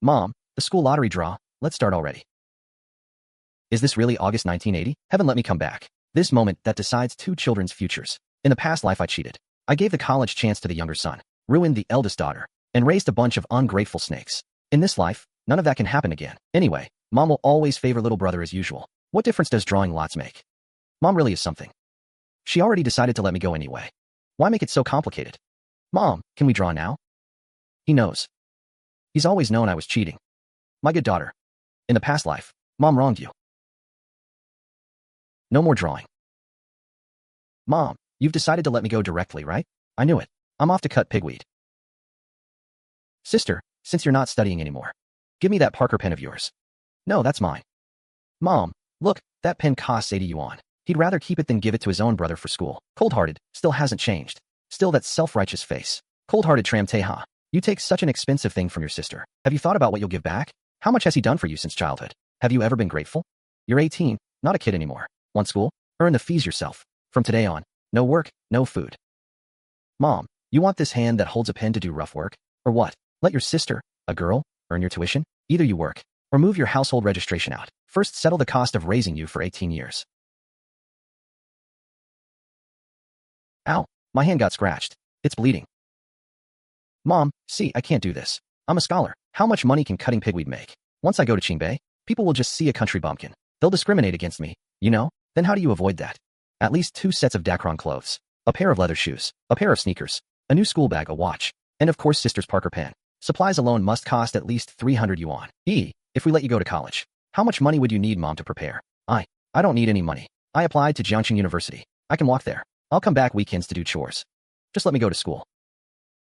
Mom, the school lottery draw, let's start already. Is this really August 1980? Heaven let me come back. This moment that decides two children's futures. In the past life I cheated. I gave the college chance to the younger son, ruined the eldest daughter, and raised a bunch of ungrateful snakes. In this life, none of that can happen again. Anyway, Mom will always favor little brother as usual. What difference does drawing lots make? Mom really is something. She already decided to let me go anyway. Why make it so complicated? Mom, can we draw now? He knows. He's always known I was cheating. My good daughter. In the past life, Mom wronged you. No more drawing. Mom, you've decided to let me go directly, right? I knew it. I'm off to cut pigweed. Sister, since you're not studying anymore, give me that Parker pen of yours. No, that's mine. Mom, look, that pen costs 80 yuan. He'd rather keep it than give it to his own brother for school. Cold-hearted, still hasn't changed. Still that self-righteous face. Cold-hearted Tram Teha. You take such an expensive thing from your sister. Have you thought about what you'll give back? How much has he done for you since childhood? Have you ever been grateful? You're 18, not a kid anymore. Want school? Earn the fees yourself. From today on, no work, no food. Mom, you want this hand that holds a pen to do rough work? Or what? Let your sister, a girl, earn your tuition? Either you work, or move your household registration out. First settle the cost of raising you for 18 years. Ow, my hand got scratched. It's bleeding. Mom, see, I can't do this. I'm a scholar. How much money can cutting pigweed make? Once I go to Qingbei, people will just see a country bumpkin. They'll discriminate against me, you know? Then how do you avoid that? At least 2 sets of Dacron clothes, a pair of leather shoes, a pair of sneakers, a new school bag, a watch, and of course sister's Parker pen. Supplies alone must cost at least 300 yuan. If we let you go to college, how much money would you need, Mom, to prepare? I don't need any money. I applied to Jiangqing University. I can walk there. I'll come back weekends to do chores. Just let me go to school.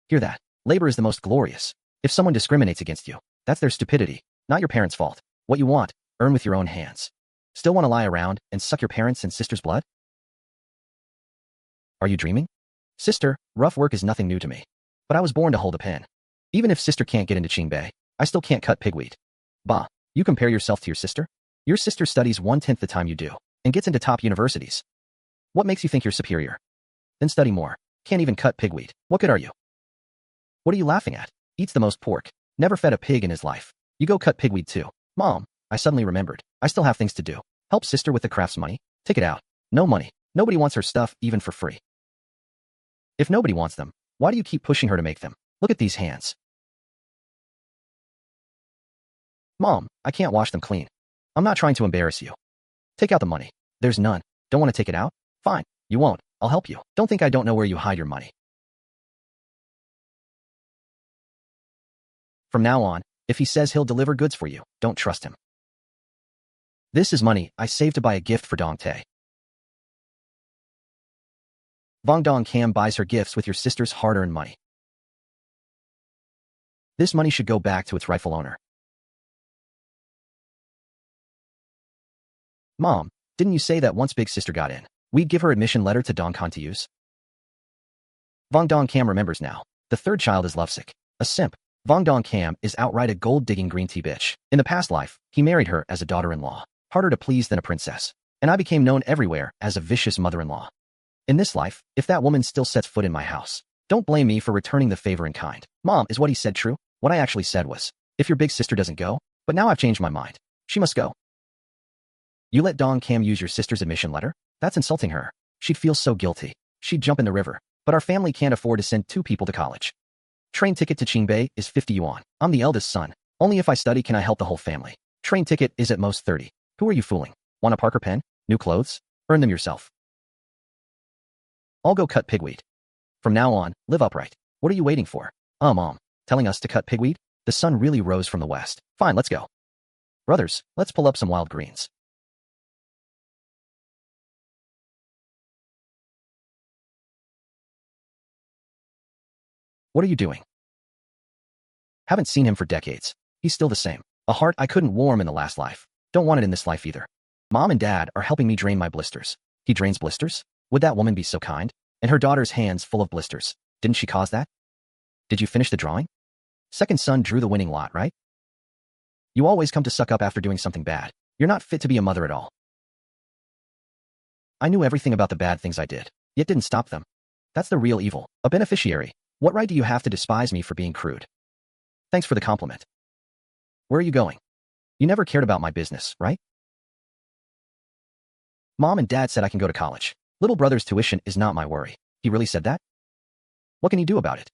Hear that? Labor is the most glorious. If someone discriminates against you, that's their stupidity, not your parents' fault. What you want, earn with your own hands. Still want to lie around and suck your parents' and sister's blood? Are you dreaming? Sister, rough work is nothing new to me. But I was born to hold a pen. Even if sister can't get into Qingbei, I still can't cut pigweed. Bah, you compare yourself to your sister? Your sister studies 1/10 the time you do, and gets into top universities. What makes you think you're superior? Then study more. Can't even cut pigweed. What good are you? What are you laughing at? Eats the most pork. Never fed a pig in his life. You go cut pigweed too. Mom, I suddenly remembered. I still have things to do. Help sister with the crafts money. Take it out. No money. Nobody wants her stuff even for free. If nobody wants them, why do you keep pushing her to make them? Look at these hands. Mom, I can't wash them clean. I'm not trying to embarrass you. Take out the money. There's none. Don't want to take it out? Fine. You won't. I'll help you. Don't think I don't know where you hide your money. From now on, if he says he'll deliver goods for you, don't trust him. This is money I saved to buy a gift for Dong Tae. Vong Dong Cam buys her gifts with your sister's hard-earned money. This money should go back to its rightful owner. Mom, didn't you say that once big sister got in, we'd give her admission letter to Dongkan to use? Vong Dong Cam remembers now. The third child is lovesick. A simp. Vong Dong Cam is outright a gold-digging green tea bitch. In the past life, he married her as a daughter-in-law. Harder to please than a princess. And I became known everywhere as a vicious mother-in-law. In this life, if that woman still sets foot in my house, don't blame me for returning the favor in kind. Mom, is what he said true? What I actually said was, if your big sister doesn't go, but now I've changed my mind. She must go. You let Dong Cam use your sister's admission letter? That's insulting her. She'd feel so guilty. She'd jump in the river. But our family can't afford to send 2 people to college. Train ticket to Qingbei is 50 yuan. I'm the eldest son. Only if I study can I help the whole family. Train ticket is at most 30. Who are you fooling? Want a Parker pen? New clothes? Earn them yourself. I'll go cut pigweed. From now on, live upright. What are you waiting for? Mom. Telling us to cut pigweed? The sun really rose from the west. Fine, let's go. Brothers, let's pull up some wild greens. What are you doing? Haven't seen him for decades. He's still the same. A heart I couldn't warm in the last life. Don't want it in this life either. Mom and Dad are helping me drain my blisters. He drains blisters? Would that woman be so kind? And her daughter's hands full of blisters. Didn't she cause that? Did you finish the drawing? Second son drew the winning lot, right? You always come to suck up after doing something bad. You're not fit to be a mother at all. I knew everything about the bad things I did, yet didn't stop them. That's the real evil. A beneficiary. What right do you have to despise me for being crude? Thanks for the compliment. Where are you going? You never cared about my business, right? Mom and Dad said I can go to college. Little brother's tuition is not my worry. He really said that? What can you do about it?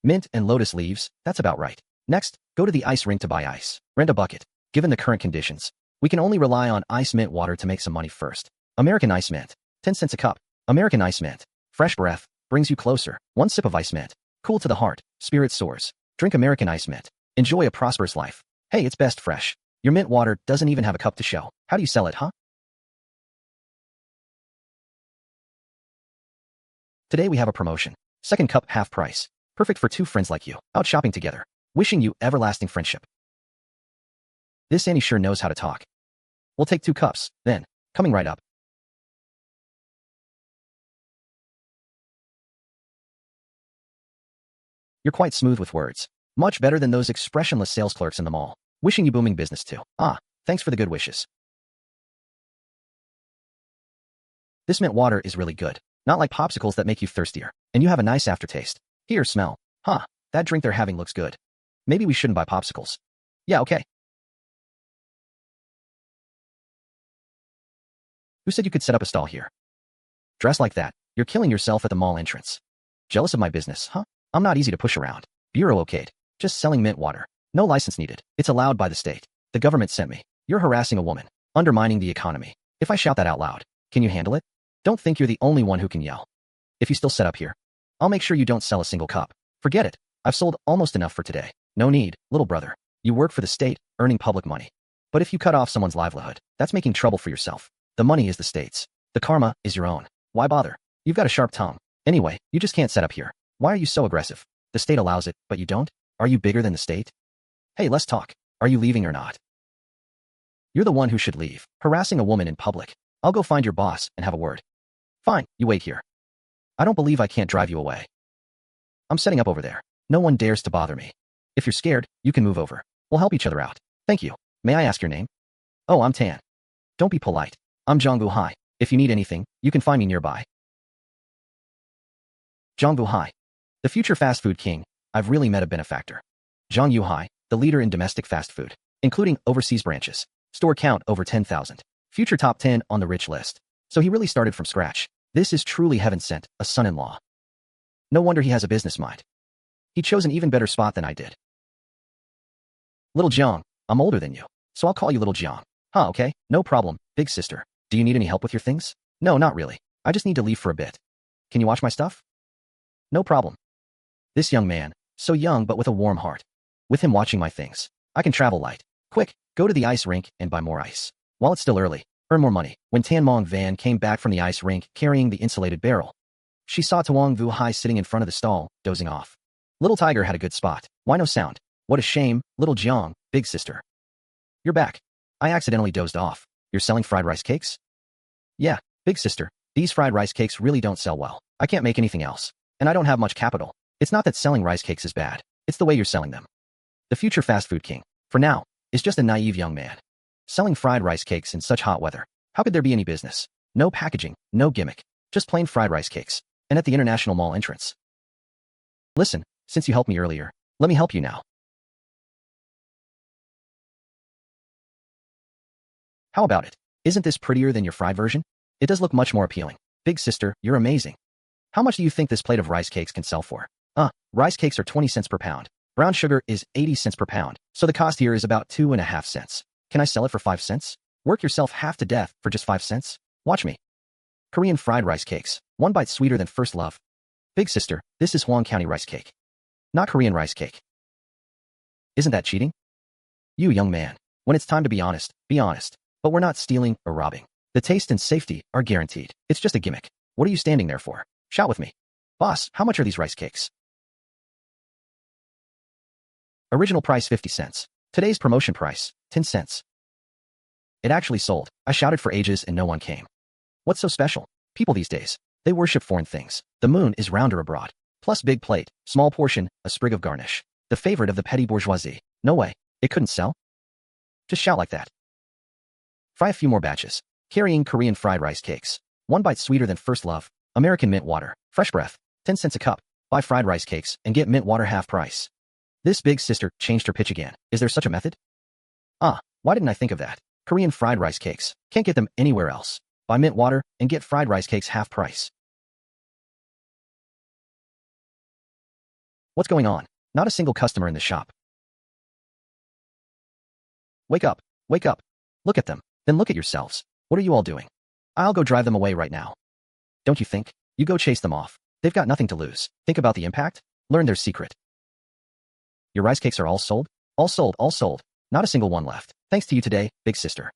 Mint and lotus leaves, that's about right. Next, go to the ice rink to buy ice. Rent a bucket. Given the current conditions, we can only rely on ice mint water to make some money first. American ice mint. 10 cents a cup. American ice mint. Fresh breath. Brings you closer. One sip of ice mint. Cool to the heart. Spirit soars. Drink American ice mint. Enjoy a prosperous life. Hey, it's best fresh. Your mint water doesn't even have a cup to show. How do you sell it, huh? Today we have a promotion. Second cup half price. Perfect for two friends like you. Out shopping together. Wishing you everlasting friendship. This Annie sure knows how to talk. We'll take 2 cups, then. Coming right up. You're quite smooth with words. Much better than those expressionless sales clerks in the mall. Wishing you booming business too. Ah, thanks for the good wishes. This mint water is really good. Not like popsicles that make you thirstier. And you have a nice aftertaste. Here, smell. Huh, that drink they're having looks good. Maybe we shouldn't buy popsicles. Yeah, okay. Who said you could set up a stall here? Dress like that. You're killing yourself at the mall entrance. Jealous of my business, huh? I'm not easy to push around. Bureau okayed. Just selling mint water. No license needed. It's allowed by the state. The government sent me. You're harassing a woman. Undermining the economy. If I shout that out loud, can you handle it? Don't think you're the only one who can yell. If you still set up here, I'll make sure you don't sell a single cup. Forget it. I've sold almost enough for today. No need, little brother. You work for the state, earning public money. But if you cut off someone's livelihood, that's making trouble for yourself. The money is the state's. The karma is your own. Why bother? You've got a sharp tongue. Anyway, you just can't set up here. Why are you so aggressive? The state allows it, but you don't? Are you bigger than the state? Hey, let's talk. Are you leaving or not? You're the one who should leave. Harassing a woman in public. I'll go find your boss and have a word. Fine, you wait here. I don't believe I can't drive you away. I'm setting up over there. No one dares to bother me. If you're scared, you can move over. We'll help each other out. Thank you. May I ask your name? Oh, I'm Tan. Don't be polite. I'm donghua. If you need anything, you can find me nearby. Donghua. The future fast food king. I've really met a benefactor. donghua, the leader in domestic fast food, including overseas branches. Store count over 10,000. Future top 10 on the rich list. So he really started from scratch. This is truly heaven sent, a son-in-law. No wonder he has a business mind. He chose an even better spot than I did. Little Jiang, I'm older than you, so I'll call you Little Jiang. Huh, okay, no problem, big sister. Do you need any help with your things? No, not really. I just need to leave for a bit. Can you watch my stuff? No problem. This young man, so young but with a warm heart. With him watching my things, I can travel light. Quick, go to the ice rink and buy more ice. While it's still early, earn more money. When Tần Mộng Vân came back from the ice rink carrying the insulated barrel, she saw donghua sitting in front of the stall, dozing off. Little Tiger had a good spot. Why no sound? What a shame, Little Jiang, big sister. You're back. I accidentally dozed off. You're selling fried rice cakes? Yeah, big sister. These fried rice cakes really don't sell well. I can't make anything else. And I don't have much capital. It's not that selling rice cakes is bad. It's the way you're selling them. The future fast food king, for now, is just a naive young man. Selling fried rice cakes in such hot weather. How could there be any business? No packaging, no gimmick. Just plain fried rice cakes. And at the International Mall entrance. Listen, since you helped me earlier, let me help you now. How about it? Isn't this prettier than your fried version? It does look much more appealing. Big sister, you're amazing. How much do you think this plate of rice cakes can sell for? Rice cakes are 20 cents per pound. Brown sugar is 80 cents per pound. So the cost here is about 2.5 cents. Can I sell it for 5 cents? Work yourself half to death for just 5 cents? Watch me. Korean fried rice cakes. One bite sweeter than first love. Big sister, this is Hwang County rice cake. Not Korean rice cake. Isn't that cheating? You young man, when it's time to be honest, be honest. But we're not stealing or robbing. The taste and safety are guaranteed. It's just a gimmick. What are you standing there for? Shout with me. Boss, how much are these rice cakes? Original price 50 cents. Today's promotion price, 10 cents. It actually sold. I shouted for ages and no one came. What's so special? People these days, they worship foreign things. The moon is rounder abroad. Plus big plate, small portion, a sprig of garnish. The favorite of the petty bourgeoisie. No way. It couldn't sell? Just shout like that. Fry a few more batches. Carrying Korean fried rice cakes. One bite sweeter than first love. American mint water. Fresh breath. 10 cents a cup. Buy fried rice cakes and get mint water half price. This big sister changed her pitch again. Is there such a method? Why didn't I think of that? Korean fried rice cakes. Can't get them anywhere else. Buy mint water and get fried rice cakes half price. What's going on? Not a single customer in the shop. Wake up. Wake up. Look at them. Then look at yourselves. What are you all doing? I'll go drive them away right now. Don't you think? You go chase them off. They've got nothing to lose. Think about the impact. Learn their secret. Your rice cakes are all sold? All sold, all sold. Not a single one left. Thanks to you today, big sister.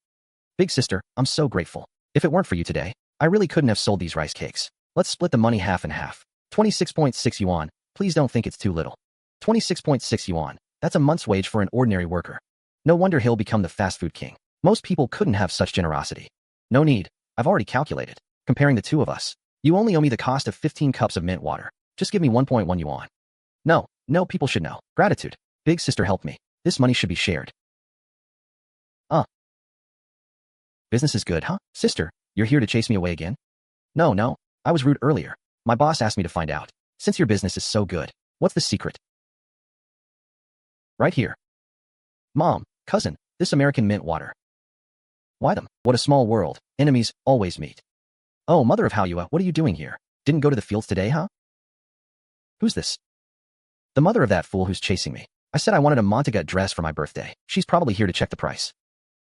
Big sister, I'm so grateful. If it weren't for you today, I really couldn't have sold these rice cakes. Let's split the money half and half. 26.6 yuan. Please don't think it's too little. 26.6 yuan. That's a month's wage for an ordinary worker. No wonder he'll become the fast food king. Most people couldn't have such generosity. No need. I've already calculated. Comparing the two of us, you only owe me the cost of 15 cups of mint water. Just give me 1.1 yuan. No, people should know. Gratitude. Big sister helped me. This money should be shared. Business is good, huh? Sister, you're here to chase me away again? No, I was rude earlier. My boss asked me to find out. Since your business is so good, what's the secret? Right here. Mom, cousin, this American mint water. Why them? What a small world. Enemies always meet. Oh, mother of Haoyua, what are you doing here? Didn't go to the fields today, huh? Who's this? The mother of that fool who's chasing me. I said I wanted a Montagut dress for my birthday. She's probably here to check the price.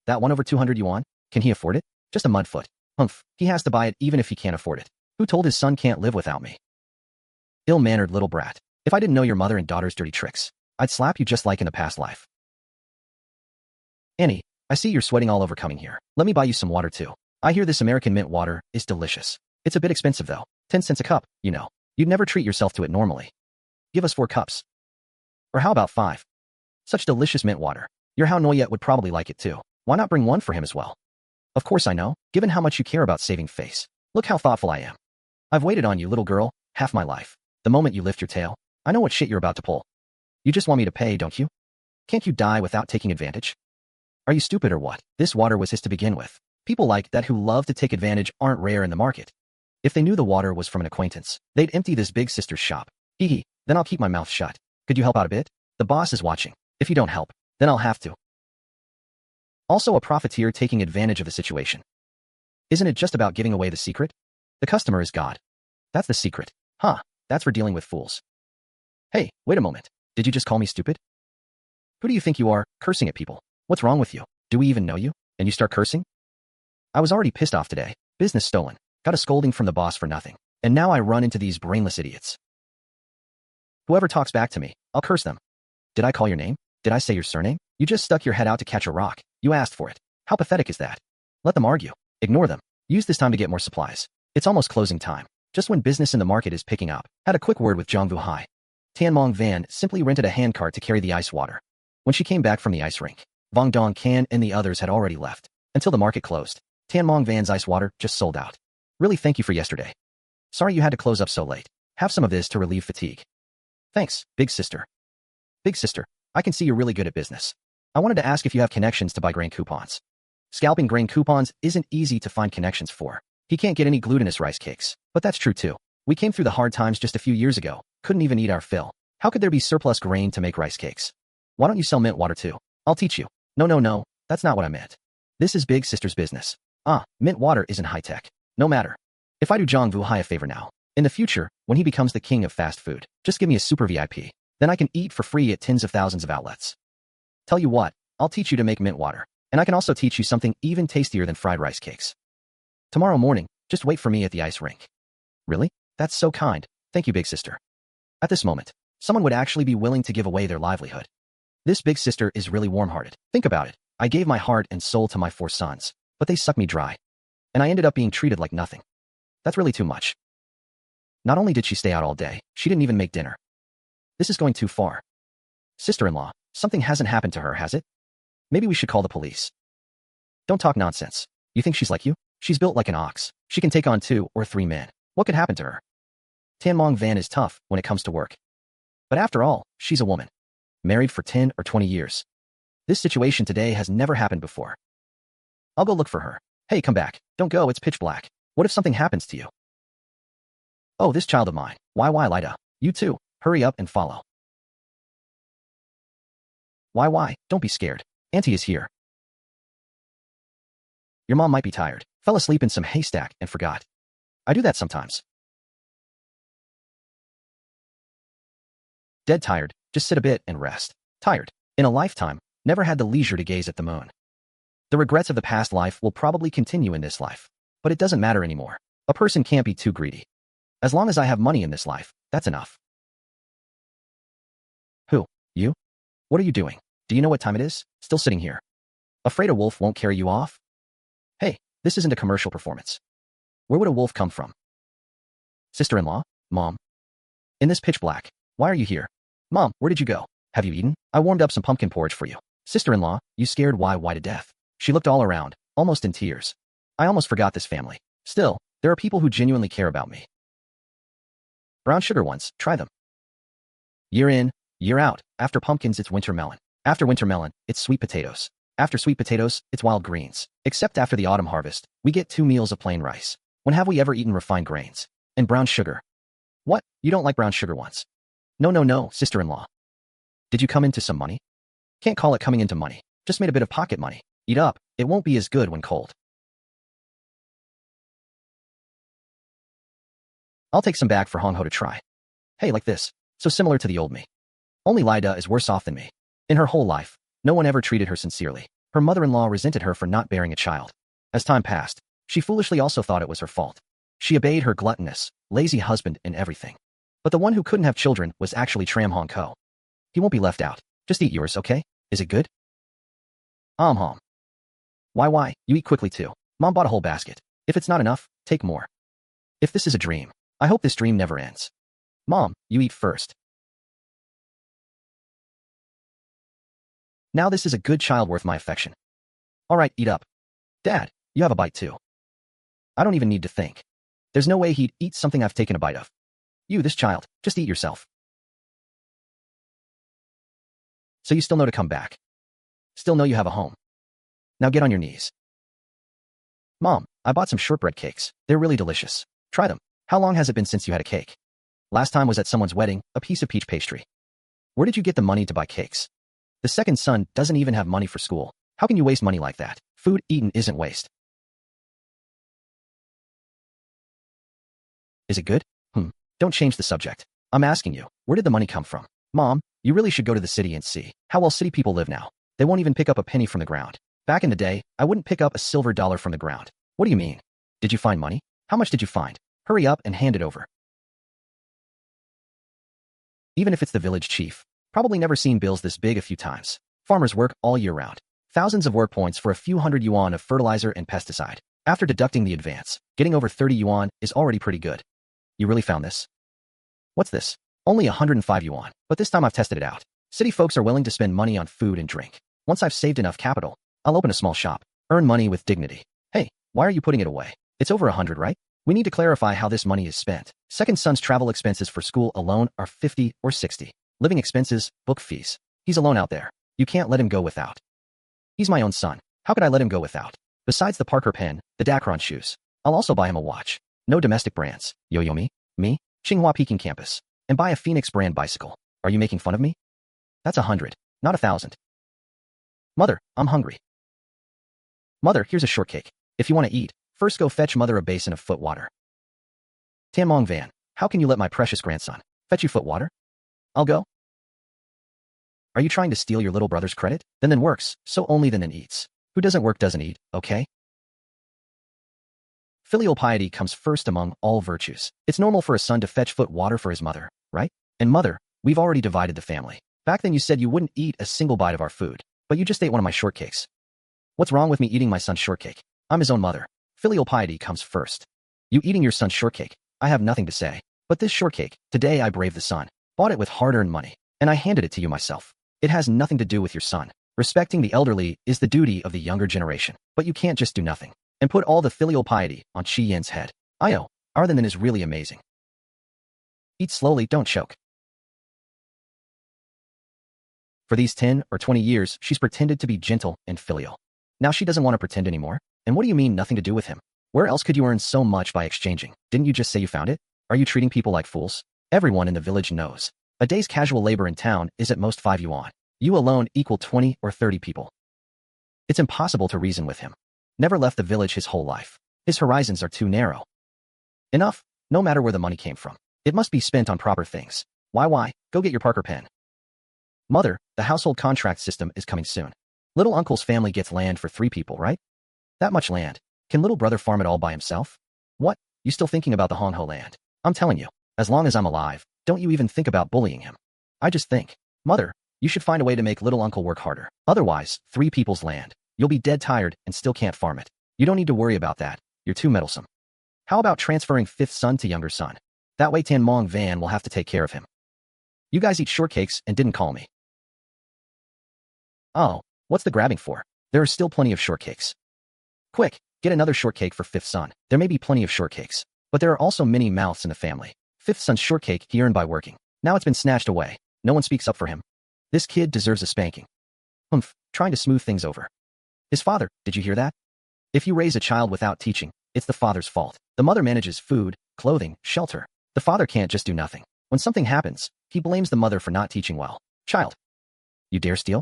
That one over 200 yuan? Can he afford it? Just a mudfoot. Humph, he has to buy it even if he can't afford it. Who told his son can't live without me? Ill-mannered little brat. If I didn't know your mother and daughter's dirty tricks, I'd slap you just like in a past life. Annie, I see you're sweating all over coming here. Let me buy you some water too. I hear this American mint water is delicious. It's a bit expensive though. 10 cents a cup, you know. You'd never treat yourself to it normally. Give us 4 cups. Or how about 5? Such delicious mint water. Your Haoyua would probably like it too. Why not bring one for him as well? Of course I know, given how much you care about saving face. Look how thoughtful I am. I've waited on you, little girl, half my life. The moment you lift your tail, I know what shit you're about to pull. You just want me to pay, don't you? Can't you die without taking advantage? Are you stupid or what? This water was his to begin with. People like that who love to take advantage aren't rare in the market. If they knew the water was from an acquaintance, they'd empty this big sister's shop. Hee, then I'll keep my mouth shut. Could you help out a bit? The boss is watching. If you don't help, then I'll have to. Also a profiteer taking advantage of the situation. Isn't it just about giving away the secret? The customer is God. That's the secret. That's for dealing with fools. Hey, wait a moment. Did you just call me stupid? Who do you think you are, cursing at people? What's wrong with you? Do we even know you? And you start cursing? I was already pissed off today. Business stolen. Got a scolding from the boss for nothing. And now I run into these brainless idiots. Whoever talks back to me, I'll curse them. Did I call your name? Did I say your surname? You just stuck your head out to catch a rock. You asked for it. How pathetic is that? Let them argue. Ignore them. Use this time to get more supplies. It's almost closing time. Just when business in the market is picking up. Had a quick word with Zhang Vuhai. Tần Mộng Vân simply rented a handcart to carry the ice water. When she came back from the ice rink, Vong Dong Can and the others had already left. Until the market closed. Tần Mộng Vân's ice water just sold out. Really thank you for yesterday. Sorry you had to close up so late. Have some of this to relieve fatigue. Thanks, big sister. Big sister, I can see you're really good at business. I wanted to ask if you have connections to buy grain coupons. Scalping grain coupons isn't easy to find connections for. He can't get any glutinous rice cakes. But that's true too. We came through the hard times just a few years ago. Couldn't even eat our fill. How could there be surplus grain to make rice cakes? Why don't you sell mint water too? I'll teach you. No. That's not what I meant. This is big sister's business. Mint water isn't high tech. No matter. If I do Zhang Vuhai a favor now, in the future, when he becomes the king of fast food, just give me a super VIP. Then I can eat for free at tens of thousands of outlets. Tell you what, I'll teach you to make mint water. And I can also teach you something even tastier than fried rice cakes. Tomorrow morning, just wait for me at the ice rink. Really? That's so kind. Thank you, big sister. At this moment, someone would actually be willing to give away their livelihood. This big sister is really warm-hearted. Think about it. I gave my heart and soul to my 4 sons, but they sucked me dry. And I ended up being treated like nothing. That's really too much. Not only did she stay out all day, she didn't even make dinner. This is going too far. Sister-in-law, something hasn't happened to her, has it? Maybe we should call the police. Don't talk nonsense. You think she's like you? She's built like an ox. She can take on 2 or 3 men. What could happen to her? Tần Mộng Vân is tough when it comes to work. But after all, she's a woman. Married for 10 or 20 years. This situation today has never happened before. I'll go look for her. Hey, come back. Don't go, it's pitch black. What if something happens to you? Oh, this child of mine. Why, Lida? You too. Hurry up and follow. Why? Don't be scared. Auntie is here. Your mom might be tired. Fell asleep in some haystack and forgot. I do that sometimes. Dead tired, just sit a bit and rest. Tired. In a lifetime, never had the leisure to gaze at the moon. The regrets of the past life will probably continue in this life. But it doesn't matter anymore. A person can't be too greedy. As long as I have money in this life, that's enough. Who? You? What are you doing? Do you know what time it is? Still sitting here. Afraid a wolf won't carry you off? Hey, this isn't a commercial performance. Where would a wolf come from? Sister-in-law? Mom? In this pitch black, why are you here? Mom, where did you go? Have you eaten? I warmed up some pumpkin porridge for you. Sister-in-law, you scared why to death? She looked all around, almost in tears. I almost forgot this family. Still, there are people who genuinely care about me. Brown sugar ones, try them. Year in, year out, after pumpkins it's winter melon. After winter melon, it's sweet potatoes. After sweet potatoes, it's wild greens. Except after the autumn harvest, we get 2 meals of plain rice. When have we ever eaten refined grains? And brown sugar? What? You don't like brown sugar ones? No, sister-in-law. Did you come into some money? Can't call it coming into money. Just made a bit of pocket money. Eat up. It won't be as good when cold. I'll take some back for Hong Ho to try. Hey, like this. So similar to the old me. Only Lida is worse off than me. In her whole life, no one ever treated her sincerely. Her mother-in-law resented her for not bearing a child. As time passed, she foolishly also thought it was her fault. She obeyed her gluttonous, lazy husband in everything. But the one who couldn't have children was actually Tram Hong Ko. He won't be left out. Just eat yours, okay? Is it good? Hom. Why? You eat quickly too. Mom bought a whole basket. If it's not enough, take more. If this is a dream, I hope this dream never ends. Mom, you eat first. Now this is a good child worth my affection. All right, eat up. Dad, you have a bite too. I don't even need to think. There's no way he'd eat something I've taken a bite of. You, this child, just eat yourself. So you still know to come back. Still know you have a home. Now get on your knees. Mom, I bought some shortbread cakes. They're really delicious. Try them. How long has it been since you had a cake? Last time was at someone's wedding, a piece of peach pastry. Where did you get the money to buy cakes? The second son doesn't even have money for school. How can you waste money like that? Food eaten isn't waste. Is it good? Don't change the subject. I'm asking you, where did the money come from? Mom, you really should go to the city and see how well city people live now. They won't even pick up a penny from the ground. Back in the day, I wouldn't pick up a silver dollar from the ground. What do you mean? Did you find money? How much did you find? Hurry up and hand it over. Even if it's the village chief, probably never seen bills this big a few times. Farmers work all year round. Thousands of work points for a few hundred yuan of fertilizer and pesticide. After deducting the advance, getting over 30 yuan is already pretty good. You really found this? What's this? Only 105 yuan, but this time I've tested it out. City folks are willing to spend money on food and drink. Once I've saved enough capital, I'll open a small shop. Earn money with dignity. Hey, why are you putting it away? It's over 100, right? We need to clarify how this money is spent. Second son's travel expenses for school alone are 50 or 60. Living expenses, book fees. He's alone out there. You can't let him go without. He's my own son. How could I let him go without? Besides the Parker pen, the Dacron shoes. I'll also buy him a watch. No domestic brands. Yo-yo me, Tsinghua Peking campus. And buy a Phoenix brand bicycle. Are you making fun of me? That's 100, not 1,000. Mother, I'm hungry. Mother, here's a shortcake. If you want to eat, first go fetch mother a basin of foot water. Tần Mộng Vân, how can you let my precious grandson fetch you foot water? I'll go. Are you trying to steal your little brother's credit? Then works, so only then eats. Who doesn't work doesn't eat, okay? Filial piety comes first among all virtues. It's normal for a son to fetch foot water for his mother, right? And mother, we've already divided the family. Back then you said you wouldn't eat a single bite of our food, but you just ate one of my shortcakes. What's wrong with me eating my son's shortcake? I'm his own mother. Filial piety comes first. You eating your son's shortcake, I have nothing to say. But this shortcake, today I braved the sun, bought it with hard-earned money, and I handed it to you myself. It has nothing to do with your son. Respecting the elderly is the duty of the younger generation, but you can't just do nothing and put all the filial piety on Chi Yin's head. Our than is really amazing. Eat slowly, don't choke. For these 10 or 20 years, she's pretended to be gentle and filial. Now she doesn't want to pretend anymore. And what do you mean nothing to do with him? Where else could you earn so much by exchanging? Didn't you just say you found it? Are you treating people like fools? Everyone in the village knows. A day's casual labor in town is at most 5 yuan. You alone equal 20 or 30 people. It's impossible to reason with him. Never left the village his whole life. His horizons are too narrow. Enough. No matter where the money came from. It must be spent on proper things. Why? Go get your Parker pen. Mother, the household contract system is coming soon. Little uncle's family gets land for 3 people, right? That much land. Can little brother farm it all by himself? What? You still thinking about the Hong Ho land? I'm telling you, as long as I'm alive, don't you even think about bullying him. I just think, Mother, you should find a way to make little uncle work harder. Otherwise, 3 people's land. You'll be dead tired and still can't farm it. You don't need to worry about that. You're too meddlesome. How about transferring 5th son to younger son? That way Tần Mộng Vân will have to take care of him. You guys eat shortcakes and didn't call me. Oh, what's the grabbing for? There are still plenty of shortcakes. Quick, get another shortcake for 5th son. There may be plenty of shortcakes, but there are also many mouths in the family. 5th son's shortcake he earned by working. Now it's been snatched away. No one speaks up for him. This kid deserves a spanking. Trying to smooth things over. His father, did you hear that? If you raise a child without teaching, it's the father's fault. The mother manages food, clothing, shelter. The father can't just do nothing. When something happens, he blames the mother for not teaching well. Child. You dare steal?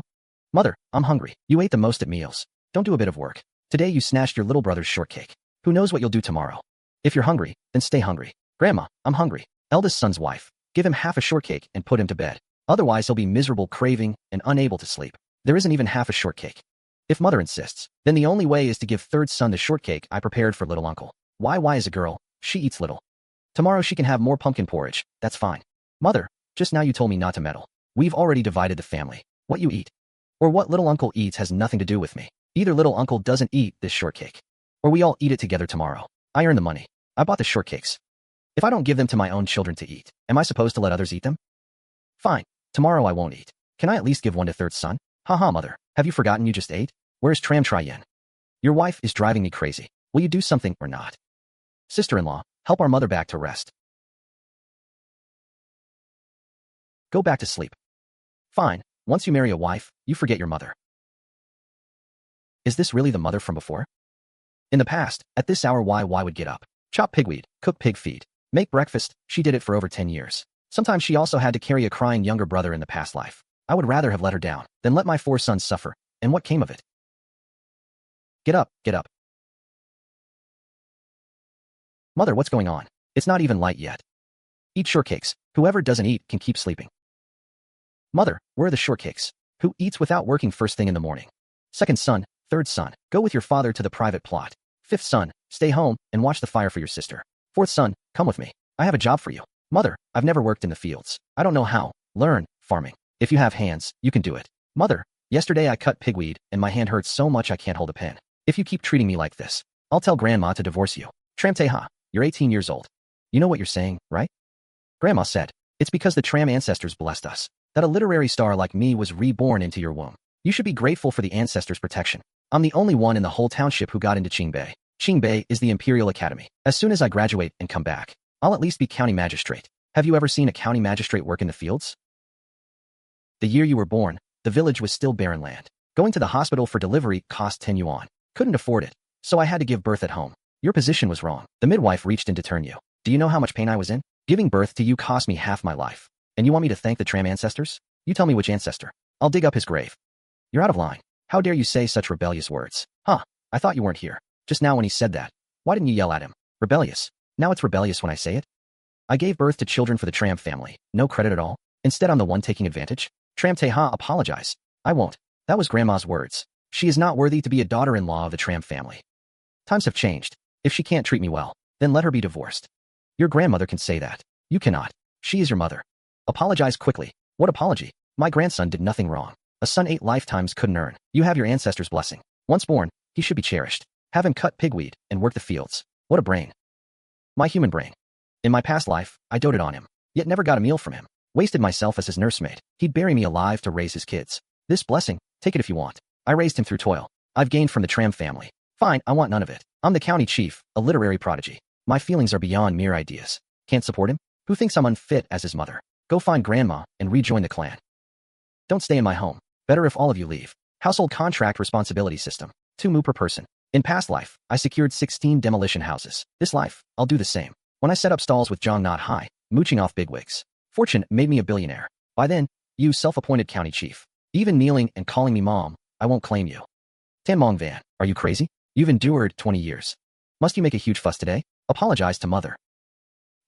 Mother, I'm hungry. You ate the most at meals. Don't do a bit of work. Today you snatched your little brother's shortcake. Who knows what you'll do tomorrow? If you're hungry, then stay hungry. Grandma, I'm hungry. Eldest son's wife. Give him half a shortcake and put him to bed. Otherwise he'll be miserable, craving, and unable to sleep. There isn't even half a shortcake. If mother insists, then the only way is to give 3rd son the shortcake I prepared for little uncle. Why is a girl? She eats little. Tomorrow she can have more pumpkin porridge. That's fine. Mother, just now you told me not to meddle. We've already divided the family. What you eat, or what little uncle eats has nothing to do with me. Either little uncle doesn't eat this shortcake, or we all eat it together tomorrow. I earned the money. I bought the shortcakes. If I don't give them to my own children to eat, am I supposed to let others eat them? Fine. Tomorrow I won't eat. Can I at least give one to 3rd son? Haha, mother. Have you forgotten you just ate? Where's Tram Tryen? Your wife is driving me crazy. Will you do something or not? Sister-in-law, help our mother back to rest. Go back to sleep. Fine. Once you marry a wife, you forget your mother. Is this really the mother from before? In the past, at this hour why would get up, chop pigweed, cook pig feed, make breakfast. She did it for over 10 years. Sometimes she also had to carry a crying younger brother in the past life. I would rather have let her down than let my 4 sons suffer. And what came of it? Get up, get up. Mother, what's going on? It's not even light yet. Eat shortcakes. Whoever doesn't eat can keep sleeping. Mother, where are the shortcakes? Who eats without working first thing in the morning? 2nd son, 3rd son, go with your father to the private plot. 5th son, stay home and watch the fire for your sister. 4th son, come with me. I have a job for you. Mother, I've never worked in the fields. I don't know how. Learn farming. If you have hands, you can do it. Mother, yesterday I cut pigweed and my hand hurts so much I can't hold a pen. If you keep treating me like this, I'll tell Grandma to divorce you. Tram Teha, you're 18 years old. You know what you're saying, right? Grandma said, it's because the Tram ancestors blessed us, that a literary star like me was reborn into your womb. You should be grateful for the ancestors' protection. I'm the only one in the whole township who got into Qingbei. Qingbei is the Imperial Academy. As soon as I graduate and come back, I'll at least be county magistrate. Have you ever seen a county magistrate work in the fields? The year you were born, the village was still barren land. Going to the hospital for delivery cost 10 yuan. Couldn't afford it, so I had to give birth at home. Your position was wrong. The midwife reached in to turn you. Do you know how much pain I was in? Giving birth to you cost me half my life. And you want me to thank the Tram ancestors? You tell me which ancestor. I'll dig up his grave. You're out of line. How dare you say such rebellious words? Huh, I thought you weren't here. Just now when he said that, why didn't you yell at him? Rebellious. Now it's rebellious when I say it? I gave birth to children for the Tram family. No credit at all. Instead I'm the one taking advantage. Tram Teha, apologize. I won't. That was Grandma's words. She is not worthy to be a daughter-in-law of the Tram family. Times have changed. If she can't treat me well, then let her be divorced. Your grandmother can say that. You cannot. She is your mother. Apologize quickly. What apology? My grandson did nothing wrong. A son 8 lifetimes couldn't earn. You have your ancestors' blessing. Once born, he should be cherished. Have him cut pigweed and work the fields. What a brain. My human brain. In my past life, I doted on him, yet never got a meal from him. Wasted myself as his nursemaid. He'd bury me alive to raise his kids. This blessing, take it if you want. I raised him through toil. I've gained from the Tram family. Fine, I want none of it. I'm the county chief, a literary prodigy. My feelings are beyond mere ideas. Can't support him? Who thinks I'm unfit as his mother? Go find Grandma and rejoin the clan. Don't stay in my home. Better if all of you leave. Household contract responsibility system. 2 mu per person. In past life, I secured 16 demolition houses. This life, I'll do the same. When I set up stalls with Zhang Not High, mooching off bigwigs. Fortune made me a billionaire. By then, you self-appointed county chief. Even kneeling and calling me mom, I won't claim you. Tần Mộng Vân, are you crazy? You've endured 20 years. Must you make a huge fuss today? Apologize to mother.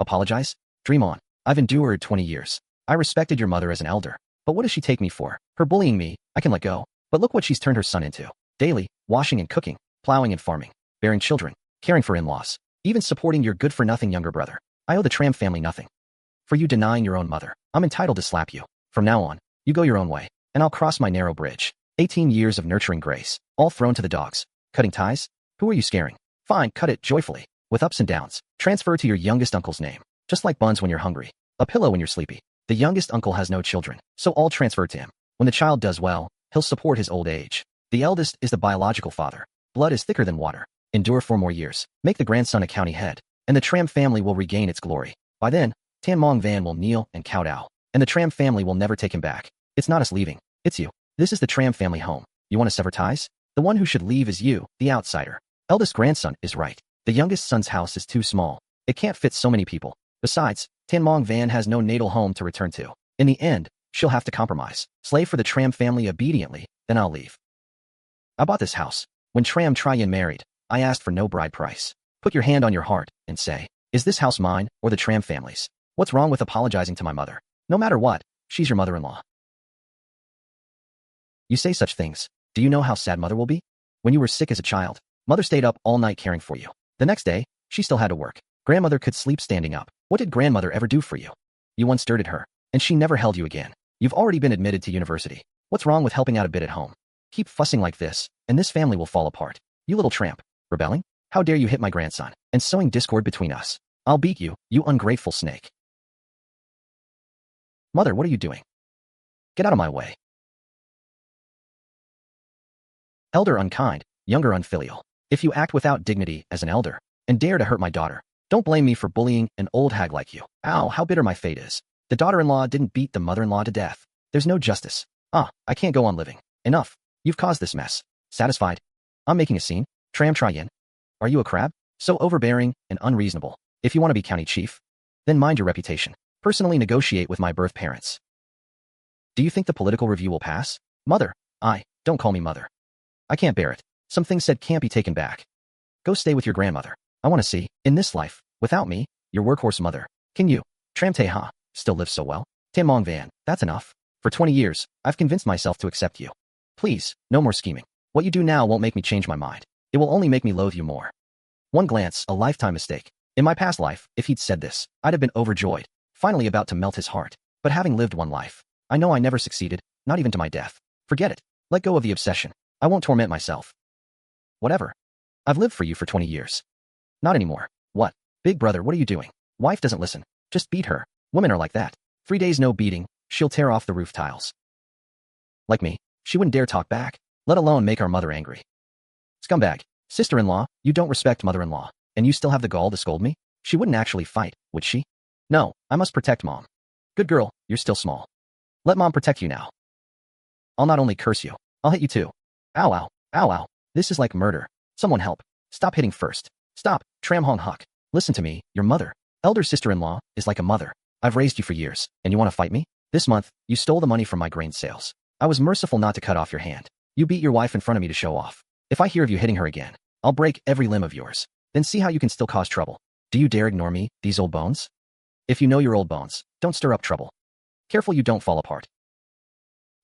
Apologize? Dream on. I've endured 20 years. I respected your mother as an elder. But what does she take me for? Her bullying me, I can let go. But look what she's turned her son into. Daily, washing and cooking, plowing and farming, bearing children, caring for in-laws, even supporting your good-for-nothing younger brother. I owe the Tram family nothing. For you denying your own mother, I'm entitled to slap you. From now on, you go your own way, and I'll cross my narrow bridge. 18 years of nurturing grace, all thrown to the dogs. Cutting ties? Who are you scaring? Fine, cut it joyfully, with ups and downs. Transfer to your youngest uncle's name, just like buns when you're hungry, a pillow when you're sleepy. The youngest uncle has no children, so all transfer to him. When the child does well, he'll support his old age. The eldest is the biological father. Blood is thicker than water. Endure 4 more years. Make the grandson a county head, and the Tram family will regain its glory. By then, Tần Mộng Vân will kneel and kowtow, and the Tram family will never take him back. It's not us leaving, it's you. This is the Tram family home. You want to sever ties? The one who should leave is you, the outsider. Eldest grandson is right. The youngest son's house is too small. It can't fit so many people. Besides, Tần Mộng Vân has no natal home to return to. In the end, she'll have to compromise. Slave for the Tram family obediently, then I'll leave. I bought this house. When Tram Tryon married, I asked for no bride price. Put your hand on your heart and say, is this house mine or the Tram family's? What's wrong with apologizing to my mother? No matter what, she's your mother-in-law. You say such things. Do you know how sad mother will be? When you were sick as a child, mother stayed up all night caring for you. The next day, she still had to work. Grandmother could sleep standing up. What did grandmother ever do for you? You once dirted her, and she never held you again. You've already been admitted to university. What's wrong with helping out a bit at home? Keep fussing like this, and this family will fall apart. You little tramp. Rebelling? How dare you hit my grandson, and sowing discord between us. I'll beat you, you ungrateful snake. Mother, what are you doing? Get out of my way. Elder unkind, younger unfilial. If you act without dignity as an elder, and dare to hurt my daughter, don't blame me for bullying an old hag like you. Ow, how bitter my fate is. The daughter-in-law didn't beat the mother-in-law to death. There's no justice. I can't go on living. Enough. You've caused this mess. Satisfied? I'm making a scene. Tram Tryon. Are you a crab? So overbearing and unreasonable. If you want to be county chief, then mind your reputation. Personally negotiate with my birth parents. Do you think the political review will pass? Mother. Don't call me mother. I can't bear it. Some things said can't be taken back. Go stay with your grandmother. I want to see, in this life, without me, your workhorse mother. Can you, Tram Te-ha, still live so well? Tần Mộng Vân, that's enough. For 20 years, I've convinced myself to accept you. Please, no more scheming. What you do now won't make me change my mind. It will only make me loathe you more. One glance, a lifetime mistake. In my past life, if he'd said this, I'd have been overjoyed, finally about to melt his heart. But having lived one life, I know I never succeeded, not even to my death. Forget it. Let go of the obsession. I won't torment myself. Whatever. I've lived for you for 20 years. Not anymore. What? Big brother, what are you doing? Wife doesn't listen. Just beat her. Women are like that. 3 days no beating, she'll tear off the roof tiles. Like me, she wouldn't dare talk back, let alone make our mother angry. Scumbag. Sister-in-law, you don't respect mother-in-law, and you still have the gall to scold me? She wouldn't actually fight, would she? No, I must protect mom. Good girl, you're still small. Let mom protect you now. I'll not only curse you, I'll hit you too. Ow, ow, ow, ow. This is like murder. Someone help. Stop hitting first. Stop, Tram Hong Huck. Listen to me, your mother, elder sister-in-law, is like a mother. I've raised you for years, and you want to fight me? This month, you stole the money from my grain sales. I was merciful not to cut off your hand. You beat your wife in front of me to show off. If I hear of you hitting her again, I'll break every limb of yours. Then see how you can still cause trouble. Do you dare ignore me, these old bones? If you know your old bones, don't stir up trouble. Careful you don't fall apart.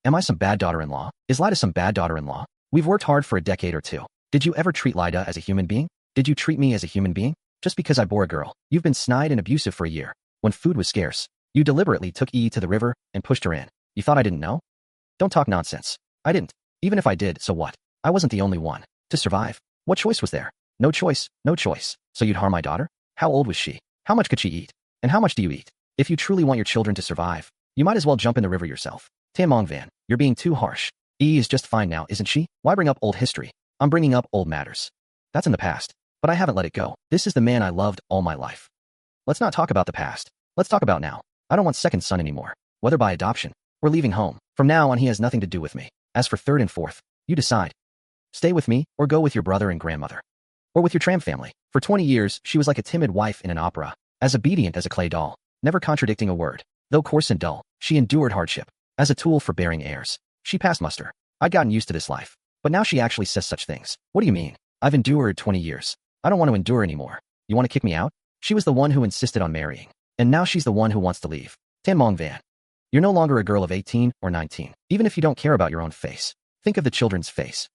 Am I some bad daughter-in-law? Is Lida some bad daughter-in-law? We've worked hard for a decade or two. Did you ever treat Lida as a human being? Did you treat me as a human being? Just because I bore a girl, you've been snide and abusive for a year. When food was scarce, you deliberately took E to the river and pushed her in. You thought I didn't know? Don't talk nonsense. I didn't. Even if I did, so what? I wasn't the only one. To survive. What choice was there? No choice, no choice. So you'd harm my daughter? How old was she? How much could she eat? And how much do you eat? If you truly want your children to survive, you might as well jump in the river yourself. Tần Mộng Vân, you're being too harsh. E is just fine now, isn't she? Why bring up old history? I'm bringing up old matters. That's in the past, but I haven't let it go. This is the man I loved all my life. Let's not talk about the past. Let's talk about now. I don't want second son anymore, whether by adoption or leaving home. From now on, he has nothing to do with me. As for third and fourth, you decide. Stay with me or go with your brother and grandmother. Or with your Tram family. For 20 years, she was like a timid wife in an opera, as obedient as a clay doll, never contradicting a word. Though coarse and dull, she endured hardship. As a tool for bearing heirs, she passed muster. I'd gotten used to this life. But now she actually says such things. What do you mean? I've endured 20 years. I don't want to endure anymore. You want to kick me out? She was the one who insisted on marrying. And now she's the one who wants to leave. Tần Mộng Vân. You're no longer a girl of 18 or 19. Even if you don't care about your own face, think of the children's face.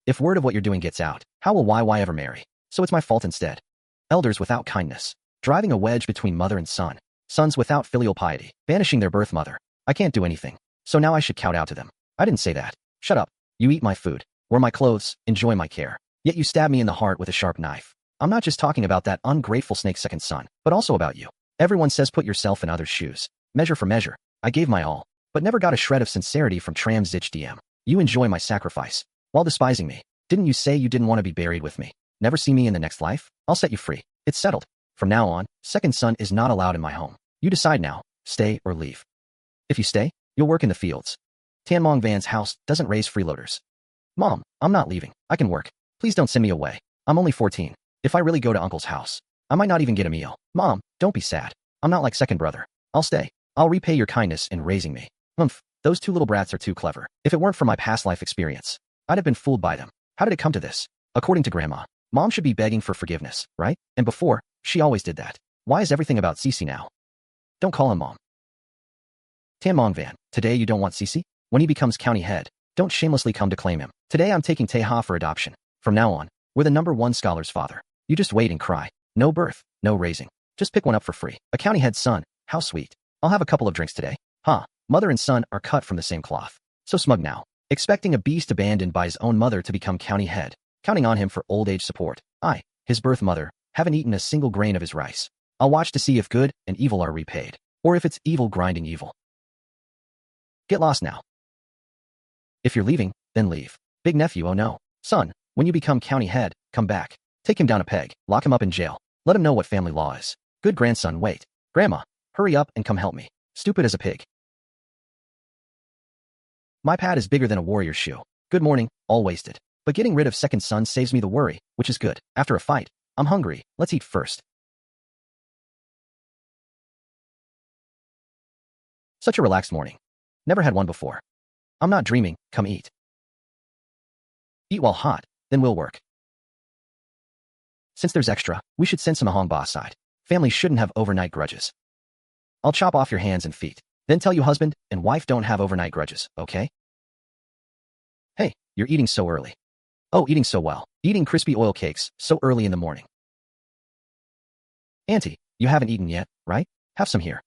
If word of what you're doing gets out, how will YY ever marry? So it's my fault instead. Elders without kindness, driving a wedge between mother and son, sons without filial piety, banishing their birth mother. I can't do anything. So now I should kowtow to them. I didn't say that. Shut up. You eat my food, wear my clothes, enjoy my care. Yet you stab me in the heart with a sharp knife. I'm not just talking about that ungrateful snake's second son, but also about you. Everyone says put yourself in others' shoes. Measure for measure. I gave my all, but never got a shred of sincerity from Tram Zich DM. You enjoy my sacrifice, while despising me. Didn't you say you didn't want to be buried with me? Never see me in the next life? I'll set you free. It's settled. From now on, second son is not allowed in my home. You decide now, stay or leave. If you stay, you'll work in the fields. Tần Mộng Vân's house doesn't raise freeloaders. Mom, I'm not leaving. I can work. Please don't send me away. I'm only 14. If I really go to uncle's house, I might not even get a meal. Mom, don't be sad. I'm not like second brother. I'll stay. I'll repay your kindness in raising me. Those two little brats are too clever. If it weren't for my past life experience, I'd have been fooled by them. How did it come to this? According to Grandma, Mom should be begging for forgiveness, right? And before, she always did that. Why is everything about Cece now? Don't call him Mom. Tần Mộng Vân, today you don't want Cece? When he becomes county head, don't shamelessly come to claim him. Today I'm taking Taeha for adoption. From now on, we're the #1 scholar's father. You just wait and cry. No birth, no raising. Just pick one up for free. A county head's son. How sweet. I'll have a couple of drinks today. Mother and son are cut from the same cloth. So smug now. Expecting a beast abandoned by his own mother to become county head. Counting on him for old age support. I, his birth mother, haven't eaten a single grain of his rice. I'll watch to see if good and evil are repaid. Or if it's evil grinding evil. Get lost now. If you're leaving, then leave. Big nephew, oh no. Son, when you become county head, come back. Take him down a peg. Lock him up in jail. Let him know what family law is. Good grandson, wait. Grandma, hurry up and come help me. Stupid as a pig. My pad is bigger than a warrior's shoe. Good morning, all wasted. But getting rid of second son saves me the worry, which is good. After a fight, I'm hungry. Let's eat first. Such a relaxed morning. Never had one before. I'm not dreaming, come eat. Eat while hot, then we'll work. Since there's extra, we should send some Ahong side. Families shouldn't have overnight grudges. I'll chop off your hands and feet. Then tell you husband and wife don't have overnight grudges, okay? Hey, you're eating so early. Oh, eating so well. Eating crispy oil cakes so early in the morning. Auntie, you haven't eaten yet, right? Have some here.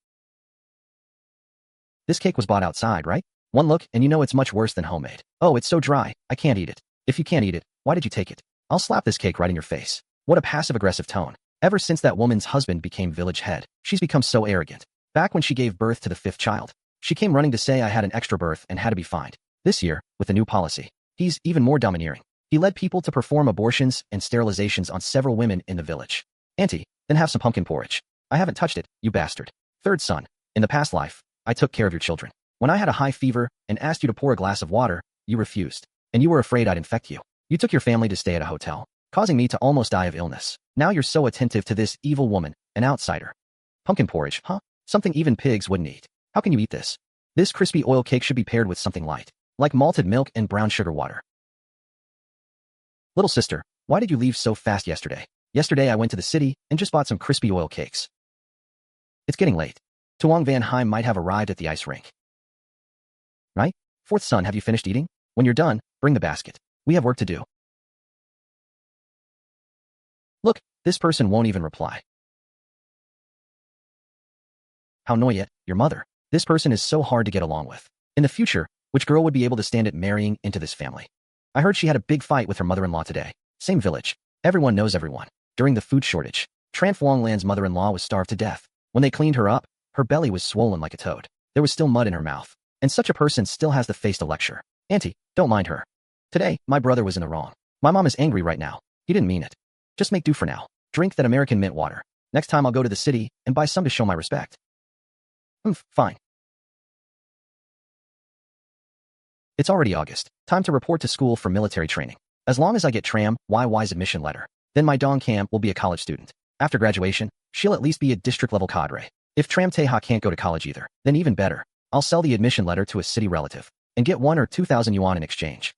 This cake was bought outside, right? One look and you know it's much worse than homemade. Oh, it's so dry, I can't eat it. If you can't eat it, why did you take it? I'll slap this cake right in your face. What a passive-aggressive tone. Ever since that woman's husband became village head, she's become so arrogant. Back when she gave birth to the 5th child, she came running to say I had an extra birth and had to be fined. This year, with the new policy, he's even more domineering. He led people to perform abortions and sterilizations on several women in the village. Auntie, then have some pumpkin porridge. I haven't touched it, you bastard. Third son, in the past life, I took care of your children. When I had a high fever and asked you to pour a glass of water, you refused. And you were afraid I'd infect you. You took your family to stay at a hotel, causing me to almost die of illness. Now you're so attentive to this evil woman, an outsider. Pumpkin porridge, huh? Something even pigs wouldn't eat. How can you eat this? This crispy oil cake should be paired with something light, like malted milk and brown sugar water. Little sister, why did you leave so fast yesterday? Yesterday I went to the city and just bought some crispy oil cakes. It's getting late. Tuong Van Heim might have arrived at the ice rink. Right? Fourth son, have you finished eating? When you're done, bring the basket. We have work to do. Look, this person won't even reply. How annoying, your mother. This person is so hard to get along with. In the future, which girl would be able to stand it marrying into this family? I heard she had a big fight with her mother-in-law today. Same village. Everyone knows everyone. During the food shortage, Tran Phuong Lan's mother-in-law was starved to death. When they cleaned her up, her belly was swollen like a toad. There was still mud in her mouth. And such a person still has the face to lecture. Auntie, don't mind her. Today, my brother was in the wrong. My mom is angry right now. He didn't mean it. Just make do for now. Drink that American mint water. Next time I'll go to the city and buy some to show my respect. Fine. It's already August. Time to report to school for military training. As long as I get Tram YY's admission letter, then my Dong Cam will be a college student. After graduation, she'll at least be a district-level cadre. If Tram Taeha can't go to college either, then even better. I'll sell the admission letter to a city relative and get 1 or 2,000 yuan in exchange.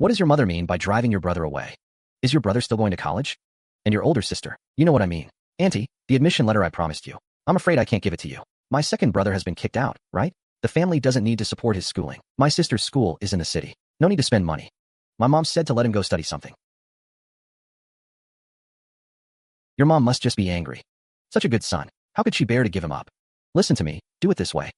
What does your mother mean by driving your brother away? Is your brother still going to college? And your older sister? You know what I mean. Auntie, the admission letter I promised you. I'm afraid I can't give it to you. My second brother has been kicked out, right? The family doesn't need to support his schooling. My sister's school is in the city. No need to spend money. My mom said to let him go study something. Your mom must just be angry. Such a good son. How could she bear to give him up? Listen to me. Do it this way.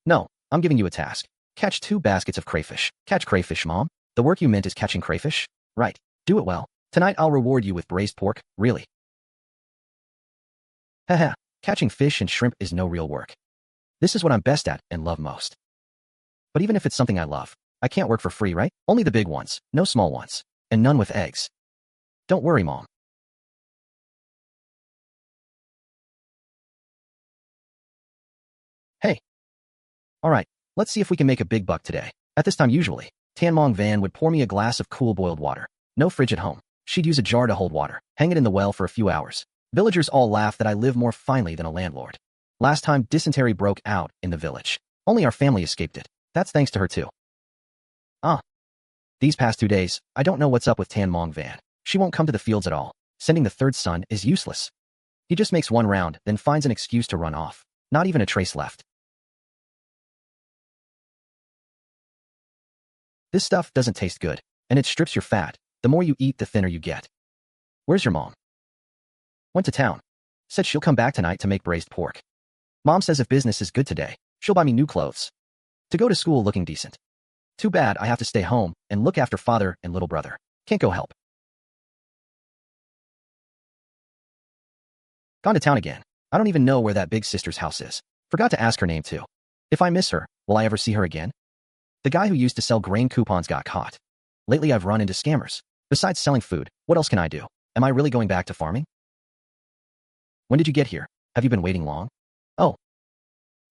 No, I'm giving you a task. Catch 2 baskets of crayfish. Catch crayfish, Mom? The work you meant is catching crayfish? Right. Do it well. Tonight I'll reward you with braised pork, really. Haha, catching fish and shrimp is no real work. This is what I'm best at and love most. But even if it's something I love, I can't work for free, right? Only the big ones, no small ones, and none with eggs. Don't worry, Mom. Hey. All right, let's see if we can make a big buck today. At this time usually, Tần Mộng Vân would pour me a glass of cool boiled water. No fridge at home. She'd use a jar to hold water, hang it in the well for a few hours. Villagers all laugh that I live more finely than a landlord. Last time dysentery broke out in the village. Only our family escaped it. That's thanks to her too. These past 2 days, I don't know what's up with Tần Mộng Vân. She won't come to the fields at all. Sending the third son is useless. He just makes one round, then finds an excuse to run off. Not even a trace left. This stuff doesn't taste good, and it strips your fat. The more you eat, the thinner you get. Where's your mom? Went to town. Said she'll come back tonight to make braised pork. Mom says if business is good today, she'll buy me new clothes. To go to school looking decent. Too bad I have to stay home and look after father and little brother. Can't go help. Gone to town again. I don't even know where that big sister's house is. Forgot to ask her name too. If I miss her, will I ever see her again? The guy who used to sell grain coupons got caught. Lately I've run into scammers. Besides selling food, what else can I do? Am I really going back to farming? When did you get here? Have you been waiting long? Oh.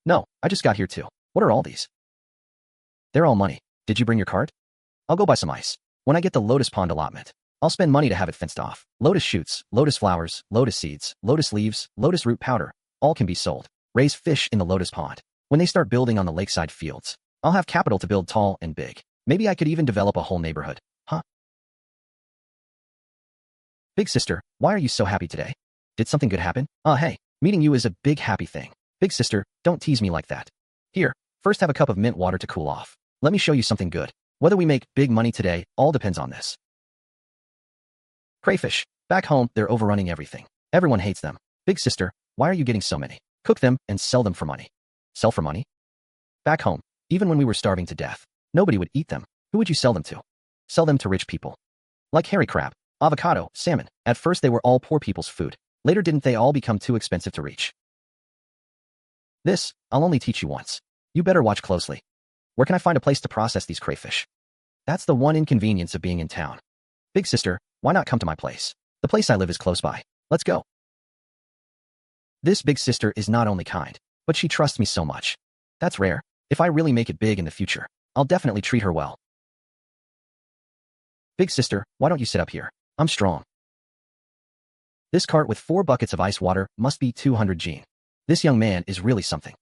No, I just got here too. What are all these? They're all money. Did you bring your cart? I'll go buy some ice. When I get the lotus pond allotment, I'll spend money to have it fenced off. Lotus shoots, lotus flowers, lotus seeds, lotus leaves, lotus root powder, all can be sold. Raise fish in the lotus pond. When they start building on the lakeside fields, I'll have capital to build tall and big. Maybe I could even develop a whole neighborhood. Huh? Big sister, why are you so happy today? Did something good happen? Hey, meeting you is a big happy thing. Big sister, don't tease me like that. Here, first have a cup of mint water to cool off. Let me show you something good. Whether we make big money today, all depends on this. Crayfish. Back home, they're overrunning everything. Everyone hates them. Big sister, why are you getting so many? Cook them and sell them for money. Sell for money? Back home, even when we were starving to death, nobody would eat them. Who would you sell them to? Sell them to rich people. Like hairy crab, avocado, salmon. At first they were all poor people's food. Later didn't they all become too expensive to reach? This, I'll only teach you once. You better watch closely. Where can I find a place to process these crayfish? That's the one inconvenience of being in town. Big sister, why not come to my place? The place I live is close by. Let's go. This big sister is not only kind, but she trusts me so much. That's rare. If I really make it big in the future, I'll definitely treat her well. Big sister, why don't you sit up here? I'm strong. This cart with 4 buckets of ice water must be 200 gene. This young man is really something.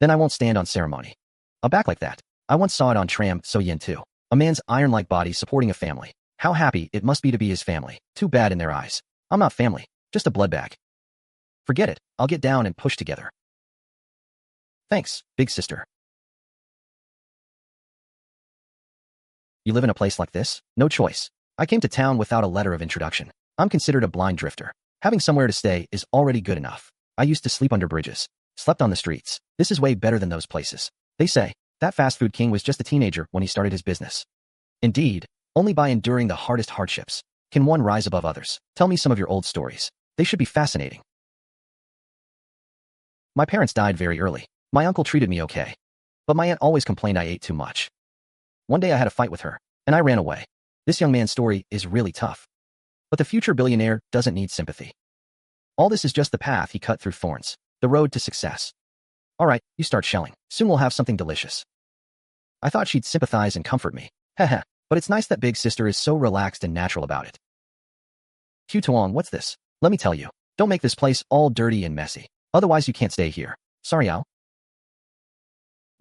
Then I won't stand on ceremony. A back like that. I once saw it on Tram So Yin too. A man's iron-like body supporting a family. How happy it must be to be his family. Too bad in their eyes. I'm not family, just a blood bag. Forget it, I'll get down and push together. Thanks, big sister. You live in a place like this? No choice. I came to town without a letter of introduction. I'm considered a blind drifter. Having somewhere to stay is already good enough. I used to sleep under bridges. Slept on the streets. This is way better than those places. They say, that fast food king was just a teenager when he started his business. Indeed, only by enduring the hardest hardships can one rise above others. Tell me some of your old stories. They should be fascinating. My parents died very early. My uncle treated me okay. But my aunt always complained I ate too much. One day I had a fight with her, and I ran away. This young man's story is really tough. But the future billionaire doesn't need sympathy. All this is just the path he cut through thorns. The road to success. Alright, you start shelling. Soon we'll have something delicious. I thought she'd sympathize and comfort me. Heh, but it's nice that big sister is so relaxed and natural about it. Q Tuong, what's this? Let me tell you. Don't make this place all dirty and messy. Otherwise you can't stay here. Sorry, Al.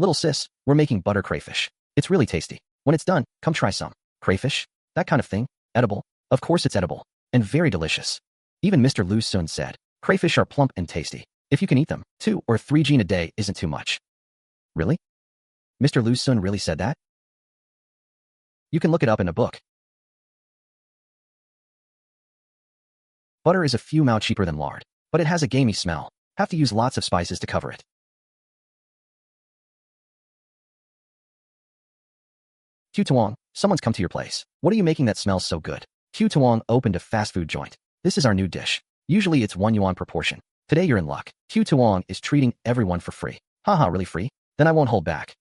Little sis, we're making butter crayfish. It's really tasty. When it's done, come try some. Crayfish? That kind of thing? Edible? Of course it's edible. And very delicious. Even Mr. Lu Xun said, crayfish are plump and tasty. If you can eat them, 2 or 3 gene a day isn't too much. Really? Mr. Lu Xun really said that? You can look it up in a book. Butter is a few mao cheaper than lard, but it has a gamey smell. Have to use lots of spices to cover it. Q Tuong, someone's come to your place. What are you making that smells so good? Q Tuong opened a fast food joint. This is our new dish. Usually it's 1 yuan per portion. Today you're in luck. Q Tuong is treating everyone for free. Haha, really free? Then I won't hold back.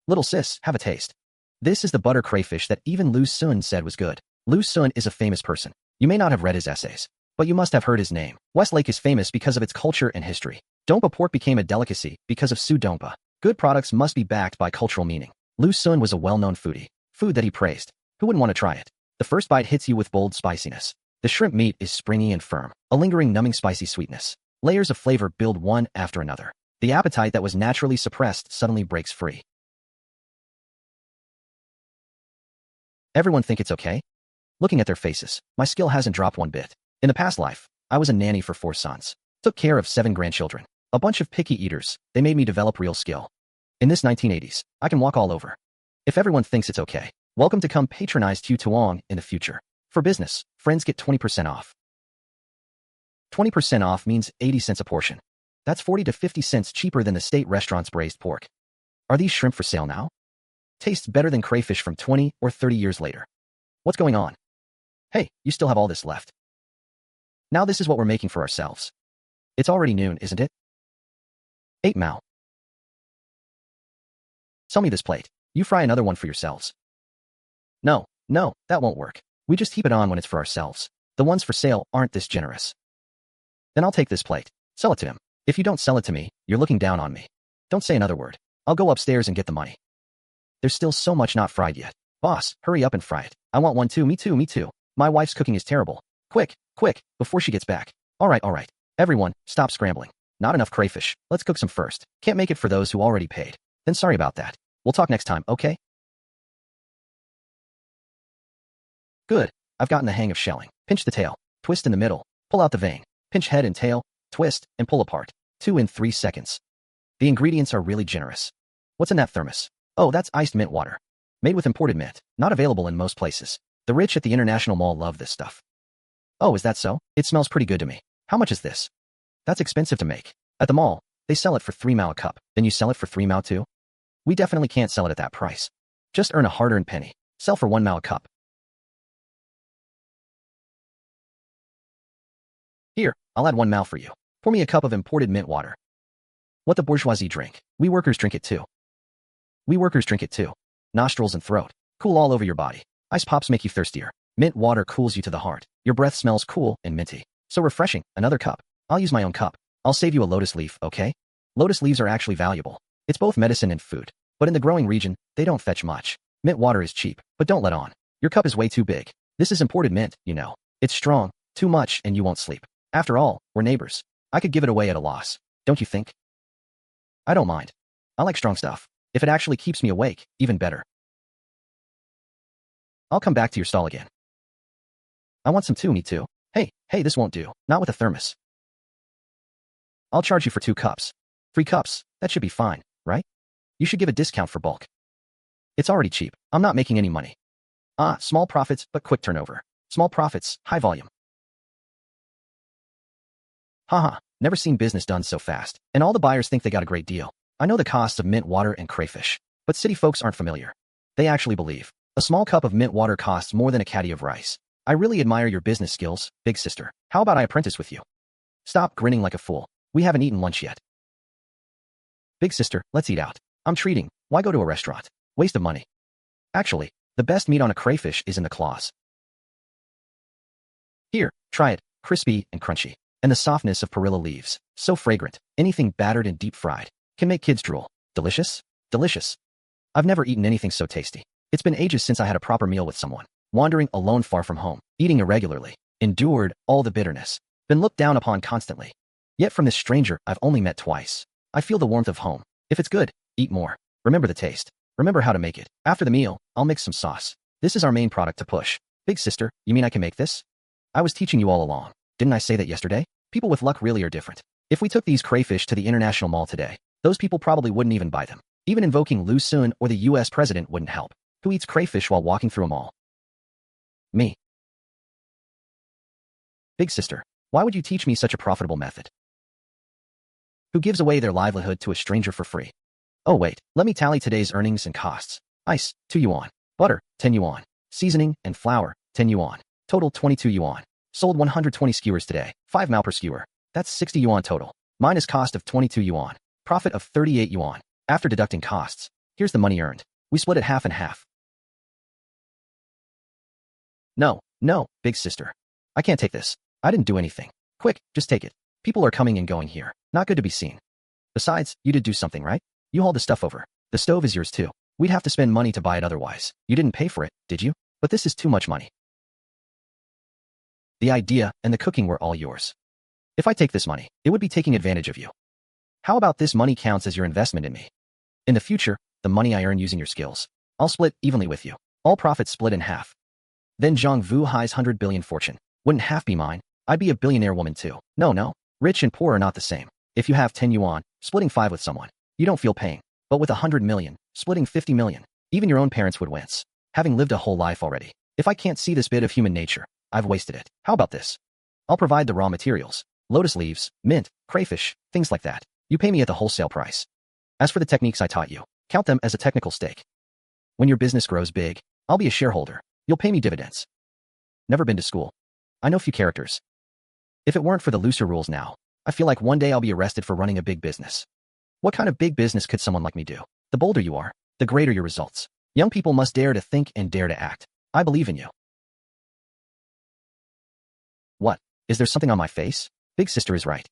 Little sis, have a taste. This is the butter crayfish that even Lu Xun said was good. Lu Xun is a famous person. You may not have read his essays, but you must have heard his name. Westlake is famous because of its culture and history. Donghua pork became a delicacy because of Su Donghua. Good products must be backed by cultural meaning. Lu Xun was a well-known foodie. Food that he praised. Who wouldn't want to try it? The first bite hits you with bold spiciness. The shrimp meat is springy and firm. A lingering, numbing spicy sweetness. Layers of flavor build one after another. The appetite that was naturally suppressed suddenly breaks free. Everyone think it's okay? Looking at their faces, my skill hasn't dropped one bit. In the past life, I was a nanny for 4 sons. Took care of 7 grandchildren. A bunch of picky eaters. They made me develop real skill. In this 1980s, I can walk all over. If everyone thinks it's okay, welcome to come patronize Q Tuong in the future. For business, friends get 20% off. 20% off means 80 cents a portion. That's 40 to 50 cents cheaper than the state restaurant's braised pork. Are these shrimp for sale now? Tastes better than crayfish from 20 or 30 years later. What's going on? Hey, you still have all this left. Now this is what we're making for ourselves. It's already noon, isn't it? 8 mao. Sell me this plate. You fry another one for yourselves. No, that won't work. We just heap it on when it's for ourselves. The ones for sale aren't this generous. Then I'll take this plate. Sell it to him. If you don't sell it to me, you're looking down on me. Don't say another word. I'll go upstairs and get the money. There's still so much not fried yet. Boss, hurry up and fry it. I want one too. Me too. My wife's cooking is terrible. Quick, before she gets back. All right. Everyone, stop scrambling. Not enough crayfish. Let's cook some first. Can't make it for those who already paid. Then sorry about that. We'll talk next time, okay? Good. I've gotten the hang of shelling. Pinch the tail. Twist in the middle. Pull out the vein. Pinch head and tail. Twist and pull apart. 2 in 3 seconds. The ingredients are really generous. What's in that thermos? Oh, that's iced mint water. Made with imported mint. Not available in most places. The rich at the International Mall love this stuff. Oh, is that so? It smells pretty good to me. How much is this? That's expensive to make. At the mall, they sell it for 3 mao a cup. Then you sell it for 3 mao too? We definitely can't sell it at that price. Just earn a hard-earned penny. Sell for 1 mao a cup. Here, I'll add 1 mao for you. Pour me a cup of imported mint water. What the bourgeoisie drink. We workers drink it too. Nostrils and throat. Cool all over your body. Ice pops make you thirstier. Mint water cools you to the heart. Your breath smells cool and minty. So refreshing. Another cup. I'll use my own cup. I'll save you a lotus leaf, okay? Lotus leaves are actually valuable. It's both medicine and food. But in the growing region, they don't fetch much. Mint water is cheap, but don't let on. Your cup is way too big. This is imported mint, you know. It's strong. Too much and you won't sleep. After all, we're neighbors. I could give it away at a loss. Don't you think? I don't mind. I like strong stuff. If it actually keeps me awake, even better. I'll come back to your stall again. I want some too, me too. Hey, this won't do. Not with a thermos. I'll charge you for 2 cups. 3 cups, that should be fine, right? You should give a discount for bulk. It's already cheap. I'm not making any money. Small profits, but quick turnover. Small profits, high volume. Haha, never seen business done so fast. And all the buyers think they got a great deal. I know the costs of mint water and crayfish, but city folks aren't familiar. They actually believe a small cup of mint water costs more than a caddy of rice. I really admire your business skills, big sister. How about I apprentice with you? Stop grinning like a fool. We haven't eaten lunch yet. Big sister, let's eat out. I'm treating. Why go to a restaurant? Waste of money. Actually, the best meat on a crayfish is in the claws. Here, try it. Crispy and crunchy. And the softness of perilla leaves. So fragrant. Anything battered and deep fried can make kids drool. Delicious? Delicious. I've never eaten anything so tasty. It's been ages since I had a proper meal with someone. Wandering alone far from home. Eating irregularly. Endured all the bitterness. Been looked down upon constantly. Yet from this stranger I've only met twice. I feel the warmth of home. If it's good, eat more. Remember the taste. Remember how to make it. After the meal, I'll mix some sauce. This is our main product to push. Big sister, you mean I can make this? I was teaching you all along. Didn't I say that yesterday? People with luck really are different. If we took these crayfish to the international mall today, those people probably wouldn't even buy them. Even invoking Lu Xun or the US president wouldn't help. Who eats crayfish while walking through a mall? Me. Big sister, why would you teach me such a profitable method? Who gives away their livelihood to a stranger for free? Oh wait, let me tally today's earnings and costs. Ice, 2 yuan. Butter, 10 yuan. Seasoning and flour, 10 yuan. Total 22 yuan. Sold 120 skewers today, 5 mao per skewer. That's 60 yuan total. Minus cost of 22 yuan. Profit of 38 yuan. After deducting costs, here's the money earned. We split it half and half. No, big sister. I can't take this. I didn't do anything. Quick, just take it. People are coming and going here. Not good to be seen. Besides, you did do something, right? You hauled the stuff over. The stove is yours too. We'd have to spend money to buy it otherwise. You didn't pay for it, did you? But this is too much money. The idea and the cooking were all yours. If I take this money, it would be taking advantage of you. How about this money counts as your investment in me? In the future, the money I earn using your skills, I'll split evenly with you. All profits split in half. Then Zhang Vu Hai's 100 billion fortune. Wouldn't half be mine? I'd be a billionaire woman too. No. Rich and poor are not the same. If you have 10 yuan, splitting 5 with someone, you don't feel pain. But with 100 million, splitting 50 million, even your own parents would wince. Having lived a whole life already, if I can't see this bit of human nature, I've wasted it. How about this? I'll provide the raw materials, lotus leaves, mint, crayfish, things like that. You pay me at the wholesale price. As for the techniques I taught you, count them as a technical stake. When your business grows big, I'll be a shareholder. You'll pay me dividends. Never been to school. I know few characters. If it weren't for the looser rules now, I feel like one day I'll be arrested for running a big business. What kind of big business could someone like me do? The bolder you are, the greater your results. Young people must dare to think and dare to act. I believe in you. What? Is there something on my face? Big sister is right.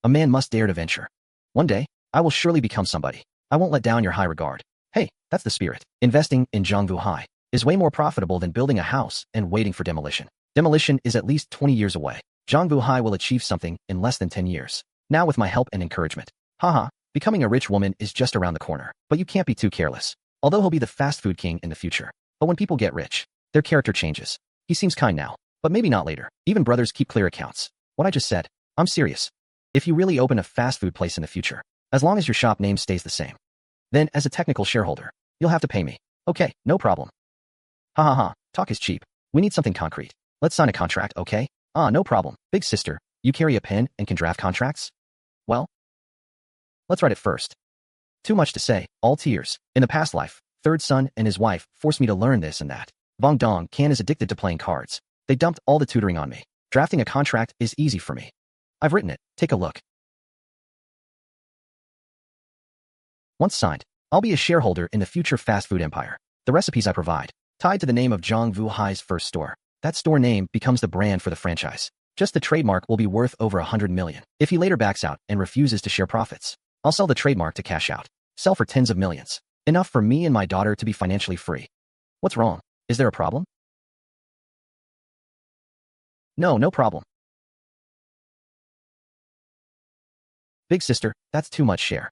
A man must dare to venture. One day, I will surely become somebody. I won't let down your high regard. Hey, that's the spirit. Investing in Zhangvu Hai is way more profitable than building a house and waiting for demolition. Demolition is at least 20 years away. Zhangvu Hai will achieve something in less than 10 years. Now with my help and encouragement. Haha, becoming a rich woman is just around the corner. But you can't be too careless. Although he'll be the fast food king in the future. But when people get rich, their character changes. He seems kind now, but maybe not later. Even brothers keep clear accounts. What I just said, I'm serious. If you really open a fast food place in the future, as long as your shop name stays the same, then as a technical shareholder, you'll have to pay me. Okay, no problem. Talk is cheap. We need something concrete. Let's sign a contract, okay? No problem. Big sister, you carry a pen and can draft contracts? Well, let's write it first. Too much to say, all tears. In the past life, third son and his wife forced me to learn this and that. Vong Dong Can is addicted to playing cards. They dumped all the tutoring on me. Drafting a contract is easy for me. I've written it. Take a look. Once signed, I'll be a shareholder in the future fast food empire. The recipes I provide, tied to the name of Zhang Vu Hai's first store. That store name becomes the brand for the franchise. Just the trademark will be worth over 100 million. If he later backs out and refuses to share profits, I'll sell the trademark to cash out. Sell for tens of millions. Enough for me and my daughter to be financially free. What's wrong? Is there a problem? No problem. Big sister, that's too much share.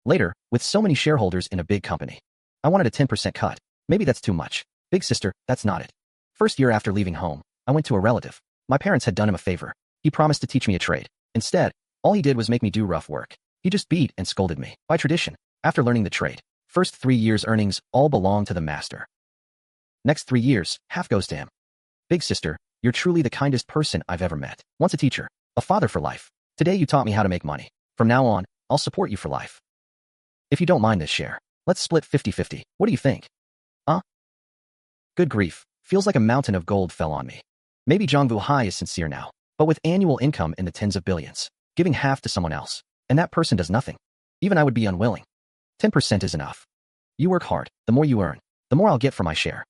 Later, with so many shareholders in a big company, I wanted a 10% cut. Maybe that's too much. Big sister, that's not it. First year after leaving home, I went to a relative. My parents had done him a favor. He promised to teach me a trade. Instead, all he did was make me do rough work. He just beat and scolded me. By tradition, after learning the trade, first 3 years' earnings all belong to the master. Next 3 years, half goes to him. Big sister, you're truly the kindest person I've ever met. Once a teacher, a father for life. Today you taught me how to make money. From now on, I'll support you for life. If you don't mind this share, let's split 50-50. What do you think? Good grief. Feels like a mountain of gold fell on me. Maybe Zhangvu Hai is sincere now, but with annual income in the tens of billions, giving half to someone else, and that person does nothing. Even I would be unwilling. 10% is enough. You work hard. The more you earn, the more I'll get for my share.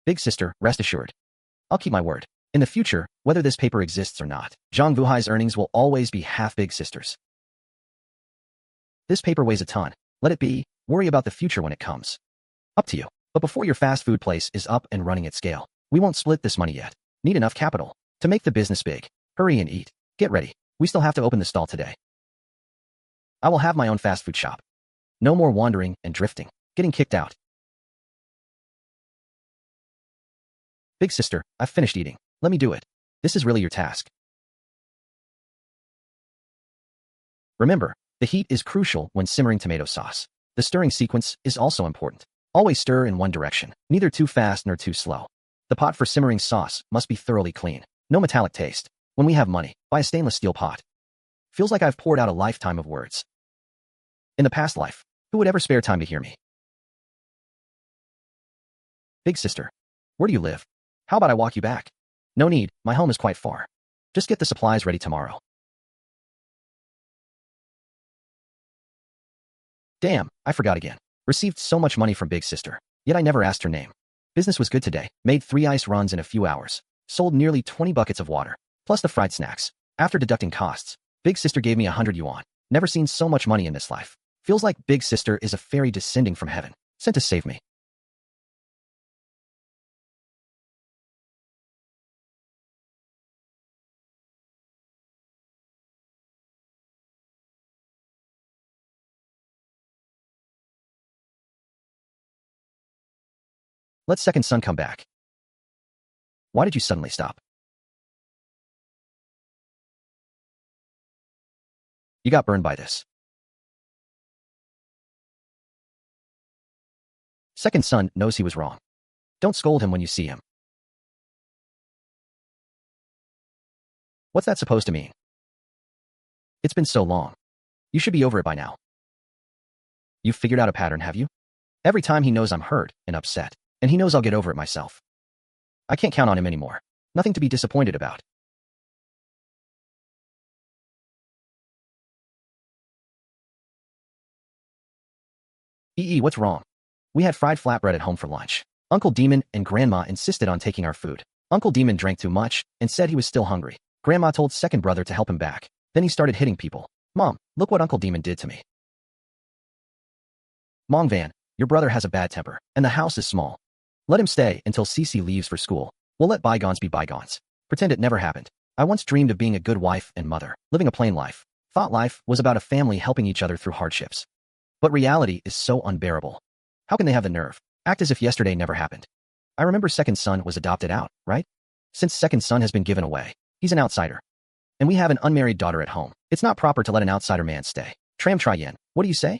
Big sister, rest assured. I'll keep my word. In the future, whether this paper exists or not, Zhang Vuhai's earnings will always be half big sister's. This paper weighs a ton. Let it be. Worry about the future when it comes. Up to you. But before your fast food place is up and running at scale, we won't split this money yet. Need enough capital to make the business big. Hurry and eat. Get ready. We still have to open the stall today. I will have my own fast food shop. No more wandering and drifting, getting kicked out. Big sister, I've finished eating. Let me do it. This is really your task. Remember, the heat is crucial when simmering tomato sauce. The stirring sequence is also important. Always stir in one direction, neither too fast nor too slow. The pot for simmering sauce must be thoroughly clean. No metallic taste. When we have money, buy a stainless steel pot. Feels like I've poured out a lifetime of words. In the past life, who would ever spare time to hear me? Big sister, where do you live? How about I walk you back? No need, my home is quite far. Just get the supplies ready tomorrow. Damn, I forgot again. Received so much money from big sister, yet I never asked her name. Business was good today. Made 3 ice runs in a few hours. Sold nearly 20 buckets of water, plus the fried snacks. After deducting costs, big sister gave me 100 yuan. Never seen so much money in this life. Feels like big sister is a fairy descending from heaven, sent to save me. Let second son come back. Why did you suddenly stop? You got burned by this. Second son knows he was wrong. Don't scold him when you see him. What's that supposed to mean? It's been so long. You should be over it by now. You've figured out a pattern, have you? Every time he knows I'm hurt and upset, and he knows I'll get over it myself. I can't count on him anymore. Nothing to be disappointed about. What's wrong? We had fried flatbread at home for lunch. Uncle Demon and Grandma insisted on taking our food. Uncle Demon drank too much and said he was still hungry. Grandma told second brother to help him back. Then he started hitting people. Mom, look what Uncle Demon did to me. Mong Van, your brother has a bad temper, and the house is small. Let him stay until Cece leaves for school. We'll let bygones be bygones. Pretend it never happened. I once dreamed of being a good wife and mother, living a plain life. Thought life was about a family helping each other through hardships. But reality is so unbearable. How can they have the nerve? Act as if yesterday never happened. I remember second son was adopted out, right? Since second son has been given away, he's an outsider. And we have an unmarried daughter at home. It's not proper to let an outsider man stay. Tram Tri Yen, what do you say?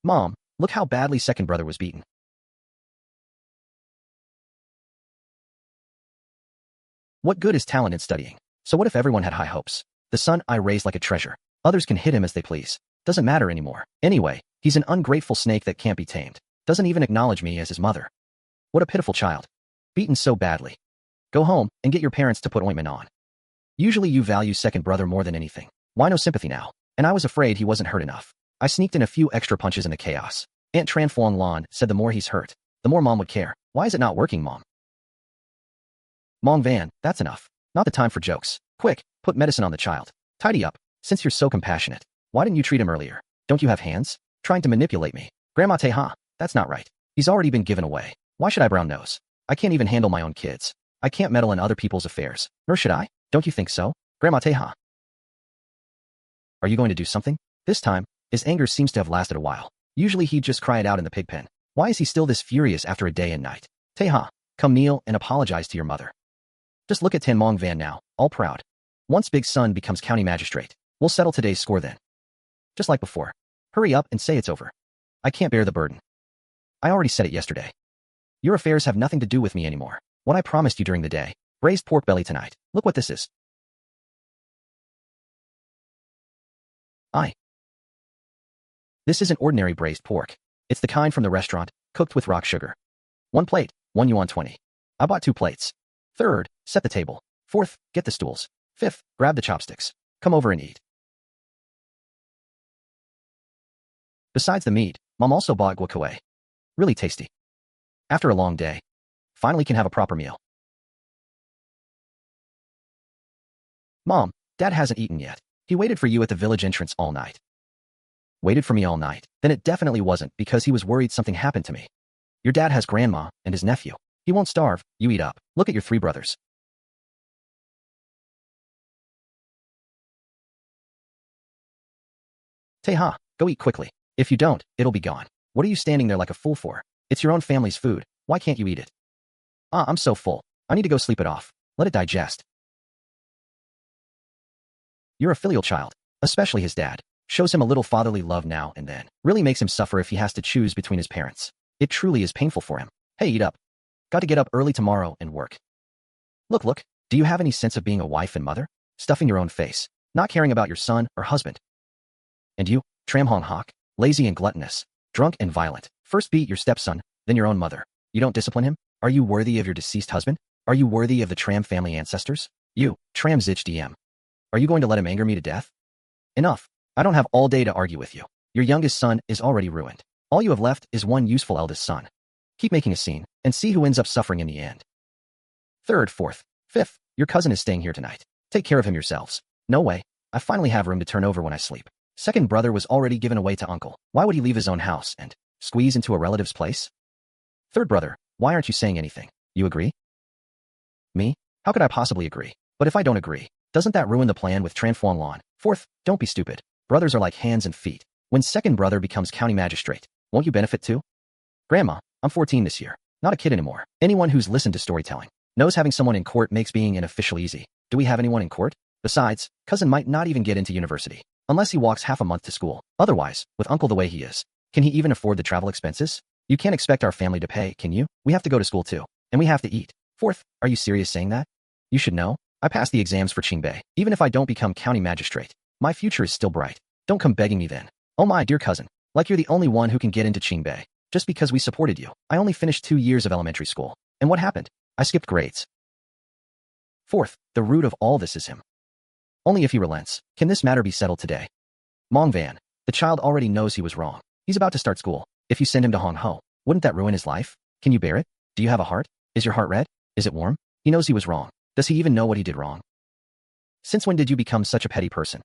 Mom, look how badly second brother was beaten. What good is talent in studying? So what if everyone had high hopes? The son I raised like a treasure. Others can hit him as they please. Doesn't matter anymore. Anyway, he's an ungrateful snake that can't be tamed. Doesn't even acknowledge me as his mother. What a pitiful child. Beaten so badly. Go home and get your parents to put ointment on. Usually you value second brother more than anything. Why no sympathy now? And I was afraid he wasn't hurt enough. I sneaked in a few extra punches in the chaos. Aunt Tran Fuang Lan said the more he's hurt, the more mom would care. Why is it not working, mom? Mong Van, that's enough. Not the time for jokes. Quick, put medicine on the child. Tidy up. Since you're so compassionate, why didn't you treat him earlier? Don't you have hands? Trying to manipulate me. Grandma Teha, that's not right. He's already been given away. Why should I brown nose? I can't even handle my own kids. I can't meddle in other people's affairs. Nor should I? Don't you think so? Grandma Teha. Are you going to do something? This time, his anger seems to have lasted a while. Usually he'd just cry it out in the pig pen. Why is he still this furious after a day and night? Teha, come kneel and apologize to your mother. Just look at Tan Mong Van now, all proud. Once big son becomes county magistrate, we'll settle today's score then. Just like before. Hurry up and say it's over. I can't bear the burden. I already said it yesterday. Your affairs have nothing to do with me anymore. What I promised you during the day. Braised pork belly tonight. Look what this is. This isn't ordinary braised pork. It's the kind from the restaurant, cooked with rock sugar. 1 plate, 1 yuan 20. I bought 2 plates. Third, set the table. Fourth, get the stools. Fifth, grab the chopsticks. Come over and eat. Besides the meat, Mom also bought guacamole. Really tasty. After a long day, finally can have a proper meal. Mom, Dad hasn't eaten yet. He waited for you at the village entrance all night. Waited for me all night? Then it definitely wasn't because he was worried something happened to me. Your dad has grandma and his nephew. He won't starve. You eat up. Look at your 3 brothers. Teha, go eat quickly. If you don't, it'll be gone. What are you standing there like a fool for? It's your own family's food. Why can't you eat it? Ah, I'm so full. I need to go sleep it off. Let it digest. You're a filial child, especially his dad. Shows him a little fatherly love now and then. Really makes him suffer if he has to choose between his parents. It truly is painful for him. Hey, eat up. Got to get up early tomorrow and work. Look. Do you have any sense of being a wife and mother? Stuffing your own face. Not caring about your son or husband. And you, Tram Hong Hok, lazy and gluttonous, drunk and violent. First beat your stepson, then your own mother. You don't discipline him? Are you worthy of your deceased husband? Are you worthy of the Tram family ancestors? You, Tram Zich DM. Are you going to let him anger me to death? Enough. I don't have all day to argue with you. Your youngest son is already ruined. All you have left is one useful eldest son. Keep making a scene, and see who ends up suffering in the end. Third, fourth, fifth, your cousin is staying here tonight. Take care of him yourselves. No way. I finally have room to turn over when I sleep. Second brother was already given away to uncle. Why would he leave his own house and squeeze into a relative's place? Third brother, why aren't you saying anything? You agree? Me? How could I possibly agree? But if I don't agree, doesn't that ruin the plan with Tran Phuong Lan? Fourth, don't be stupid. Brothers are like hands and feet. When second brother becomes county magistrate, won't you benefit too? Grandma, I'm 14 this year. Not a kid anymore. Anyone who's listened to storytelling knows having someone in court makes being an official easy. Do we have anyone in court? Besides, cousin might not even get into university, unless he walks half a month to school. Otherwise, with uncle the way he is, can he even afford the travel expenses? You can't expect our family to pay, can you? We have to go to school too. And we have to eat. Fourth, are you serious saying that? You should know. I passed the exams for Qingbei. Even if I don't become county magistrate, my future is still bright. Don't come begging me then. Oh my dear cousin, like you're the only one who can get into Qingbei. Just because we supported you. I only finished 2 years of elementary school. And what happened? I skipped grades. Fourth, the root of all this is him. Only if he relents, can this matter be settled today. Mong Van, the child already knows he was wrong. He's about to start school. If you send him to Hong Ho, wouldn't that ruin his life? Can you bear it? Do you have a heart? Is your heart red? Is it warm? He knows he was wrong. Does he even know what he did wrong? Since when did you become such a petty person?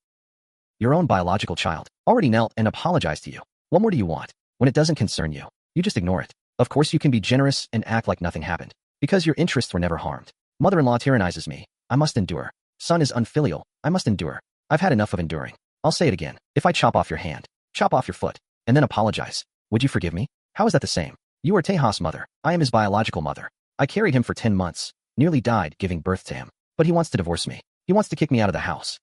Your own biological child already knelt and apologized to you. What more do you want? When it doesn't concern you, you just ignore it. Of course you can be generous and act like nothing happened, because your interests were never harmed. Mother-in-law tyrannizes me. I must endure. Son is unfilial. I must endure. I've had enough of enduring. I'll say it again. If I chop off your hand, chop off your foot, and then apologize, would you forgive me? How is that the same? You are Teha's mother. I am his biological mother. I carried him for 10 months, nearly died giving birth to him. But he wants to divorce me. He wants to kick me out of the house.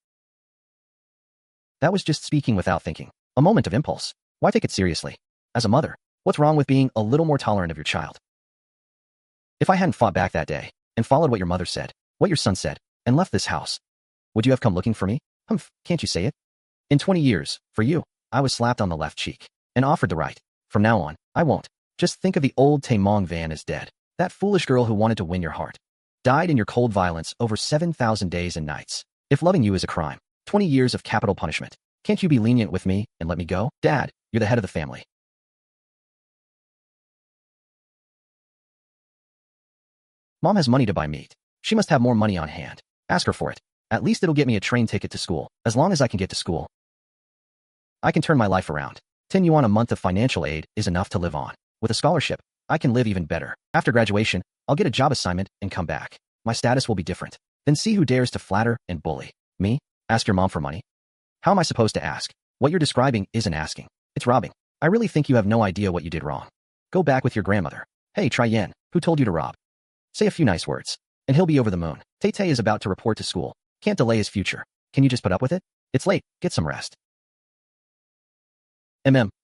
That was just speaking without thinking. A moment of impulse. Why take it seriously? As a mother, what's wrong with being a little more tolerant of your child? If I hadn't fought back that day, and followed what your mother said, what your son said, and left this house, would you have come looking for me? Humph, can't you say it? In 20 years, for you, I was slapped on the left cheek, and offered the right. From now on, I won't. Just think of the old Tay Mong Van as dead. That foolish girl who wanted to win your heart. Died in your cold violence over 7,000 days and nights. If loving you is a crime, 20 years of capital punishment. Can't you be lenient with me and let me go? Dad, you're the head of the family. Mom has money to buy meat. She must have more money on hand. Ask her for it. At least it'll get me a train ticket to school. As long as I can get to school, I can turn my life around. 10 yuan a month of financial aid is enough to live on. With a scholarship, I can live even better. After graduation, I'll get a job assignment and come back. My status will be different. Then see who dares to flatter and bully me. Ask your mom for money. How am I supposed to ask? What you're describing isn't asking. It's robbing. I really think you have no idea what you did wrong. Go back with your grandmother. Hey, Tri Yen, who told you to rob? Say a few nice words, and he'll be over the moon. Tay-Tay is about to report to school. Can't delay his future. Can you just put up with it? It's late. Get some rest.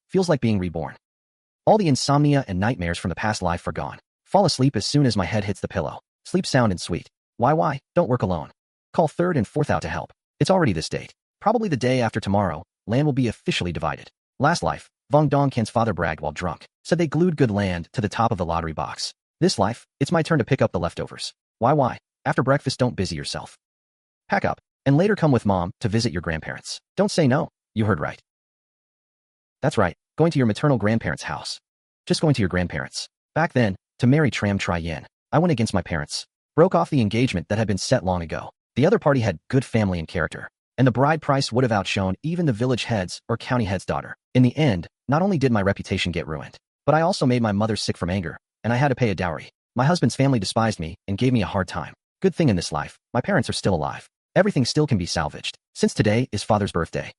Feels like being reborn. All the insomnia and nightmares from the past life are gone. Fall asleep as soon as my head hits the pillow. Sleep sound and sweet. Why? Don't work alone. Call third and fourth out to help. It's already this date. Probably the day after tomorrow, land will be officially divided. Last life, Vong Dong Can's father bragged while drunk. Said they glued good land to the top of the lottery box. This life, it's my turn to pick up the leftovers. Why? After breakfast, don't busy yourself. Pack up, and later come with mom to visit your grandparents. Don't say no. You heard right. That's right, going to your maternal grandparents' house. Just going to your grandparents. Back then, to marry Tram Tri Yen, I went against my parents. Broke off the engagement that had been set long ago. The other party had good family and character, and the bride price would have outshone even the village head's or county head's daughter. In the end, not only did my reputation get ruined, but I also made my mother sick from anger, and I had to pay a dowry. My husband's family despised me and gave me a hard time. Good thing in this life, my parents are still alive. Everything still can be salvaged, since today is father's birthday.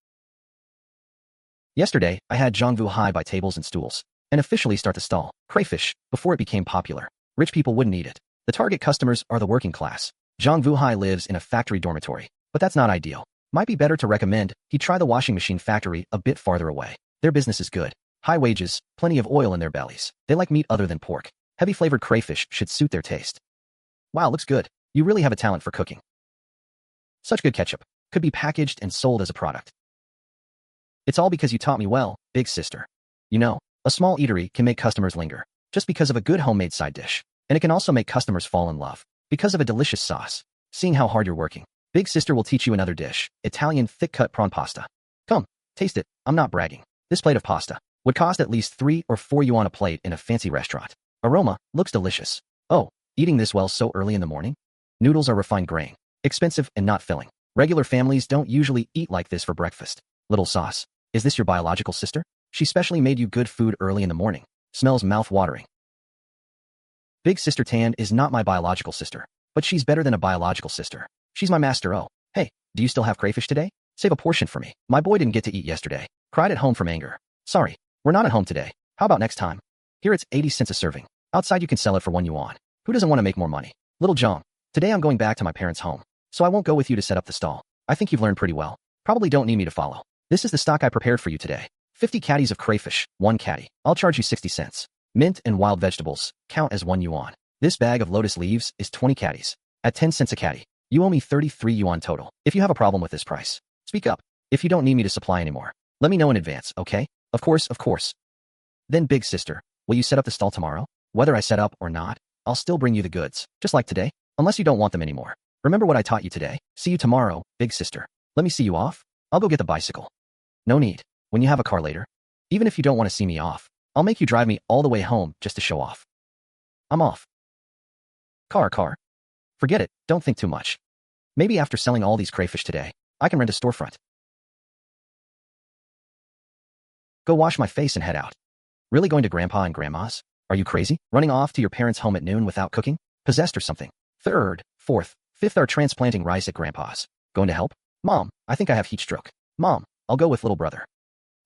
Yesterday, I had donghua buy tables and stools, and officially start the stall, Crayfish, before it became popular. Rich people wouldn't eat it. The target customers are the working class. Donghua lives in a factory dormitory, but that's not ideal. Might be better to recommend he try the washing machine factory a bit farther away. Their business is good. High wages, plenty of oil in their bellies. They like meat other than pork. Heavy flavored crayfish should suit their taste. Wow, looks good. You really have a talent for cooking. Such good ketchup. Could be packaged and sold as a product. It's all because you taught me well, big sister. You know, a small eatery can make customers linger just because of a good homemade side dish. And it can also make customers fall in love because of a delicious sauce. Seeing how hard you're working, big sister will teach you another dish, Italian thick-cut prawn pasta. Come, taste it. I'm not bragging. This plate of pasta would cost at least 3 or 4 yuan a plate in a fancy restaurant. Aroma looks delicious. Oh, eating this well so early in the morning? Noodles are refined grain, expensive and not filling. Regular families don't usually eat like this for breakfast. Little sauce. Is this your biological sister? She specially made you good food early in the morning. Smells mouth-watering. Big sister Tan is not my biological sister, but she's better than a biological sister. She's my master. Oh, hey, do you still have crayfish today? Save a portion for me. My boy didn't get to eat yesterday. Cried at home from anger. Sorry, we're not at home today. How about next time? Here it's 80 cents a serving. Outside you can sell it for 1 yuan. Who doesn't want to make more money? Little John, today I'm going back to my parents' home, so I won't go with you to set up the stall. I think you've learned pretty well. Probably don't need me to follow. This is the stock I prepared for you today. 50 caddies of crayfish, 1 caddy. I'll charge you 60 cents. Mint and wild vegetables count as 1 yuan. This bag of lotus leaves is 20 caddies. At 10 cents a caddy, you owe me 33 yuan total. If you have a problem with this price, speak up. If you don't need me to supply anymore, let me know in advance, okay? Of course, of course. Then big sister, will you set up the stall tomorrow? Whether I set up or not, I'll still bring you the goods, just like today, unless you don't want them anymore. Remember what I taught you today? See you tomorrow, big sister. Let me see you off. I'll go get the bicycle. No need. When you have a car later, even if you don't want to see me off, I'll make you drive me all the way home just to show off. I'm off. Car. Forget it, don't think too much. Maybe after selling all these crayfish today, I can rent a storefront. Go wash my face and head out. Really going to Grandpa and Grandma's? Are you crazy? Running off to your parents' home at noon without cooking? Possessed or something? 3rd, 4th, 5th are transplanting rice at Grandpa's. Going to help? Mom, I think I have heat stroke. Mom, I'll go with little brother.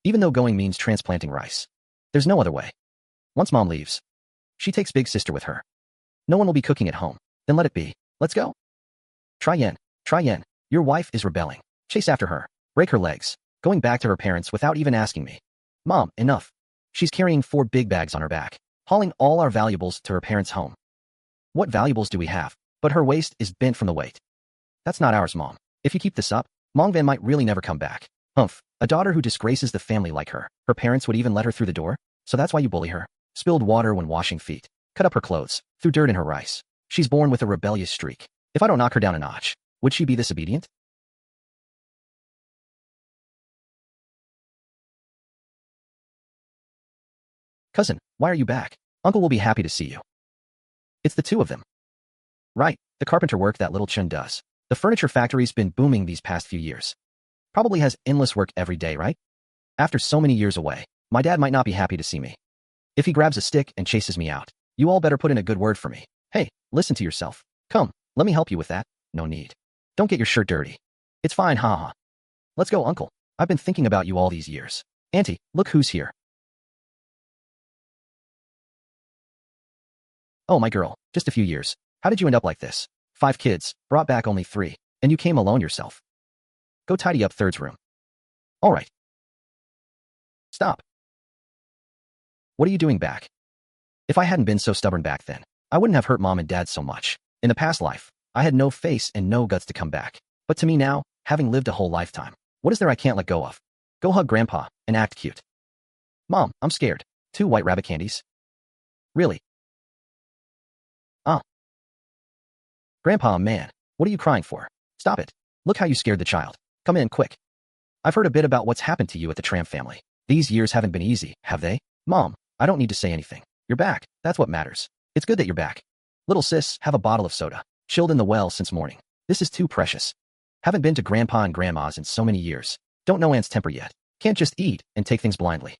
Even though going means transplanting rice, there's no other way. Once Mom leaves, she takes big sister with her. No one will be cooking at home. Then let it be. Let's go. Try yen. Your wife is rebelling. Chase after her. Break her legs. Going back to her parents without even asking me. Mom, enough. She's carrying 4 big bags on her back, hauling all our valuables to her parents' home. What valuables do we have? But her waist is bent from the weight. That's not ours, Mom. If you keep this up, Mongvan might really never come back. Humph. A daughter who disgraces the family like her. Her parents would even let her through the door? So that's why you bully her. Spilled water when washing feet. Cut up her clothes. Threw dirt in her rice. She's born with a rebellious streak. If I don't knock her down a notch, would she be this obedient? Cousin, why are you back? Uncle will be happy to see you. It's the 2 of them. Right, the carpenter work that little Chun does. The furniture factory's been booming these past few years. Probably has endless work every day, right? After so many years away, my dad might not be happy to see me. If he grabs a stick and chases me out, you all better put in a good word for me. Hey, listen to yourself. Come, let me help you with that. No need. Don't get your shirt dirty. It's fine, haha. Let's go, Uncle. I've been thinking about you all these years. Auntie, look who's here. Oh, my girl, just a few years. How did you end up like this? 5 kids, brought back only 3, and you came alone yourself. Go tidy up 3rd's room. All right. Stop. What are you doing back? If I hadn't been so stubborn back then, I wouldn't have hurt Mom and Dad so much. In the past life, I had no face and no guts to come back. But to me now, having lived a whole lifetime, what is there I can't let go of? Go hug Grandpa and act cute. Mom, I'm scared. 2 white rabbit candies? Really? Grandpa, man, what are you crying for? Stop it. Look how you scared the child. Come in, quick. I've heard a bit about what's happened to you at the Tram family. These years haven't been easy, have they? Mom, I don't need to say anything. You're back. That's what matters. It's good that you're back. Little sis, have a bottle of soda. Chilled in the well since morning. This is too precious. Haven't been to Grandpa and Grandma's in so many years. Don't know Aunt's temper yet. Can't just eat and take things blindly.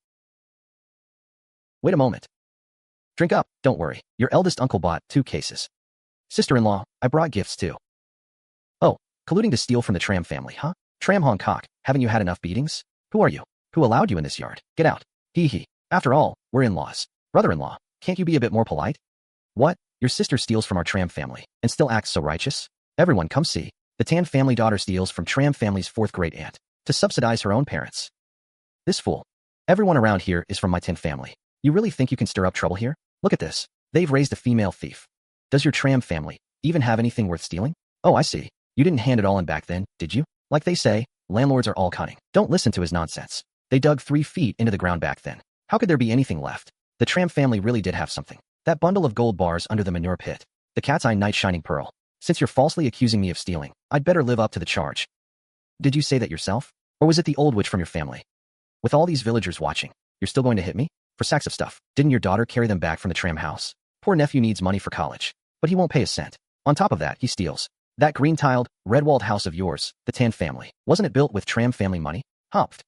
Wait a moment. Drink up, don't worry. Your eldest uncle bought 2 cases. Sister-in-law, I brought gifts too. Oh, colluding to steal from the Tram family, huh? Tram Hong Kok, haven't you had enough beatings? Who are you? Who allowed you in this yard? Get out. Hee hee. After all, we're in-laws. Brother-in-law, can't you be a bit more polite? What? Your sister steals from our Tram family, and still acts so righteous? Everyone come see. The Tan family daughter steals from Tram family's 4th great aunt, to subsidize her own parents. This fool. Everyone around here is from my Tan family. You really think you can stir up trouble here? Look at this. They've raised a female thief. Does your Tram family even have anything worth stealing? Oh, I see. You didn't hand it all in back then, did you? Like they say, landlords are all cunning. Don't listen to his nonsense. They dug 3 feet into the ground back then. How could there be anything left? The Tram family really did have something. That bundle of gold bars under the manure pit. The cat's eye night shining pearl. Since you're falsely accusing me of stealing, I'd better live up to the charge. Did you say that yourself? Or was it the old witch from your family? With all these villagers watching, you're still going to hit me? For sacks of stuff. Didn't your daughter carry them back from the Tram house? Poor nephew needs money for college. But he won't pay a cent. On top of that, he steals. That green-tiled, red-walled house of yours, the Tan family, wasn't it built with Tram family money? Humph.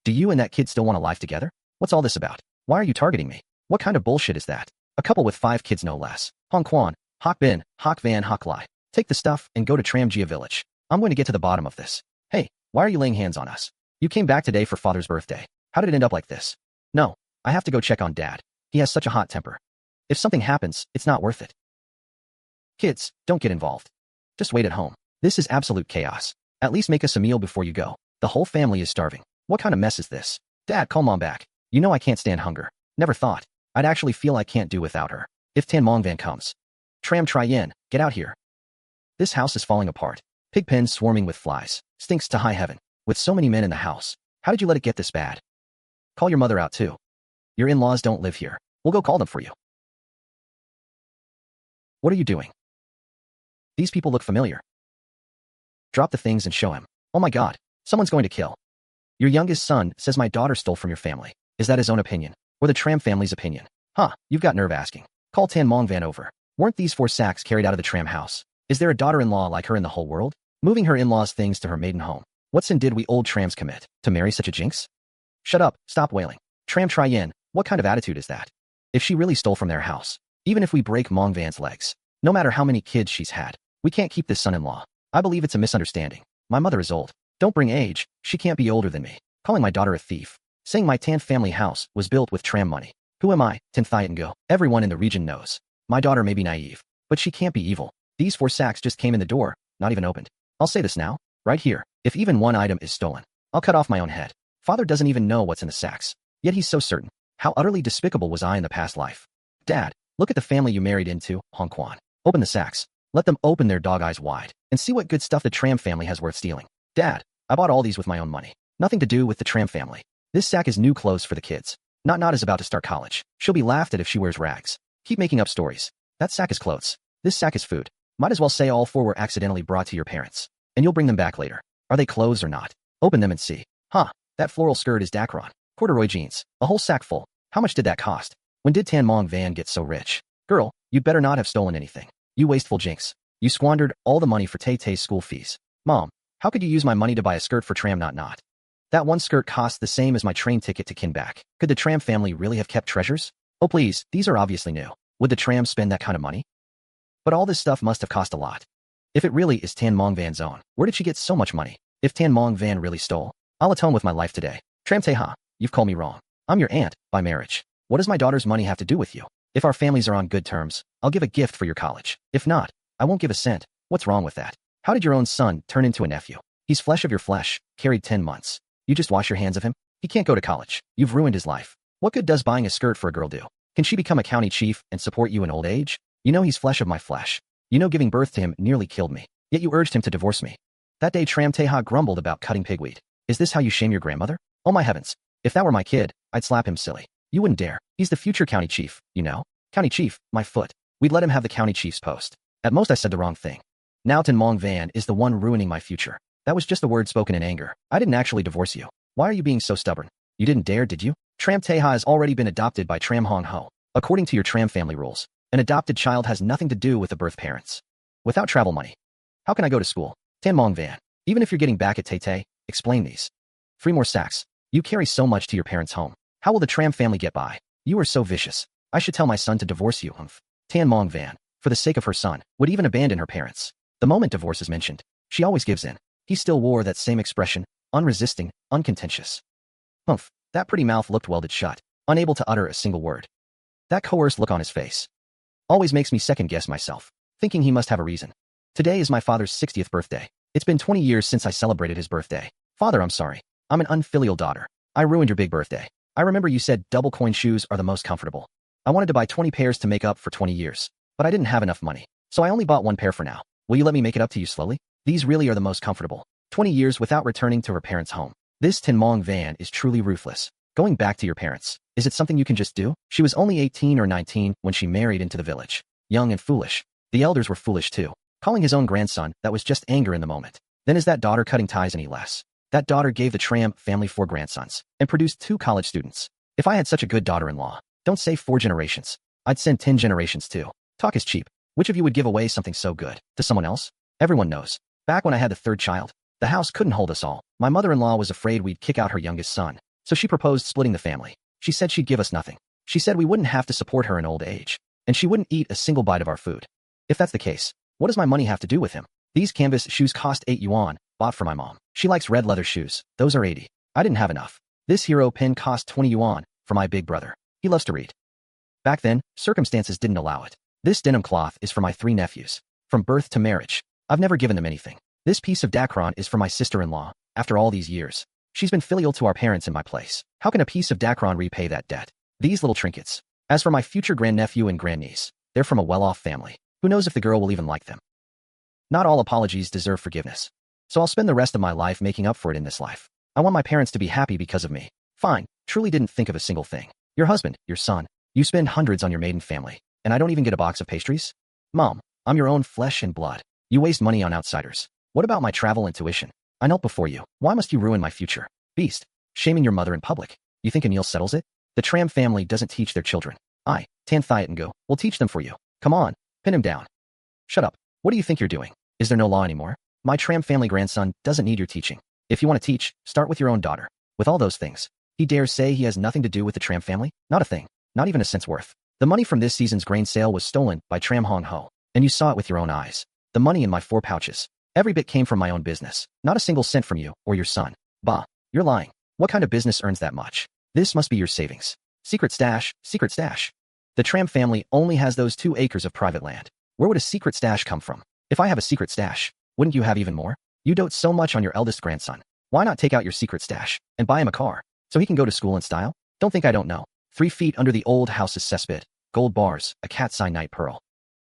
Do you and that kid still want a life together? What's all this about? Why are you targeting me? What kind of bullshit is that? A couple with 5 kids no less. Hong Quan, Hoc Bin, Hoc Van, Hoc Lai. Take the stuff and go to Tram Gia village. I'm going to get to the bottom of this. Hey, why are you laying hands on us? You came back today for father's birthday. How did it end up like this? No, I have to go check on dad. He has such a hot temper. If something happens, it's not worth it. Kids, don't get involved. Just wait at home. This is absolute chaos. At least make us a meal before you go. The whole family is starving. What kind of mess is this? Dad, call mom back. You know I can't stand hunger. Never thought. I'd actually feel I can't do without her. If Tần Mộng Vân comes. Tram Tri Yen, get out here. This house is falling apart. Pig pens swarming with flies. Stinks to high heaven. With so many men in the house. How did you let it get this bad? Call your mother out too. Your in-laws don't live here. We'll go call them for you. What are you doing? These people look familiar. Drop the things and show him. Oh my god, someone's going to kill. Your youngest son says my daughter stole from your family. Is that his own opinion? Or the Tram family's opinion? Huh, you've got nerve asking. Call Tần Mộng Vân over. Weren't these 4 sacks carried out of the Tram house? Is there a daughter-in-law like her in the whole world? Moving her in-laws' things to her maiden home. What sin did we old Trams commit to marry such a jinx? Shut up, stop wailing. Tram Tri Yen, what kind of attitude is that? If she really stole from their house, even if we break Mong Van's legs, no matter how many kids she's had, we can't keep this son-in-law. I believe it's a misunderstanding. My mother is old. Don't bring age, she can't be older than me. Calling my daughter a thief. Saying my Tan family house was built with Tram money. Who am I, Tan Thiet Ngo? Everyone in the region knows. My daughter may be naive, but she can't be evil. These 4 sacks just came in the door, not even opened. I'll say this now, right here. If even one item is stolen, I'll cut off my own head. Father doesn't even know what's in the sacks. Yet he's so certain. How utterly despicable was I in the past life? Dad, look at the family you married into, Hong Quan. Open the sacks. Let them open their dog eyes wide and see what good stuff the Tram family has worth stealing. Dad, I bought all these with my own money. Nothing to do with the Tram family. This sack is new clothes for the kids. Not is about to start college. She'll be laughed at if she wears rags. Keep making up stories. That sack is clothes. This sack is food. Might as well say all 4 were accidentally brought to your parents. And you'll bring them back later. Are they clothes or not? Open them and see. Huh, that floral skirt is Dacron. Corduroy jeans. A whole sack full. How much did that cost? When did Tần Mộng Vân get so rich? Girl, you'd better not have stolen anything. You wasteful jinx. You squandered all the money for Tay-Tay's school fees. Mom, how could you use my money to buy a skirt for Tram not? That one skirt cost the same as my train ticket to Kin back. Could the Tram family really have kept treasures? Oh please, these are obviously new. Would the Tram spend that kind of money? But all this stuff must have cost a lot. If it really is Tần Mộng Vân's own, where did she get so much money? If Tần Mộng Vân really stole, I'll atone with my life today. Tram Tae-ha, you've called me wrong. I'm your aunt, by marriage. What does my daughter's money have to do with you? If our families are on good terms, I'll give a gift for your college. If not, I won't give a cent. What's wrong with that? How did your own son turn into a nephew? He's flesh of your flesh, carried 10 months. You just wash your hands of him? He can't go to college. You've ruined his life. What good does buying a skirt for a girl do? Can she become a county chief and support you in old age? You know he's flesh of my flesh. You know giving birth to him nearly killed me. Yet you urged him to divorce me. That day Tram Tae-ha grumbled about cutting pigweed. Is this how you shame your grandmother? Oh my heavens. If that were my kid, I'd slap him silly. You wouldn't dare. He's the future county chief, you know? County chief, my foot. We'd let him have the county chief's post. At most I said the wrong thing. Now Tần Mộng Vân is the one ruining my future. That was just a word spoken in anger. I didn't actually divorce you. Why are you being so stubborn? You didn't dare, did you? Tram Tae-ha has already been adopted by Tram Hong Ho. According to your Tram family rules, an adopted child has nothing to do with the birth parents. Without travel money, how can I go to school? Tần Mộng Vân, even if you're getting back at Tay-Tay, explain these. 3 more sacks. You carry so much to your parents' home. How will the Tram family get by? You are so vicious. I should tell my son to divorce you, humph. Tần Mộng Vân, for the sake of her son, would even abandon her parents. The moment divorce is mentioned, she always gives in. He still wore that same expression, unresisting, uncontentious. Humph, that pretty mouth looked welded shut, unable to utter a single word. That coerced look on his face always makes me second-guess myself, thinking he must have a reason. Today is my father's 60th birthday. It's been 20 years since I celebrated his birthday. Father, I'm sorry. I'm an unfilial daughter. I ruined your big birthday. I remember you said double coin shoes are the most comfortable. I wanted to buy 20 pairs to make up for 20 years, but I didn't have enough money, so I only bought one pair for now. Will you let me make it up to you slowly? These really are the most comfortable. 20 years without returning to her parents' home. This Tần Mộng Vân is truly ruthless. Going back to your parents, is it something you can just do? She was only 18 or 19 when she married into the village. Young and foolish. The elders were foolish too. Calling his own grandson, that was just anger in the moment. Then is that daughter cutting ties any less? That daughter gave the Tram family 4 grandsons and produced 2 college students. If I had such a good daughter-in-law, don't say 4 generations. I'd send 10 generations too. Talk is cheap. Which of you would give away something so good to someone else? Everyone knows. Back when I had the 3rd child, the house couldn't hold us all. My mother-in-law was afraid we'd kick out her youngest son, so she proposed splitting the family. She said she'd give us nothing. She said we wouldn't have to support her in old age, and she wouldn't eat a single bite of our food. If that's the case, what does my money have to do with him? These canvas shoes cost 8 yuan, bought for my mom. She likes red leather shoes. Those are 80. I didn't have enough. This hero pen cost 20 yuan, for my big brother. He loves to read. Back then, circumstances didn't allow it. This denim cloth is for my 3 nephews. From birth to marriage, I've never given them anything. This piece of dacron is for my sister-in-law, after all these years. She's been filial to our parents in my place. How can a piece of dacron repay that debt? These little trinkets. As for my future grandnephew and grandniece, they're from a well-off family. Who knows if the girl will even like them? Not all apologies deserve forgiveness. So I'll spend the rest of my life making up for it in this life. I want my parents to be happy because of me. Fine, truly didn't think of a single thing. Your husband, your son, you spend hundreds on your maiden family, and I don't even get a box of pastries? Mom, I'm your own flesh and blood. You waste money on outsiders. What about my travel and tuition? I knelt before you. Why must you ruin my future? Beast, shaming your mother in public. You think Anil settles it? The Tram family doesn't teach their children. I, Tan Thiet and Go, will teach them for you. Come on, pin him down. Shut up. What do you think you're doing? Is there no law anymore? My Tram family grandson doesn't need your teaching. If you want to teach, start with your own daughter. With all those things, he dares say he has nothing to do with the Tram family? Not a thing. Not even a cent's worth. The money from this season's grain sale was stolen by Tram Hong Ho, and you saw it with your own eyes. The money in my 4 pouches. Every bit came from my own business. Not a single cent from you or your son. Bah, you're lying. What kind of business earns that much? This must be your savings. Secret stash, secret stash. The Tram family only has those 2 acres of private land. Where would a secret stash come from? If I have a secret stash, wouldn't you have even more? You dote so much on your eldest grandson. Why not take out your secret stash and buy him a car so he can go to school in style? Don't think I don't know. 3 feet under the old house's cesspit, gold bars, a cat's eye night pearl.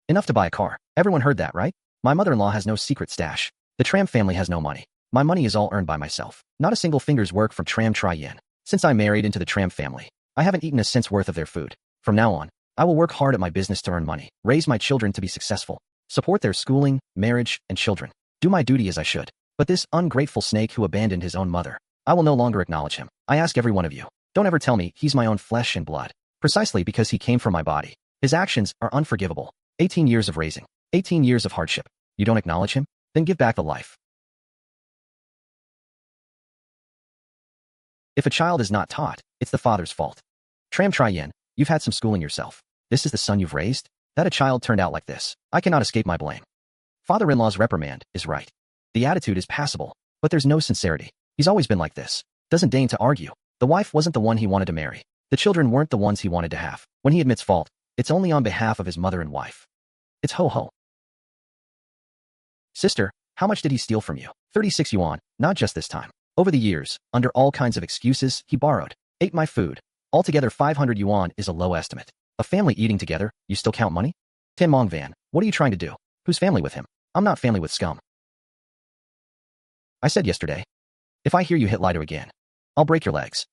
Enough to buy a car. Everyone heard that, right? My mother-in-law has no secret stash. The Tram family has no money. My money is all earned by myself. Not a single finger's work from Tram Tri-Yen. Since I married into the Tram family, I haven't eaten a cent's worth of their food. From now on, I will work hard at my business to earn money, raise my children to be successful, support their schooling, marriage, and children, do my duty as I should. But this ungrateful snake who abandoned his own mother, I will no longer acknowledge him. I ask every one of you, don't ever tell me he's my own flesh and blood, precisely because he came from my body. His actions are unforgivable. 18 years of raising, 18 years of hardship. You don't acknowledge him? Then give back the life. If a child is not taught, it's the father's fault. Tram Tri-Yen, you've had some schooling yourself. This is the son you've raised? That a child turned out like this. I cannot escape my blame. Father-in-law's reprimand is right. The attitude is passable, but there's no sincerity. He's always been like this. Doesn't deign to argue. The wife wasn't the one he wanted to marry. The children weren't the ones he wanted to have. When he admits fault, it's only on behalf of his mother and wife. It's ho-ho. Sister, how much did he steal from you? 36 yuan, not just this time. Over the years, under all kinds of excuses, he borrowed. Ate my food. Altogether 500 yuan is a low estimate. A family eating together, you still count money? Tần Mộng Vân, what are you trying to do? Who's family with him? I'm not family with scum. I said yesterday. If I hear you hit Lido again, I'll break your legs.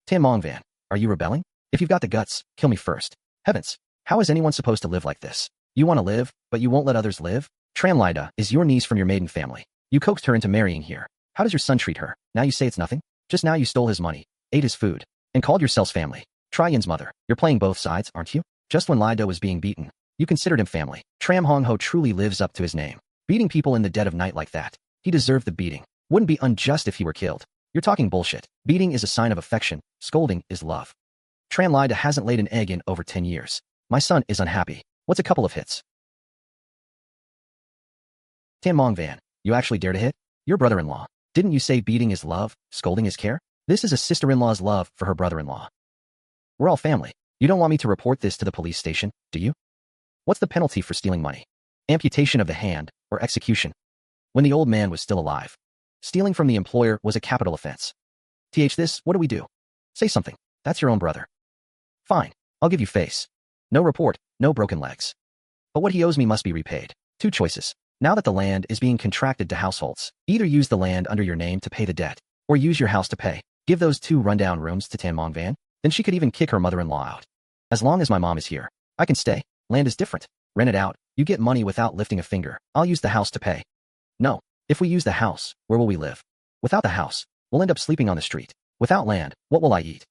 Tần Mộng Vân, are you rebelling? If you've got the guts, kill me first. Heavens, how is anyone supposed to live like this? You want to live, but you won't let others live? Tram Lida is your niece from your maiden family. You coaxed her into marrying here. How does your son treat her? Now you say it's nothing? Just now you stole his money, ate his food, and called yourselves family. Tri-Yen's mother. You're playing both sides, aren't you? Just when Lido was being beaten, you considered him family. Tram Hong Ho truly lives up to his name. Beating people in the dead of night like that. He deserved the beating. Wouldn't be unjust if he were killed. You're talking bullshit. Beating is a sign of affection. Scolding is love. Tram Lida hasn't laid an egg in over 10 years. My son is unhappy. What's a couple of hits? Tần Mộng Vân, you actually dare to hit? Your brother-in-law. Didn't you say beating is love, scolding is care? This is a sister-in-law's love for her brother-in-law. We're all family. You don't want me to report this to the police station, do you? What's the penalty for stealing money? Amputation of the hand, or execution? When the old man was still alive, stealing from the employer was a capital offense. This, what do we do? Say something. That's your own brother. Fine. I'll give you face. No report, no broken legs. But what he owes me must be repaid. Two choices. Now that the land is being contracted to households, either use the land under your name to pay the debt, or use your house to pay. Give those 2 rundown rooms to Tần Mộng Vân, then she could even kick her mother-in-law out. As long as my mom is here, I can stay. Land is different. Rent it out, you get money without lifting a finger. I'll use the house to pay. No. If we use the house, where will we live? Without the house, we'll end up sleeping on the street. Without land, what will I eat?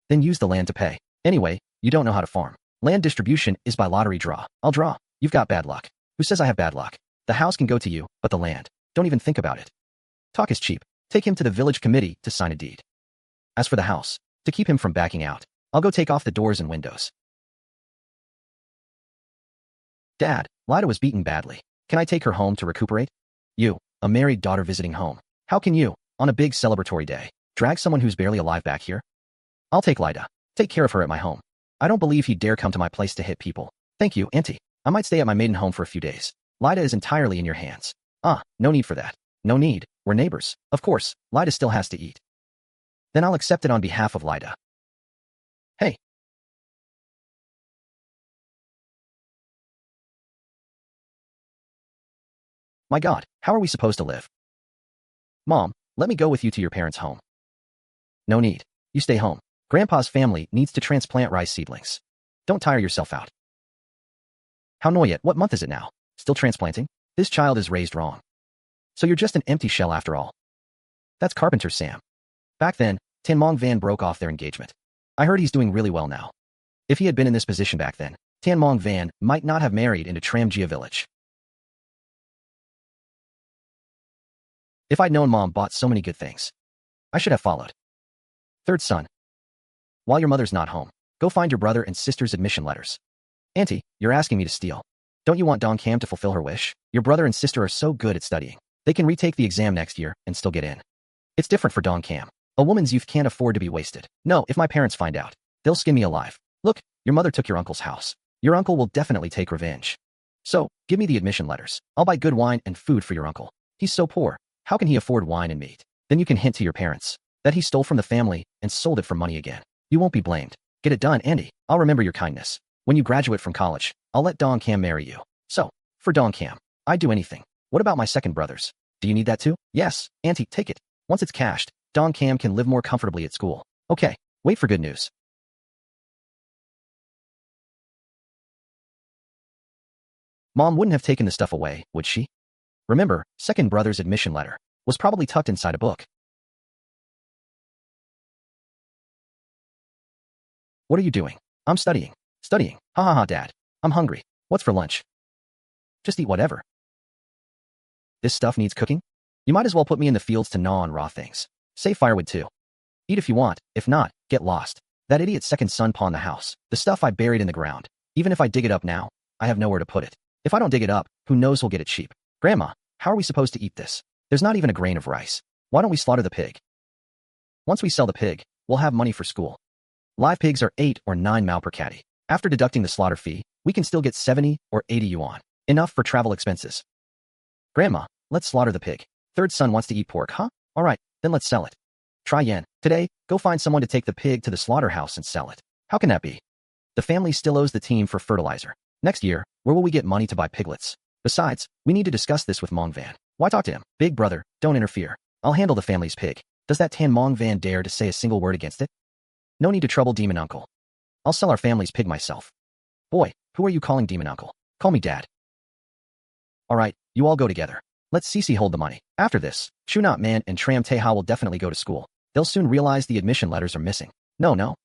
Then use the land to pay. Anyway, you don't know how to farm. Land distribution is by lottery draw. I'll draw. You've got bad luck. Who says I have bad luck? The house can go to you, but the land, don't even think about it. Talk is cheap. Take him to the village committee to sign a deed. As for the house, to keep him from backing out, I'll go take off the doors and windows. Dad, Lida was beaten badly. Can I take her home to recuperate? You, a married daughter visiting home. How can you, on a big celebratory day, drag someone who's barely alive back here? I'll take Lida. Take care of her at my home. I don't believe he'd dare come to my place to hit people. Thank you, Auntie. I might stay at my maiden home for a few days. Lida is entirely in your hands. No need for that. No need. We're neighbors. Of course, Lida still has to eat. Then I'll accept it on behalf of Lida. Hey. My God, how are we supposed to live? Mom, let me go with you to your parents' home. No need. You stay home. Grandpa's family needs to transplant rice seedlings. Don't tire yourself out. How annoying. What month is it now? Still transplanting? This child is raised wrong. So you're just an empty shell after all. That's Carpenter Sam. Back then, Tần Mộng Vân broke off their engagement. I heard he's doing really well now. If he had been in this position back then, Tần Mộng Vân might not have married into Tramgia village. If I'd known Mom bought so many good things, I should have followed. Third son. While your mother's not home, go find your brother and sister's admission letters. Auntie, you're asking me to steal. Don't you want donghua to fulfill her wish? Your brother and sister are so good at studying. They can retake the exam next year and still get in. It's different for donghua. A woman's youth can't afford to be wasted. No, if my parents find out, they'll skin me alive. Look, your mother took your uncle's house. Your uncle will definitely take revenge. So, give me the admission letters. I'll buy good wine and food for your uncle. He's so poor. How can he afford wine and meat? Then you can hint to your parents that he stole from the family and sold it for money again. You won't be blamed. Get it done, Andy. I'll remember your kindness. When you graduate from college, I'll let donghua marry you. So, for donghua, I'd do anything. What about my second brothers? Do you need that too? Yes, Auntie, take it. Once it's cashed, donghua can live more comfortably at school. Okay, wait for good news. Mom wouldn't have taken the stuff away, would she? Remember, second brother's admission letter was probably tucked inside a book. What are you doing? I'm studying. Studying. Ha ha ha, Dad. I'm hungry. What's for lunch? Just eat whatever. This stuff needs cooking? You might as well put me in the fields to gnaw on raw things. Save firewood too. Eat if you want. If not, get lost. That idiot's second son pawned the house. The stuff I buried in the ground. Even if I dig it up now, I have nowhere to put it. If I don't dig it up, who knows who'll get it cheap. Grandma, how are we supposed to eat this? There's not even a grain of rice. Why don't we slaughter the pig? Once we sell the pig, we'll have money for school. Live pigs are 8 or 9 mao per catty. After deducting the slaughter fee, we can still get 70 or 80 yuan. Enough for travel expenses. Grandma, let's slaughter the pig. Third son wants to eat pork, huh? Alright, then let's sell it. Try yen. Today, go find someone to take the pig to the slaughterhouse and sell it. How can that be? The family still owes the team for fertilizer. Next year, where will we get money to buy piglets? Besides, we need to discuss this with Mong Van. Why talk to him? Big brother, don't interfere. I'll handle the family's pig. Does that Tần Mộng Vân dare to say a single word against it? No need to trouble Demon Uncle. I'll sell our family's pig myself. Boy, who are you calling Demon Uncle? Call me Dad. Alright, you all go together. Let Cece hold the money. After this, Chunat Man and Tram Teha will definitely go to school. They'll soon realize the admission letters are missing. No.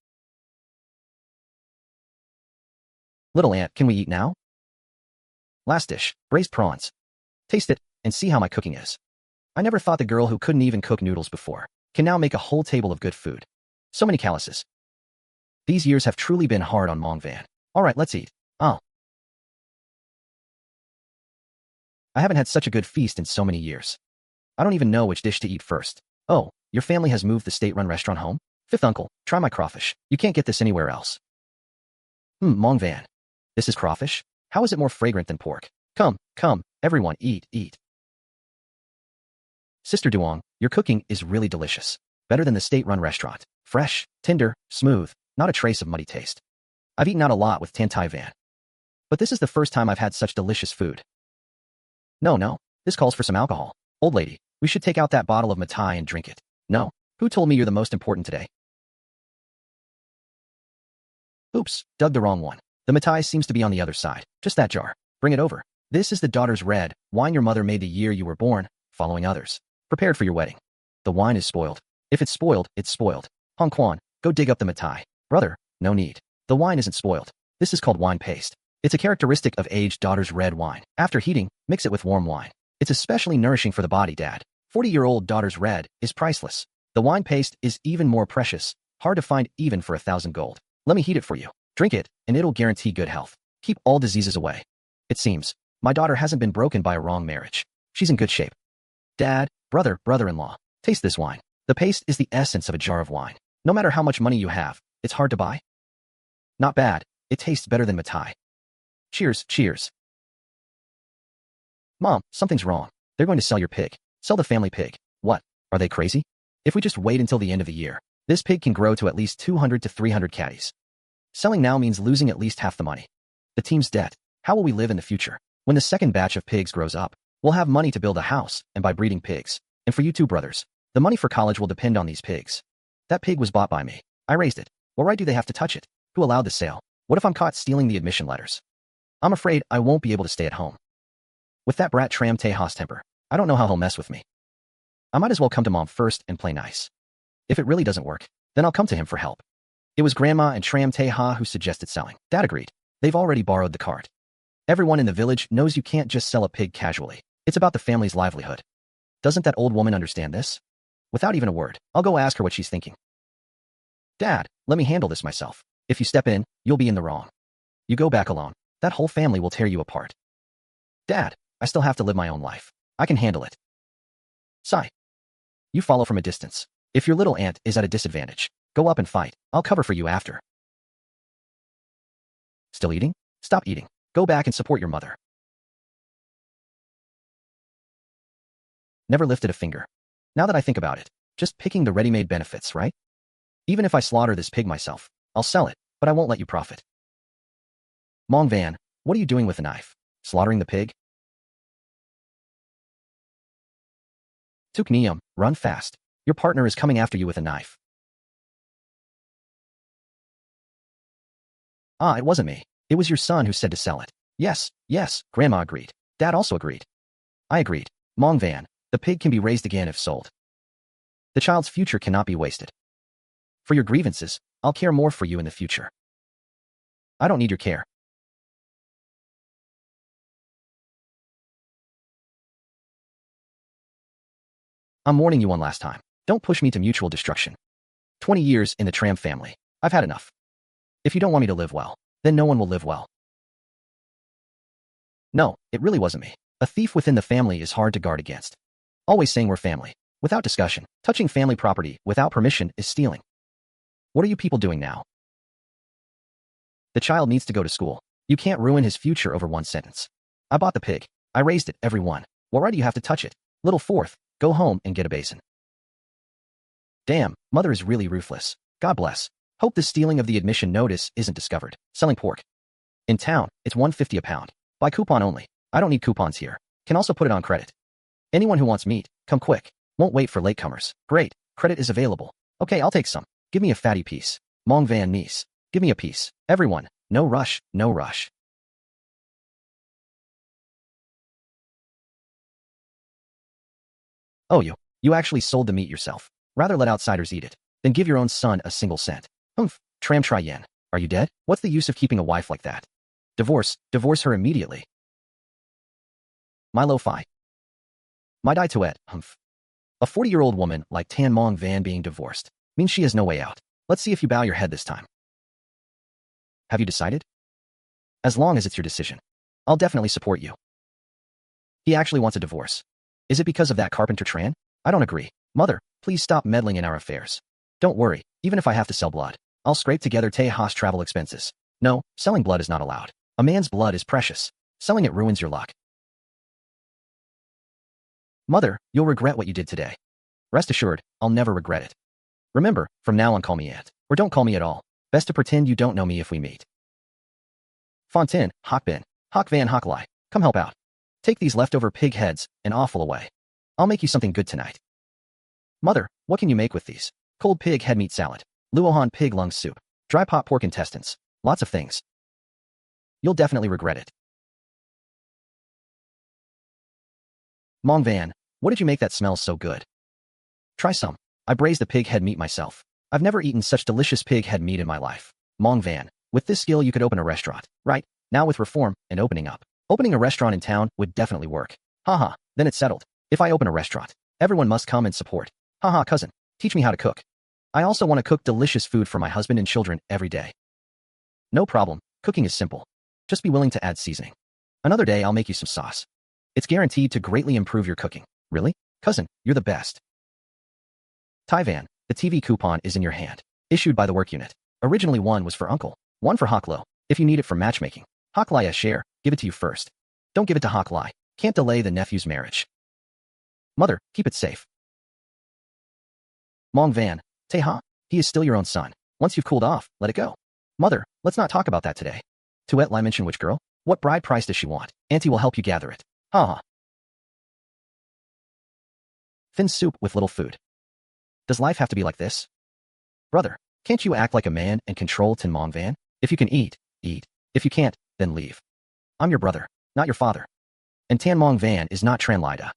Little Aunt, can we eat now? Last dish, braised prawns. Taste it, and see how my cooking is. I never thought the girl who couldn't even cook noodles before can now make a whole table of good food. So many calluses. These years have truly been hard on Mong Van. Alright, let's eat. Oh. I haven't had such a good feast in so many years. I don't even know which dish to eat first. Oh, Your family has moved the state-run restaurant home? Fifth uncle, try my crawfish. You can't get this anywhere else. Mong Van. This is crawfish? How is it more fragrant than pork? Come, come, everyone, eat, eat. Sister Duong, your cooking is really delicious. Better than the state-run restaurant. Fresh, tender, smooth, not a trace of muddy taste. I've eaten out a lot with Tan Tai Van. But this is the first time I've had such delicious food. No, this calls for some alcohol. Old lady, we should take out that bottle of matai and drink it. No, who told me you're the most important today? Oops, dug the wrong one. The matai seems to be on the other side. Just that jar. Bring it over. This is the daughter's red wine your mother made the year you were born, following others. Prepared for your wedding. The wine is spoiled. If it's spoiled, it's spoiled. Hong Quan, go dig up the matai. Brother, no need. The wine isn't spoiled. This is called wine paste. It's a characteristic of aged daughter's red wine. After heating, mix it with warm wine. It's especially nourishing for the body, Dad. 40-year-old daughter's red is priceless. The wine paste is even more precious, hard to find even for 1,000 gold. Let me heat it for you. Drink it, and it'll guarantee good health. Keep all diseases away. It seems, my daughter hasn't been broken by a wrong marriage. She's in good shape. Dad, brother-in-law, taste this wine. The paste is the essence of a jar of wine. No matter how much money you have, it's hard to buy. Not bad. It tastes better than matai. Cheers, cheers. Mom, something's wrong. They're going to sell your pig. Sell the family pig. What? Are they crazy? If we just wait until the end of the year, this pig can grow to at least 200 to 300 catties. Selling now means losing at least half the money. The team's debt. How will we live in the future? When the second batch of pigs grows up, we'll have money to build a house and buy breeding pigs. And for you two brothers, the money for college will depend on these pigs. That pig was bought by me. I raised it. What right do they have to touch it? Who allowed the sale? What if I'm caught stealing the admission letters? I'm afraid I won't be able to stay at home. With that brat Tram Te Ha's temper, I don't know how he'll mess with me. I might as well come to Mom first and play nice. If it really doesn't work, then I'll come to him for help. It was Grandma and Tram Te Ha who suggested selling. Dad agreed. They've already borrowed the cart. Everyone in the village knows you can't just sell a pig casually. It's about the family's livelihood. Doesn't that old woman understand this? Without even a word, I'll go ask her what she's thinking. Dad, let me handle this myself. If you step in, you'll be in the wrong. You go back alone. That whole family will tear you apart. Dad, I still have to live my own life. I can handle it. Sigh. You follow from a distance. If your little aunt is at a disadvantage, go up and fight. I'll cover for you after. Still eating? Stop eating. Go back and support your mother. Never lifted a finger. Now that I think about it, just picking the ready-made benefits, right? Even if I slaughter this pig myself, I'll sell it, but I won't let you profit. Mong Van, what are you doing with a knife? Slaughtering the pig? Tuk Neum, run fast. Your partner is coming after you with a knife. Ah, it wasn't me. It was your son who said to sell it. Yes, Grandma agreed. Dad also agreed. I agreed. Mong Van, the pig can be raised again if sold. The child's future cannot be wasted. For your grievances, I'll care more for you in the future. I don't need your care. I'm warning you one last time. Don't push me to mutual destruction. 20 years in the Tram family. I've had enough. If you don't want me to live well, then no one will live well. No, it really wasn't me. A thief within the family is hard to guard against. Always saying we're family. Without discussion, touching family property without permission is stealing. What are you people doing now? The child needs to go to school. You can't ruin his future over one sentence. I bought the pig. I raised it, everyone. Why do you have to touch it? Little fourth, go home and get a basin. Damn, mother is really ruthless. God bless. Hope the stealing of the admission notice isn't discovered. Selling pork. In town, it's $1.50 a pound. By coupon only. I don't need coupons here. Can also put it on credit. Anyone who wants meat, come quick. Won't wait for latecomers. Great, credit is available. Okay, I'll take some. Give me a fatty piece. Mong Van niece. Give me a piece. Everyone, no rush, no rush. Oh, you actually sold the meat yourself. Rather let outsiders eat it, than give your own son a single cent. Tram Tri Yen. Are you dead? What's the use of keeping a wife like that? Divorce her immediately. My lo-fi. My Dai Tuet, A 40-year-old woman like Tan Mong Van being divorced means she has no way out. Let's see if you bow your head this time. Have you decided? As long as it's your decision, I'll definitely support you. He actually wants a divorce. Is it because of that carpenter Tran? I don't agree. Mother, Please stop meddling in our affairs. Don't worry, even if I have to sell blood, I'll scrape together Tejas travel expenses. No, selling blood is not allowed. A man's blood is precious. Selling it ruins your luck. Mother, you'll regret what you did today. Rest assured, I'll never regret it. Remember, from now on call me Aunt, or don't call me at all. Best to pretend you don't know me if we meet. Fontaine, Hockbin, Hock Van Hocklai, come help out. Take these leftover pig heads and offal away. I'll make you something good tonight. Mother, what can you make with these? Cold pig head meat salad, Luohan pig lung soup, dry pot pork intestines, lots of things. You'll definitely regret it. Mong Van, what did you make that smells so good? Try some. I braised the pig head meat myself. I've never eaten such delicious pig head meat in my life. Mong Van, with this skill you could open a restaurant, right? Now with reform and opening up. Opening a restaurant in town would definitely work. Haha, then it's settled. If I open a restaurant, everyone must come and support. Haha, cousin, teach me how to cook. I also want to cook delicious food for my husband and children every day. No problem, cooking is simple. Just be willing to add seasoning. Another day I'll make you some sauce. It's guaranteed to greatly improve your cooking. Really? Cousin, you're the best. Taivan, the TV coupon is in your hand. Issued by the work unit. Originally one was for uncle, one for Hoklo. If you need it for matchmaking, Hoklai a share, give it to you first. Don't give it to Hoklai. Can't delay the nephew's marriage. Mother, keep it safe. Mong Van, Teha, he is still your own son. Once you've cooled off, let it go. Mother, let's not talk about that today. Tuet Lai mention which girl? What bride price does she want? Auntie will help you gather it. Ha. Thin soup with little food. Does life have to be like this? Brother, can't you act like a man and control Tin Mong Van? If you can eat, eat. If you can't, then leave. I'm your brother, not your father. And Tan Mong Van is not Tran Lida.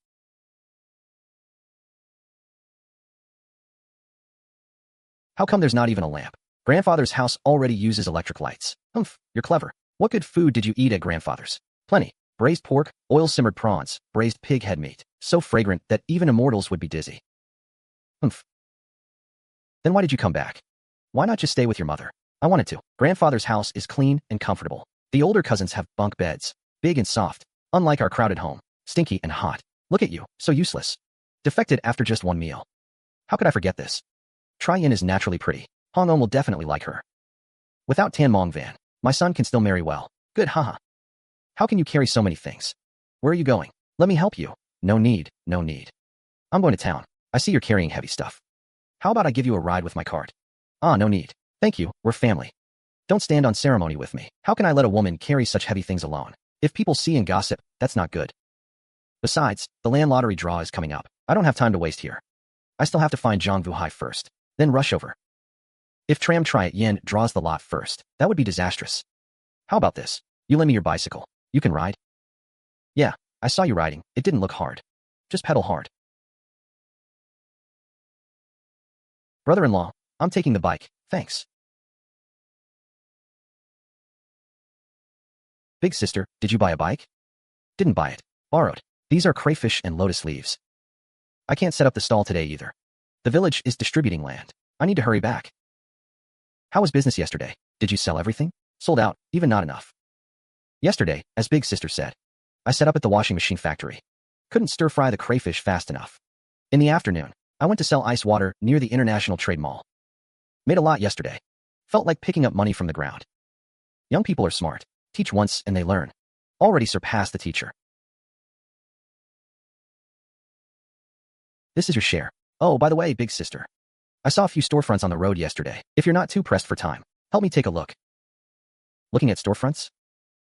How come there's not even a lamp? Grandfather's house already uses electric lights. Humph, you're clever. What good food did you eat at grandfather's? Plenty. Braised pork, oil-simmered prawns, braised pig head meat. So fragrant that even immortals would be dizzy. Humph. Then why did you come back? Why not just stay with your mother? I wanted to. Grandfather's house is clean and comfortable. The older cousins have bunk beds, big and soft, unlike our crowded home, stinky and hot. Look at you, so useless. Defected after just one meal. How could I forget this? Tri Yin is naturally pretty. Hong On will definitely like her. Without Tan Mong Van, my son can still marry well. Good, haha. How can you carry so many things? Where are you going? Let me help you. No need, no need. I'm going to town. I see you're carrying heavy stuff. How about I give you a ride with my cart? Ah, no need. Thank you, we're family. Don't stand on ceremony with me. How can I let a woman carry such heavy things alone? If people see and gossip, that's not good. Besides, the land lottery draw is coming up. I don't have time to waste here. I still have to find Zhang Vuhai first, then rush over. If Tram Triat Yin draws the lot first, that would be disastrous. How about this? You lend me your bicycle. You can ride? Yeah, I saw you riding. It didn't look hard. Just pedal hard. Brother-in-law, I'm taking the bike, thanks. Big sister, did you buy a bike? Didn't buy it. Borrowed. These are crayfish and lotus leaves. I can't set up the stall today either. The village is distributing land. I need to hurry back. How was business yesterday? Did you sell everything? Sold out, even not enough. Yesterday, as big sister said, I set up at the washing machine factory. Couldn't stir-fry the crayfish fast enough. In the afternoon, I went to sell ice water near the International Trade Mall. Made a lot yesterday. Felt like picking up money from the ground. Young people are smart. Teach once and they learn. Already surpassed the teacher. This is your share. Oh, by the way, big sister. I saw a few storefronts on the road yesterday. If you're not too pressed for time, help me take a look. Looking at storefronts?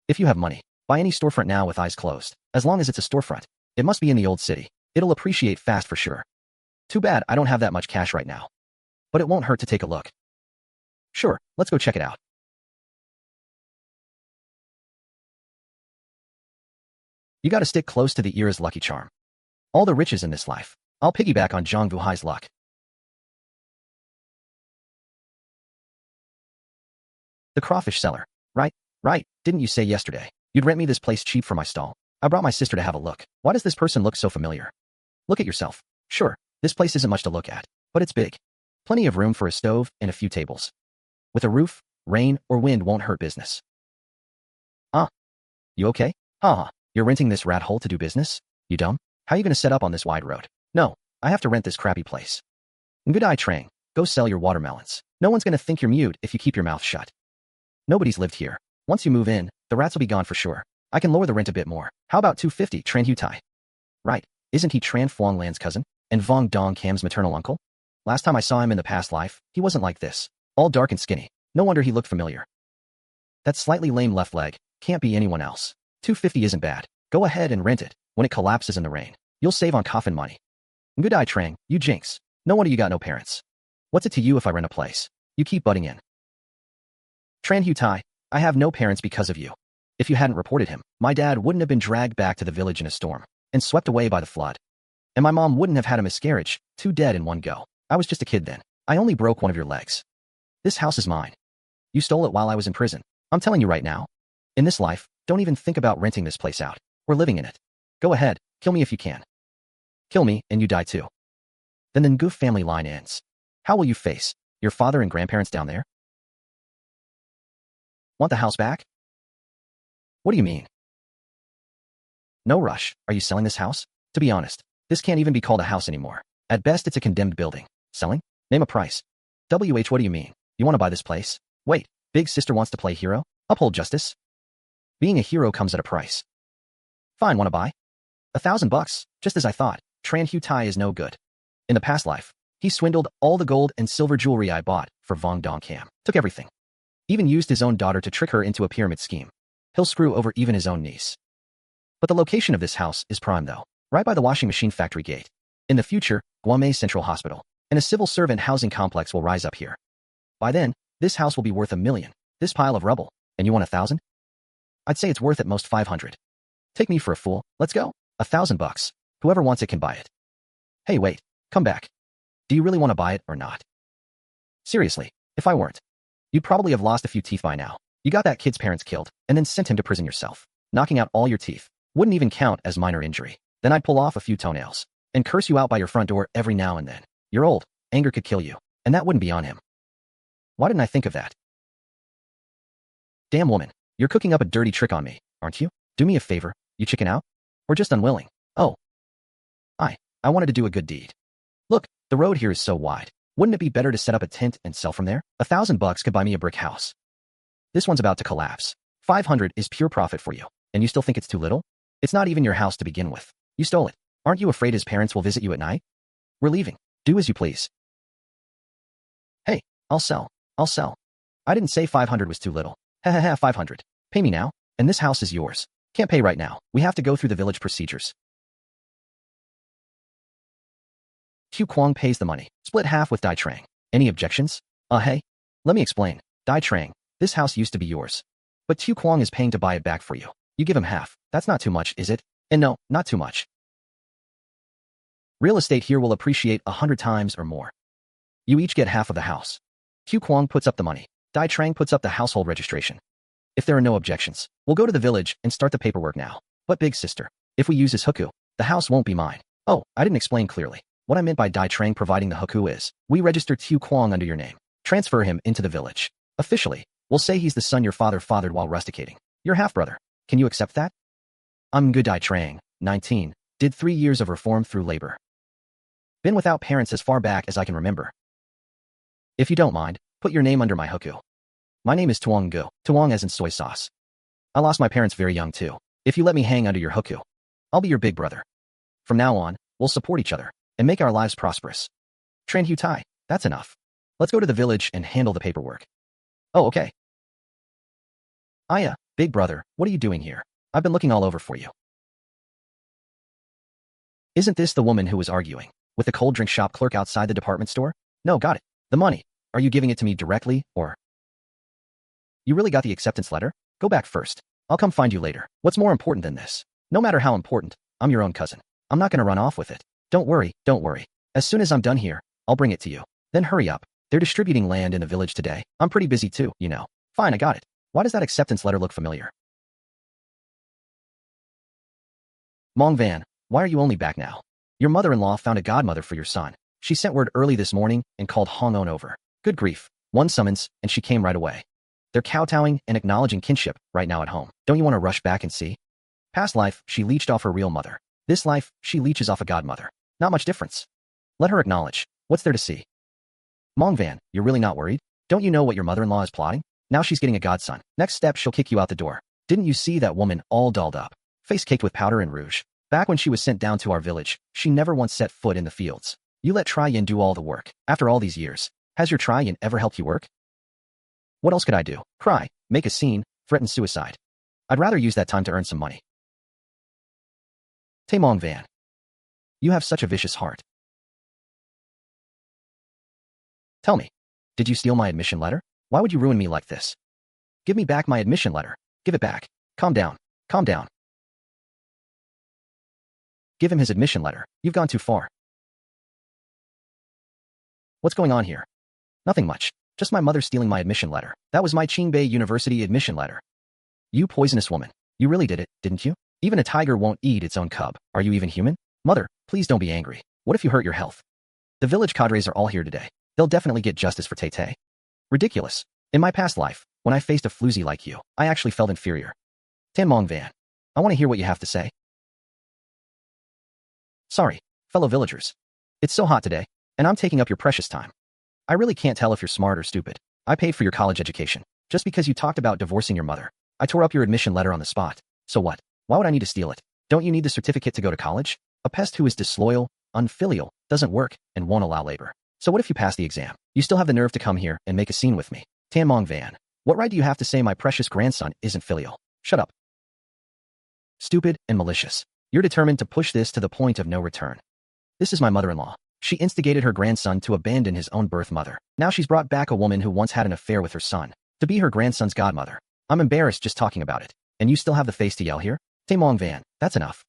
If you have money, buy any storefront now with eyes closed. As long as it's a storefront, it must be in the old city. It'll appreciate fast for sure. Too bad I don't have that much cash right now. But it won't hurt to take a look. Sure, let's go check it out. You gotta stick close to the Era's lucky charm. All the riches in this life. I'll piggyback on Zhang Vuhai's luck. The crawfish seller. Right, didn't you say yesterday you'd rent me this place cheap for my stall? I brought my sister to have a look. Why does this person look so familiar? Look at yourself. Sure, this place isn't much to look at, but it's big. Plenty of room for a stove and a few tables. With a roof, rain or wind won't hurt business. Ah, you okay? Haha, you're renting this rat hole to do business? You dumb? How you gonna set up on this wide road? No, I have to rent this crappy place. Good eye Trang, go sell your watermelons. No one's gonna think you're mute if you keep your mouth shut. Nobody's lived here. Once you move in, the rats will be gone for sure. I can lower the rent a bit more. How about 250 Tran Hu Tai? Right, isn't he Tran Phuong Lan's cousin? And Vong Dong Cam's maternal uncle? Last time I saw him in the past life, he wasn't like this. All dark and skinny. No wonder he looked familiar. That slightly lame left leg can't be anyone else. 250 isn't bad. Go ahead and rent it. When it collapses in the rain, you'll save on coffin money. Good eye Trang, you jinx. No wonder you got no parents. What's it to you if I rent a place? You keep butting in. Tran Hu Tai, I have no parents because of you. If you hadn't reported him, my dad wouldn't have been dragged back to the village in a storm and swept away by the flood. And my mom wouldn't have had a miscarriage, 2 dead in one go. I was just a kid then. I only broke one of your legs. This house is mine. You stole it while I was in prison. I'm telling you right now. In this life, don't even think about renting this place out. We're living in it. Go ahead, kill me if you can. Kill me, and you die too. Then the Ngoof family line ends. How will you face your father and grandparents down there? Want the house back? What do you mean? No rush. Are you selling this house? To be honest, this can't even be called a house anymore. At best, it's a condemned building. Selling? Name a price. What do you mean? You want to buy this place? Wait, big sister wants to play hero? Uphold justice? Being a hero comes at a price. Fine, want to buy? $1,000, just as I thought. Tran Hu Tai is no good. In the past life, he swindled all the gold and silver jewelry I bought for Vong Dong Cam. Took everything. Even used his own daughter to trick her into a pyramid scheme. He'll screw over even his own niece. But the location of this house is prime though. Right by the washing machine factory gate. In the future, Guamei Central Hospital and a civil servant housing complex will rise up here. By then, this house will be worth $1 million. This pile of rubble. And you want 1,000? I'd say it's worth at most 500. Take me for a fool. Let's go. $1,000. Whoever wants it can buy it. Hey, wait. Come back. Do you really want to buy it or not? Seriously, if I weren't, you'd probably have lost a few teeth by now. You got that kid's parents killed and then sent him to prison yourself. Knocking out all your teeth wouldn't even count as minor injury. Then I'd pull off a few toenails and curse you out by your front door every now and then. You're old. Anger could kill you, and that wouldn't be on him. Why didn't I think of that? Damn woman, you're cooking up a dirty trick on me, aren't you? Do me a favor, you chicken out? Or just unwilling? Oh. I wanted to do a good deed. Look, the road here is so wide. Wouldn't it be better to set up a tent and sell from there? $1,000 could buy me a brick house. This one's about to collapse. 500 is pure profit for you, and you still think it's too little? It's not even your house to begin with. You stole it. Aren't you afraid his parents will visit you at night? We're leaving. Do as you please. Hey, I'll sell. I didn't say 500 was too little. 500. Pay me now, and this house is yours. Can't pay right now. We have to go through the village procedures. Tu Quang pays the money, split half with Dai Trang. Any objections? Hey, let me explain. Dai Trang, this house used to be yours. But Tu Quang is paying to buy it back for you. You give him half. That's not too much, is it? And no, not too much. Real estate here will appreciate 100 times or more. You each get half of the house. Tu Quang puts up the money. Dai Trang puts up the household registration. If there are no objections, we'll go to the village and start the paperwork now. But big sister, if we use his hukou, the house won't be mine. Oh, I didn't explain clearly. What I meant by Dai Trang providing the hukou is, we register Tu Quang under your name. Transfer him into the village. Officially, we'll say he's the son your father fathered while rusticating. Your half-brother. Can you accept that? I'm Good Dai Trang, 19. Did 3 years of reform through labor. Been without parents as far back as I can remember. If you don't mind, put your name under my hukou. My name is Tuong Gu. Tuong as in soy sauce. I lost my parents very young too. If you let me hang under your hukou, I'll be your big brother. From now on, we'll support each other and make our lives prosperous. Tran Hu Tai, that's enough. Let's go to the village and handle the paperwork. Oh, okay. Aya, big brother, what are you doing here? I've been looking all over for you. Isn't this the woman who was arguing with the cold drink shop clerk outside the department store? No, got it. The money. Are you giving it to me directly, or? You really got the acceptance letter? Go back first. I'll come find you later. What's more important than this? No matter how important, I'm your own cousin. I'm not gonna run off with it. Don't worry. As soon as I'm done here, I'll bring it to you. Then hurry up. They're distributing land in the village today. I'm pretty busy too, you know. Fine, I got it. Why does that acceptance letter look familiar? Mong Van, why are you only back now? Your mother-in-law found a godmother for your son. She sent word early this morning and called Hong On over. Good grief. One summons, and she came right away. They're kowtowing and acknowledging kinship right now at home. Don't you want to rush back and see? Past life, she leeched off her real mother. This life, she leeches off a godmother. Not much difference. Let her acknowledge. What's there to see? Mong Van, you're really not worried? Don't you know what your mother-in-law is plotting? Now she's getting a godson. Next step, she'll kick you out the door. Didn't you see that woman all dolled up, face caked with powder and rouge? Back when she was sent down to our village, she never once set foot in the fields. You let Tri-Yin do all the work. After all these years, has your Tri-Yin ever helped you work? What else could I do? Cry, make a scene, threaten suicide. I'd rather use that time to earn some money. Mong Van. You have such a vicious heart. Tell me, did you steal my admission letter? Why would you ruin me like this? Give me back my admission letter. Give it back. Calm down. Calm down. Give him his admission letter. You've gone too far. What's going on here? Nothing much. Just my mother stealing my admission letter. That was my Qingbei University admission letter. You poisonous woman. You really did it, didn't you? Even a tiger won't eat its own cub. Are you even human? Mother, please don't be angry. What if you hurt your health? The village cadres are all here today. They'll definitely get justice for Tay. Ridiculous. In my past life, when I faced a floozy like you, I actually felt inferior. Mong Van, I want to hear what you have to say. Sorry, fellow villagers. It's so hot today, and I'm taking up your precious time. I really can't tell if you're smart or stupid. I paid for your college education. Just because you talked about divorcing your mother, I tore up your admission letter on the spot. So what? Why would I need to steal it? Don't you need the certificate to go to college? A pest who is disloyal, unfilial, doesn't work, and won't allow labor. So what if you pass the exam? You still have the nerve to come here and make a scene with me. Mong Van, what right do you have to say my precious grandson isn't filial? Shut up. Stupid and malicious. You're determined to push this to the point of no return. This is my mother-in-law. She instigated her grandson to abandon his own birth mother. Now she's brought back a woman who once had an affair with her son to be her grandson's godmother. I'm embarrassed just talking about it. And you still have the face to yell here? Mong Van, that's enough.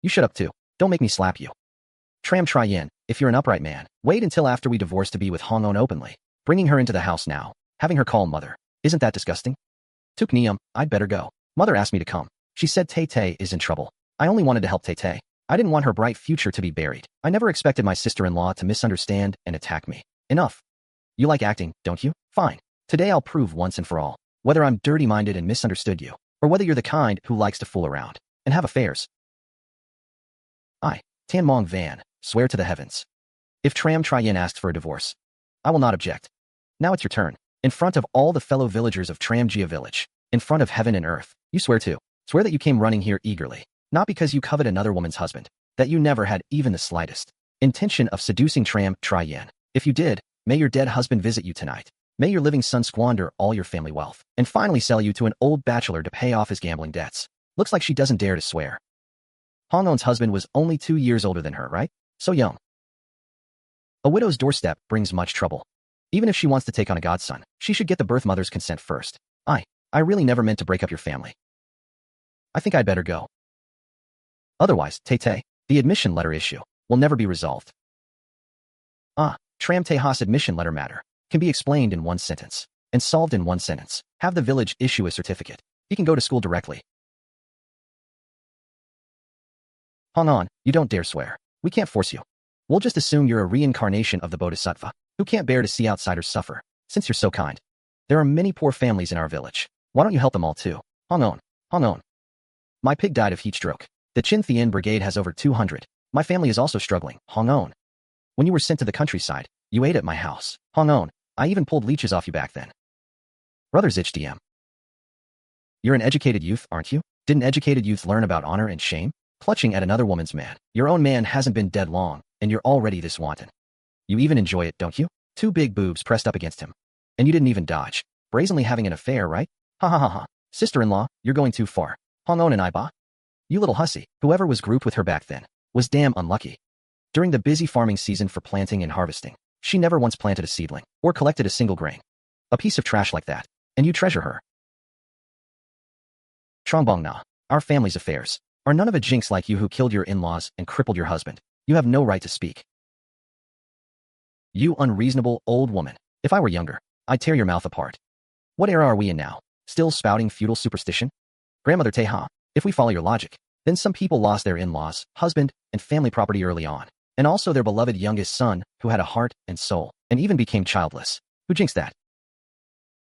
You shut up too. Don't make me slap you. Tri-Yin, if you're an upright man, wait until after we divorce to be with Hong-On openly. Bringing her into the house now, having her call mother. Isn't that disgusting? Tuk Niam, I'd better go. Mother asked me to come. She said Tay is in trouble. I only wanted to help Tay. I didn't want her bright future to be buried. I never expected my sister-in-law to misunderstand and attack me. Enough. You like acting, don't you? Fine. Today I'll prove once and for all whether I'm dirty-minded and misunderstood you, or whether you're the kind who likes to fool around and have affairs. I, Mong Van, swear to the heavens. If Tri-Yin asks for a divorce, I will not object. Now it's your turn. In front of all the fellow villagers of Tramjia village, in front of heaven and earth, you swear to. Swear that you came running here eagerly, not because you covet another woman's husband, that you never had even the slightest intention of seducing Tri-Yin. If you did, may your dead husband visit you tonight. May your living son squander all your family wealth, and finally sell you to an old bachelor to pay off his gambling debts. Looks like she doesn't dare to swear. Hong-On's husband was only 2 years older than her, right? So young. A widow's doorstep brings much trouble. Even if she wants to take on a godson, she should get the birth mother's consent first. I really never meant to break up your family. I think I'd better go. Otherwise, Tay, the admission letter issue will never be resolved. Tram-Teha's admission letter matter can be explained in one sentence and solved in one sentence. Have the village issue a certificate. He can go to school directly. Hong-On, you don't dare swear. We can't force you. We'll just assume you're a reincarnation of the Bodhisattva, who can't bear to see outsiders suffer, since you're so kind. There are many poor families in our village. Why don't you help them all too? Hong-On. My pig died of heat stroke. The Chin-Thien Brigade has over 200. My family is also struggling. Hong-On. When you were sent to the countryside, you ate at my house. Hong-On. I even pulled leeches off you back then. Brother Zichdm. You're an educated youth, aren't you? Didn't educated youth learn about honor and shame? Clutching at another woman's man. Your own man hasn't been dead long, and you're already this wanton. You even enjoy it, don't you? 2 big boobs pressed up against him. And you didn't even dodge. Brazenly having an affair, right? Ha. Sister-in-law, you're going too far. Hong-On and I. You little hussy. Whoever was grouped with her back then was damn unlucky. During the busy farming season for planting and harvesting, she never once planted a seedling or collected a single grain. A piece of trash like that. And you treasure her. Trongbong Na, our family's affairs are none of a jinx like you who killed your in-laws and crippled your husband. You have no right to speak. You unreasonable old woman. If I were younger, I'd tear your mouth apart. What era are we in now? Still spouting feudal superstition? Grandmother Teha, if we follow your logic, then some people lost their in-laws, husband, and family property early on, and also their beloved youngest son, who had a heart and soul, and even became childless. Who jinxed that?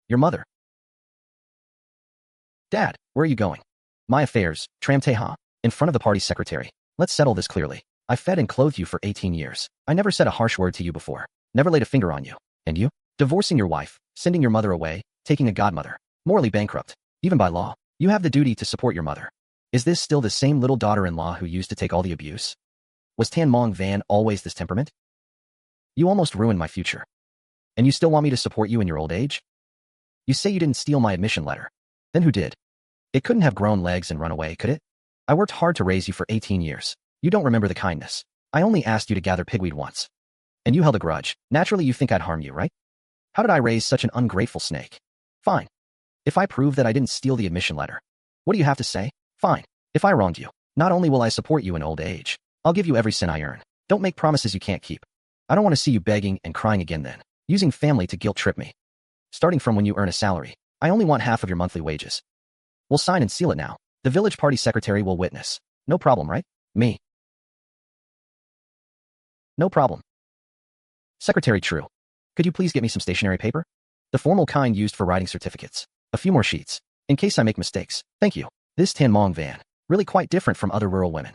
Your mother. Dad, where are you going? My affairs, Tram-Teha, in front of the party secretary. Let's settle this clearly. I fed and clothed you for 18 years. I never said a harsh word to you before. Never laid a finger on you. And you? Divorcing your wife, sending your mother away, taking a godmother, morally bankrupt. Even by law, you have the duty to support your mother. Is this still the same little daughter-in-law who used to take all the abuse? Was Tần Mộng Vân always this temperament? You almost ruined my future. And you still want me to support you in your old age? You say you didn't steal my admission letter. Then who did? It couldn't have grown legs and run away, could it? I worked hard to raise you for 18 years. You don't remember the kindness. I only asked you to gather pigweed once. And you held a grudge. Naturally, you think I'd harm you, right? How did I raise such an ungrateful snake? Fine. If I prove that I didn't steal the admission letter, what do you have to say? Fine. If I wronged you, not only will I support you in old age, I'll give you every cent I earn. Don't make promises you can't keep. I don't want to see you begging and crying again then, using family to guilt trip me. Starting from when you earn a salary, I only want half of your monthly wages. We'll sign and seal it now. The village party secretary will witness. No problem, right? Me. No problem. Secretary, true. Could you please get me some stationery paper? The formal kind used for writing certificates. A few more sheets. In case I make mistakes. Thank you. This Tần Mộng Vân, really quite different from other rural women.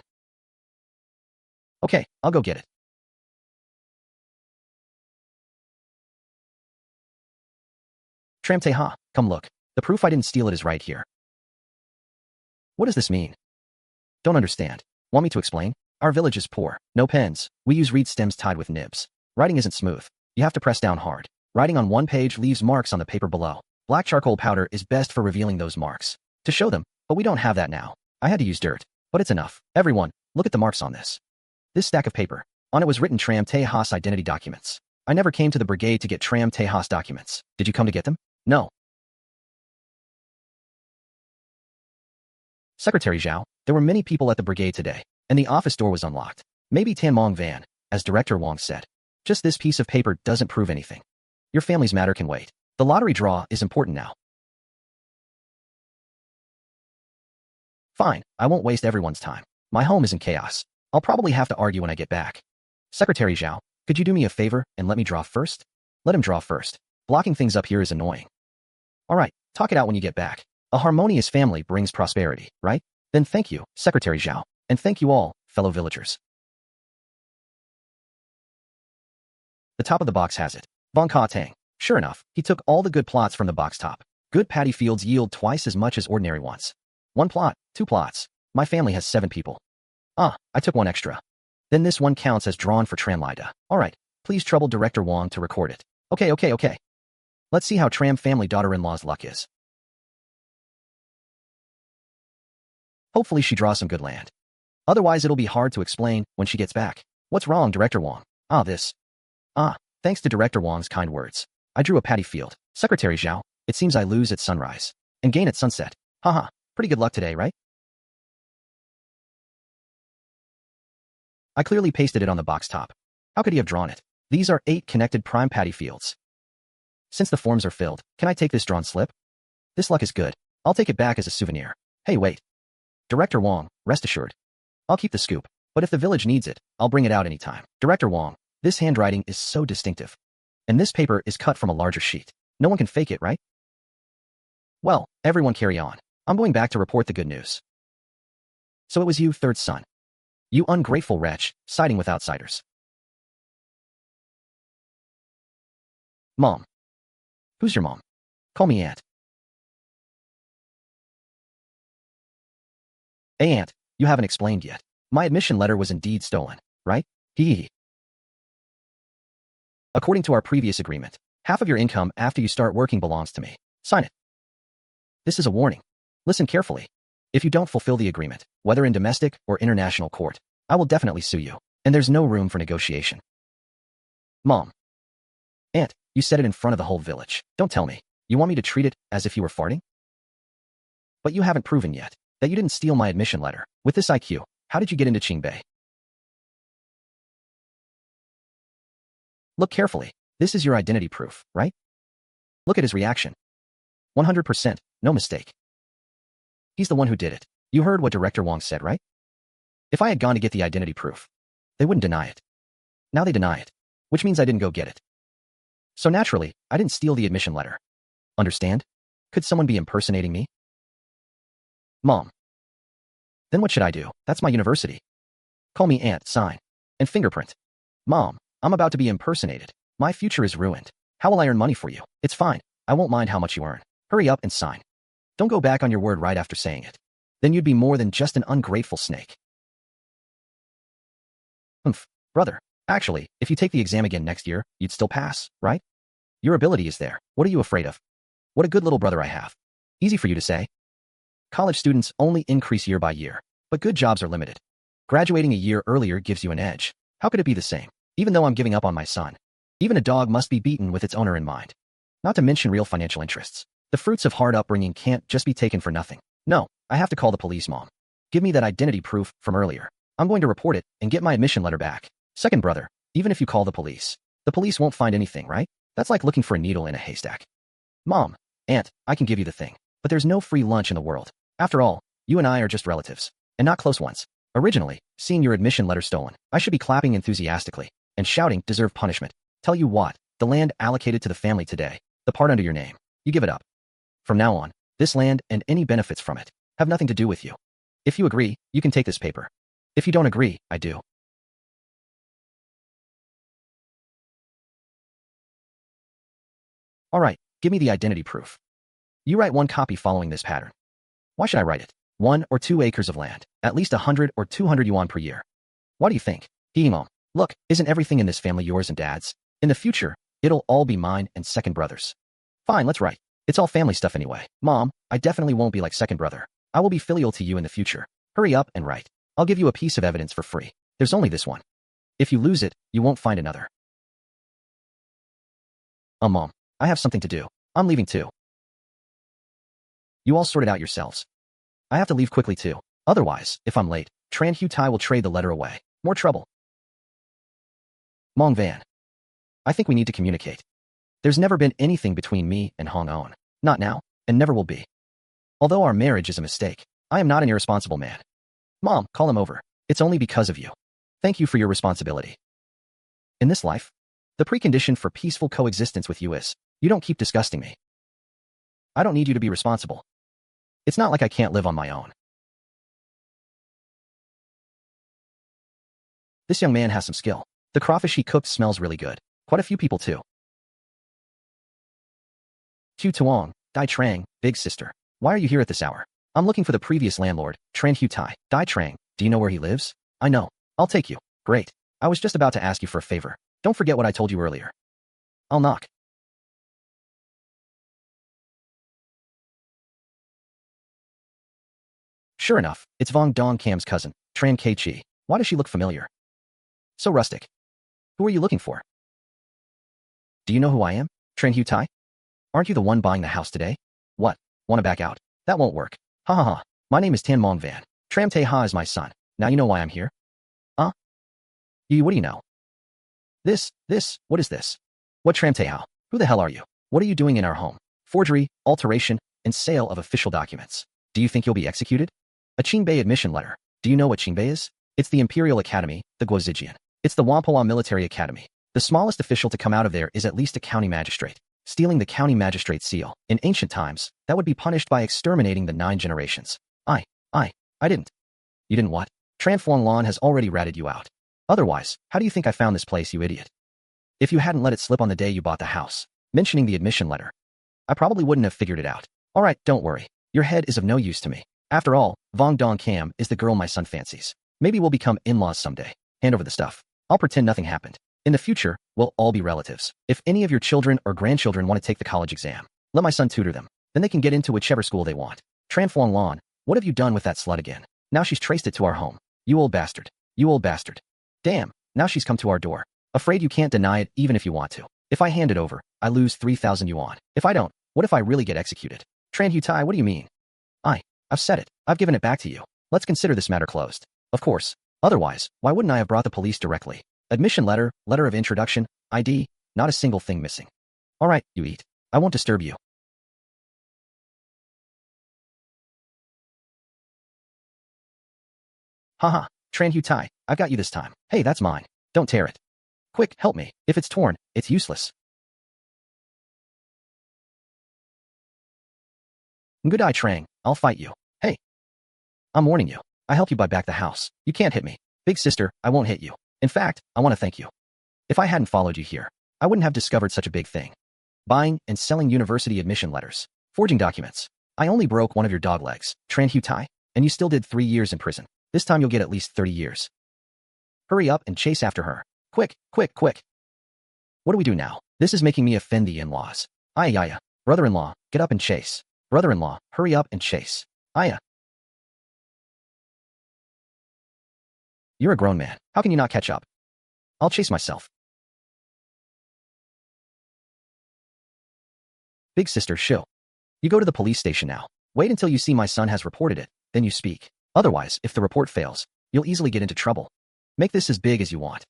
Okay, I'll go get it. Tram Te Ha, come look. The proof I didn't steal it is right here. What does this mean? Don't understand. Want me to explain? Our village is poor. No pens. We use reed stems tied with nibs. Writing isn't smooth. You have to press down hard. Writing on one page leaves marks on the paper below. Black charcoal powder is best for revealing those marks. To show them, but we don't have that now. I had to use dirt, but it's enough. Everyone, look at the marks on this. This stack of paper. On it was written Tram Te Ha's identity documents. I never came to the brigade to get Tram Te Ha's documents. Did you come to get them? No. Secretary Zhao, there were many people at the brigade today, and the office door was unlocked. Maybe Tần Mộng Vân, as Director Wong said. Just this piece of paper doesn't prove anything. Your family's matter can wait. The lottery draw is important now. Fine, I won't waste everyone's time. My home is in chaos. I'll probably have to argue when I get back. Secretary Zhao, could you do me a favor and let me draw first? Let him draw first. Blocking things up here is annoying. All right, talk it out when you get back. A harmonious family brings prosperity, right? Then thank you, Secretary Zhao, and thank you all, fellow villagers. The top of the box has it. Von Ka Tang. Sure enough, he took all the good plots from the box top. Good paddy fields yield twice as much as ordinary ones. 1 plot, 2 plots. My family has 7 people. Ah, I took 1 extra. Then this one counts as drawn for Tram Lida. All right, please trouble Director Wong to record it. Okay. Let's see how Tram family daughter-in-law's luck is. Hopefully she draws some good land. Otherwise it'll be hard to explain when she gets back. What's wrong, Director Wong? This. Thanks to Director Wong's kind words. I drew a paddy field. Secretary Zhao, it seems I lose at sunrise and gain at sunset. Haha, pretty good luck today, right? I clearly pasted it on the box top. How could he have drawn it? These are 8 connected prime paddy fields. Since the forms are filled, can I take this drawn slip? This luck is good. I'll take it back as a souvenir. Hey, wait. Director Wong, rest assured. I'll keep the scoop, but if the village needs it, I'll bring it out anytime. Director Wong, this handwriting is so distinctive. And this paper is cut from a larger sheet. No one can fake it, right? Well, everyone carry on. I'm going back to report the good news. So it was you, third son. You ungrateful wretch, siding with outsiders. Mom. Who's your mom? Call me Aunt. Hey Aunt, you haven't explained yet. My admission letter was indeed stolen, right? Hee. According to our previous agreement, half of your income after you start working belongs to me. Sign it. This is a warning. Listen carefully. If you don't fulfill the agreement, whether in domestic or international court, I will definitely sue you, and there's no room for negotiation. Mom. Aunt, you said it in front of the whole village. Don't tell me. You want me to treat it as if you were farting? But you haven't proven yet that you didn't steal my admission letter. With this IQ, how did you get into Qingbei? Look carefully. This is your identity proof, right? Look at his reaction. 100%, no mistake. He's the one who did it. You heard what Director Wong said, right? If I had gone to get the identity proof, they wouldn't deny it. Now they deny it, which means I didn't go get it. So naturally, I didn't steal the admission letter. Understand? Could someone be impersonating me? Mom. Then what should I do? That's my university. Call me Aunt, sign, and fingerprint. Mom, I'm about to be impersonated. My future is ruined. How will I earn money for you? It's fine. I won't mind how much you earn. Hurry up and sign. Don't go back on your word right after saying it. Then you'd be more than just an ungrateful snake. Brother. Actually, if you take the exam again next year, you'd still pass, right? Your ability is there. What are you afraid of? What a good little brother I have. Easy for you to say. College students only increase year by year, but good jobs are limited. Graduating a year earlier gives you an edge. How could it be the same? Even though I'm giving up on my son. Even a dog must be beaten with its owner in mind. Not to mention real financial interests. The fruits of hard upbringing can't just be taken for nothing. No, I have to call the police, Mom. Give me that identity proof from earlier. I'm going to report it and get my admission letter back. Second brother, even if you call the police won't find anything, right? That's like looking for a needle in a haystack. Mom, Aunt, I can give you the thing, but there's no free lunch in the world. After all, you and I are just relatives, and not close ones. Originally, seeing your admission letter stolen, I should be clapping enthusiastically and shouting, deserve punishment. Tell you what, the land allocated to the family today, the part under your name, you give it up. From now on, this land and any benefits from it have nothing to do with you. If you agree, you can take this paper. If you don't agree, I do. All right, give me the identity proof. You write one copy following this pattern. Why should I write it? 1 or 2 acres of land, at least 100 or 200 yuan per year. What do you think? Mom, look, isn't everything in this family yours and Dad's? In the future, it'll all be mine and second brother's. Fine, let's write. It's all family stuff anyway. Mom, I definitely won't be like second brother. I will be filial to you in the future. Hurry up and write. I'll give you a piece of evidence for free. There's only this one. If you lose it, you won't find another. Mom, I have something to do. I'm leaving too. You all sort it out yourselves. I have to leave quickly too. Otherwise, if I'm late, Tran Hu Tai will trade the letter away. More trouble. Mong Van. I think we need to communicate. There's never been anything between me and Hong On. Not now, and never will be. Although our marriage is a mistake, I am not an irresponsible man. Mom, call him over. It's only because of you. Thank you for your responsibility. In this life, the precondition for peaceful coexistence with you is, you don't keep disgusting me. I don't need you to be responsible. It's not like I can't live on my own. This young man has some skill. The crawfish he cooked smells really good. Quite a few people too. Hu Tuong, Dai Trang, big sister. Why are you here at this hour? I'm looking for the previous landlord, Tran Hu Tai. Dai Trang, do you know where he lives? I know. I'll take you. Great. I was just about to ask you for a favor. Don't forget what I told you earlier. I'll knock. Sure enough, it's Vong Dong Cam's cousin, Tran K Chi. Why does she look familiar? So rustic. Who are you looking for? Do you know who I am? Tran Hu Tai? Aren't you the one buying the house today? What? Want to back out? That won't work. Ha ha ha. My name is Tan Mong Van. Tram Te Ha is my son. Now you know why I'm here? Huh? What do you know? What is this? What Tram Te Ha? Who the hell are you? What are you doing in our home? Forgery, alteration, and sale of official documents. Do you think you'll be executed? A Qingbei admission letter. Do you know what Qingbei is? It's the Imperial Academy, the Guozijian. It's the Wampoa Military Academy. The smallest official to come out of there is at least a county magistrate. Stealing the county magistrate seal. In ancient times, that would be punished by exterminating the 9 generations. I didn't. You didn't what? Tran Fuang Lan has already ratted you out. Otherwise, how do you think I found this place, you idiot? If you hadn't let it slip on the day you bought the house, mentioning the admission letter, I probably wouldn't have figured it out. All right, don't worry. Your head is of no use to me. After all, Vong Dong Cam is the girl my son fancies. Maybe we'll become in-laws someday. Hand over the stuff. I'll pretend nothing happened. In the future, we'll all be relatives. If any of your children or grandchildren want to take the college exam, let my son tutor them. Then they can get into whichever school they want. Tran Fuang Lan, what have you done with that slut again? Now she's traced it to our home. You old bastard. You old bastard. Damn, now she's come to our door. Afraid you can't deny it even if you want to. If I hand it over, I lose 3,000 yuan. If I don't, what if I really get executed? Tran Hu Tai, what do you mean? I've said it. I've given it back to you. Let's consider this matter closed. Of course. Otherwise, why wouldn't I have brought the police directly? Admission letter, letter of introduction, ID, not a single thing missing. All right, you eat. I won't disturb you. Haha, Tran Hu Tai, I've got you this time. Hey, that's mine. Don't tear it. Quick, help me. If it's torn, it's useless. Good eye, Trang. I'll fight you. Hey. I'm warning you. I helped you buy back the house. You can't hit me. Big sister, I won't hit you. In fact, I want to thank you. If I hadn't followed you here, I wouldn't have discovered such a big thing. buying and selling university admission letters, forging documents. I only broke one of your dog legs, Tran Hu Tai, and you still did 3 years in prison. This time you'll get at least 30 years. Hurry up and chase after her. Quick, quick, quick. What do we do now? This is making me offend the in-laws. Ayaya. Brother-in-law, get up and chase. Brother-in-law, hurry up and chase. Aya. You're a grown man. How can you not catch up? I'll chase myself. Big sister, shill. You go to the police station now. Wait until you see my son has reported it, then you speak. Otherwise, if the report fails, you'll easily get into trouble. Make this as big as you want.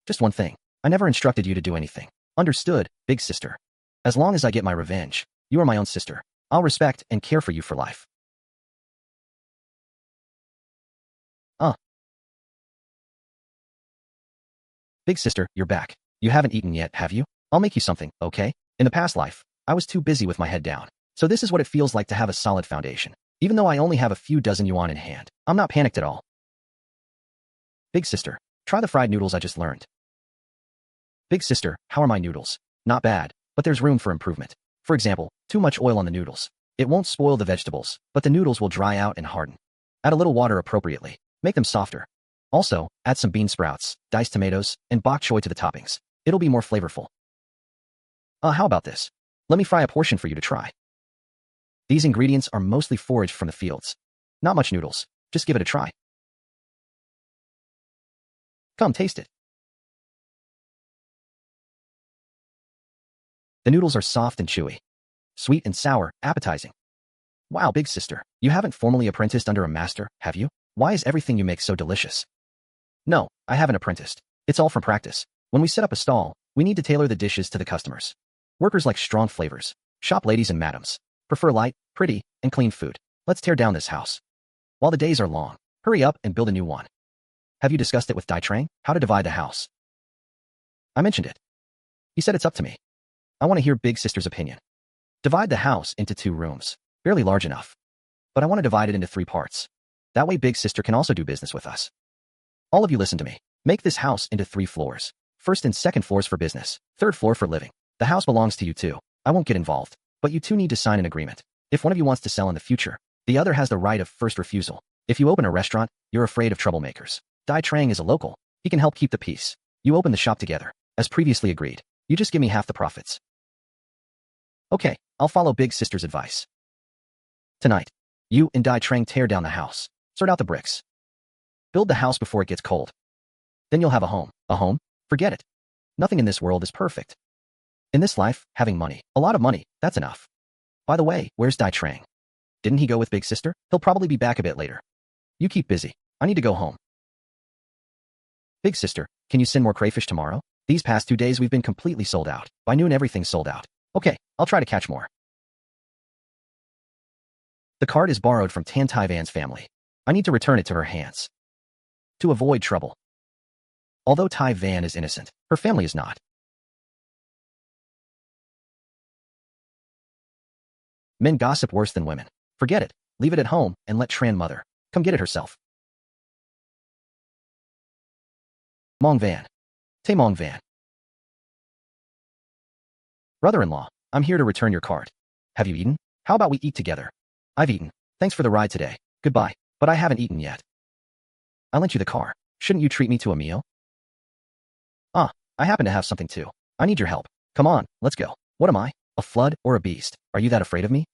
Just one thing. I never instructed you to do anything. Understood, big sister. As long as I get my revenge, you are my own sister. I'll respect and care for you for life. Big sister, you're back. You haven't eaten yet, have you? I'll make you something, okay? In the past life, I was too busy with my head down. So this is what it feels like to have a solid foundation. Even though I only have a few dozen yuan in hand, I'm not panicked at all. Big sister, try the fried noodles I just learned. Big sister, how are my noodles? Not bad, but there's room for improvement. For example, too much oil on the noodles. It won't spoil the vegetables, but the noodles will dry out and harden. Add a little water appropriately. Make them softer. Also, add some bean sprouts, diced tomatoes, and bok choy to the toppings. It'll be more flavorful. How about this? Let me fry a portion for you to try. These ingredients are mostly foraged from the fields. Not much noodles. Just give it a try. Come, taste it. The noodles are soft and chewy. Sweet and sour, appetizing. Wow, big sister, you haven't formally apprenticed under a master, have you? Why is everything you make so delicious? No, I haven't apprenticed. It's all from practice. When we set up a stall, we need to tailor the dishes to the customers. Workers like strong flavors. Shop ladies and madams prefer light, pretty, and clean food. Let's tear down this house. While the days are long, hurry up and build a new one. Have you discussed it with Dai Trang? How to divide the house? I mentioned it. He said it's up to me. I want to hear big sister's opinion. Divide the house into 2 rooms. Barely large enough. But I want to divide it into 3 parts. That way big sister can also do business with us. All of you listen to me. Make this house into 3 floors. First and second floors for business. 3rd floor for living. The house belongs to you too. I won't get involved. But you two need to sign an agreement. If one of you wants to sell in the future, the other has the right of first refusal. If you open a restaurant, you're afraid of troublemakers. Dai Trang is a local. He can help keep the peace. You open the shop together. As previously agreed. You just give me half the profits. Okay, I'll follow big sister's advice. Tonight, you and Dai Trang tear down the house. Sort out the bricks. Build the house before it gets cold. Then you'll have a home. A home? Forget it. Nothing in this world is perfect. In this life, having money, a lot of money, that's enough. By the way, where's Dai Trang? Didn't he go with big sister? He'll probably be back a bit later. You keep busy. I need to go home. Big sister, can you send more crayfish tomorrow? These past 2 days we've been completely sold out. By noon everything's sold out. Okay, I'll try to catch more. The card is borrowed from Tan Tai Van's family. I need to return it to her hands. To avoid trouble. Although Tai Van is innocent, her family is not. Men gossip worse than women. Forget it. Leave it at home and let Tran mother come get it herself. Mong Van. Tay Mong Van. Brother-in-law, I'm here to return your card. Have you eaten? How about we eat together? I've eaten. Thanks for the ride today. Goodbye. But I haven't eaten yet. I lent you the car. Shouldn't you treat me to a meal? I happen to have something too. I need your help. Come on, let's go. What am I? A flood or a beast? Are you that afraid of me?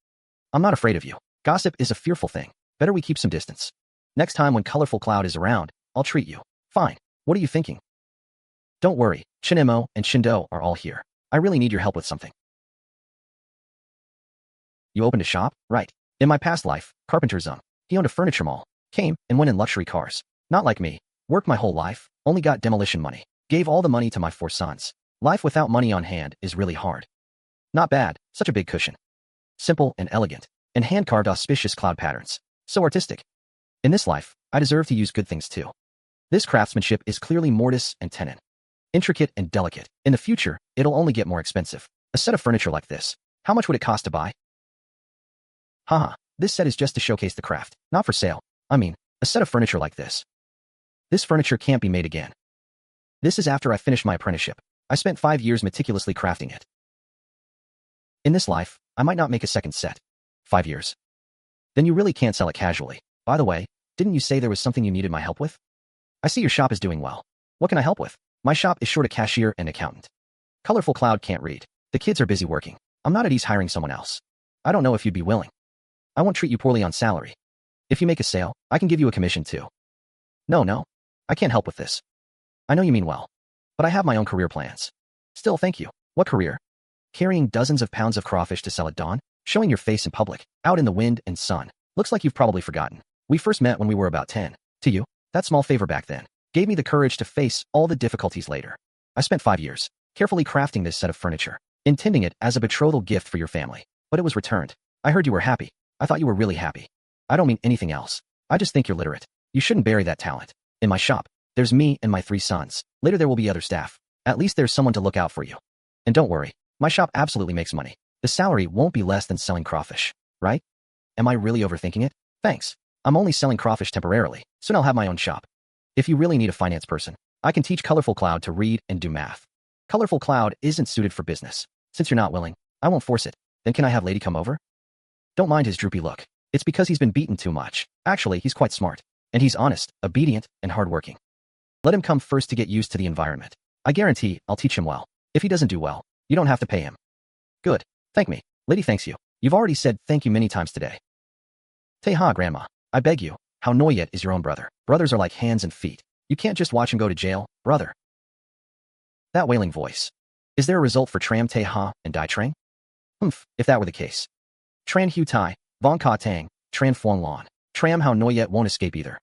I'm not afraid of you. Gossip is a fearful thing. Better we keep some distance. Next time when Colorful Cloud is around, I'll treat you. Fine. What are you thinking? Don't worry. Chinemo and Shindo are all here. I really need your help with something. You opened a shop? Right. In my past life, Carpenter Zung. He owned a furniture mall. Came and went in luxury cars. Not like me. Worked my whole life. Only got demolition money. Gave all the money to my 4 sons. Life without money on hand is really hard. Not bad. Such a big cushion. Simple and elegant. And hand-carved auspicious cloud patterns. So artistic. In this life, I deserve to use good things too. This craftsmanship is clearly mortise and tenon. Intricate and delicate. In the future, it'll only get more expensive. A set of furniture like this. How much would it cost to buy? Haha, this set is just to showcase the craft. Not for sale. I mean, a set of furniture like this. This furniture can't be made again. This is after I finished my apprenticeship. I spent 5 years meticulously crafting it. In this life, I might not make a second set. 5 years. Then you really can't sell it casually. By the way, didn't you say there was something you needed my help with? I see your shop is doing well. What can I help with? My shop is short a cashier and accountant. Colorful Cloud can't read. The kids are busy working. I'm not at ease hiring someone else. I don't know if you'd be willing. I won't treat you poorly on salary. If you make a sale, I can give you a commission too. No. I can't help with this. I know you mean well. But I have my own career plans. Still, thank you. What career? Carrying dozens of pounds of crawfish to sell at dawn? Showing your face in public, out in the wind and sun. Looks like you've probably forgotten. We first met when we were about 10. To you, that small favor back then gave me the courage to face all the difficulties later. I spent 5 years carefully crafting this set of furniture, intending it as a betrothal gift for your family, but it was returned. I heard you were happy. I thought you were really happy. I don't mean anything else. I just think you're literate. You shouldn't bury that talent. In my shop, there's me and my 3 sons. Later there will be other staff. At least there's someone to look out for you. And don't worry, my shop absolutely makes money. The salary won't be less than selling crawfish, right? Am I really overthinking it? Thanks. I'm only selling crawfish temporarily. Soon I'll have my own shop. If you really need a finance person, I can teach Colorful Cloud to read and do math. Colorful Cloud isn't suited for business. Since you're not willing, I won't force it. Then can I have Lady come over? Don't mind his droopy look. It's because he's been beaten too much. Actually, he's quite smart. And he's honest, obedient, and hardworking. Let him come first to get used to the environment. I guarantee I'll teach him well. If he doesn't do well, you don't have to pay him. Good. Thank me. Lady thanks you. You've already said thank you many times today. Teha, Grandma. I beg you. How Noyet is your own brother. Brothers are like hands and feet. You can't just watch him go to jail, brother. That wailing voice. Is there a result for Tram Teha and Dai Trang? If that were the case. Tran Hu Tai, Vong Ka Tang, Tran Phuong Lon. Tram How Noyet won't escape either.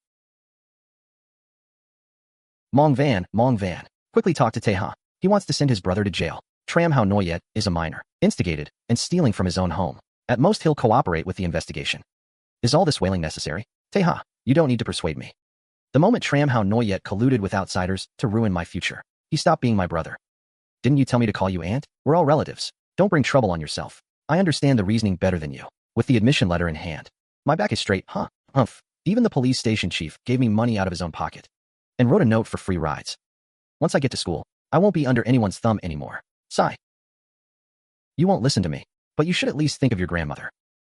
Mong Van, quickly talk to Teha. He wants to send his brother to jail. Tram How Noyet is a minor, instigated, and stealing from his own home. At most he'll cooperate with the investigation. Is all this wailing necessary? Teha, you don't need to persuade me. The moment Tram How Noyet colluded with outsiders to ruin my future, he stopped being my brother. Didn't you tell me to call you aunt? We're all relatives. Don't bring trouble on yourself. I understand the reasoning better than you. With the admission letter in hand. My back is straight, huh? Humph. Even the police station chief gave me money out of his own pocket. And wrote a note for free rides. Once I get to school, I won't be under anyone's thumb anymore. Sigh. You won't listen to me, but you should at least think of your grandmother.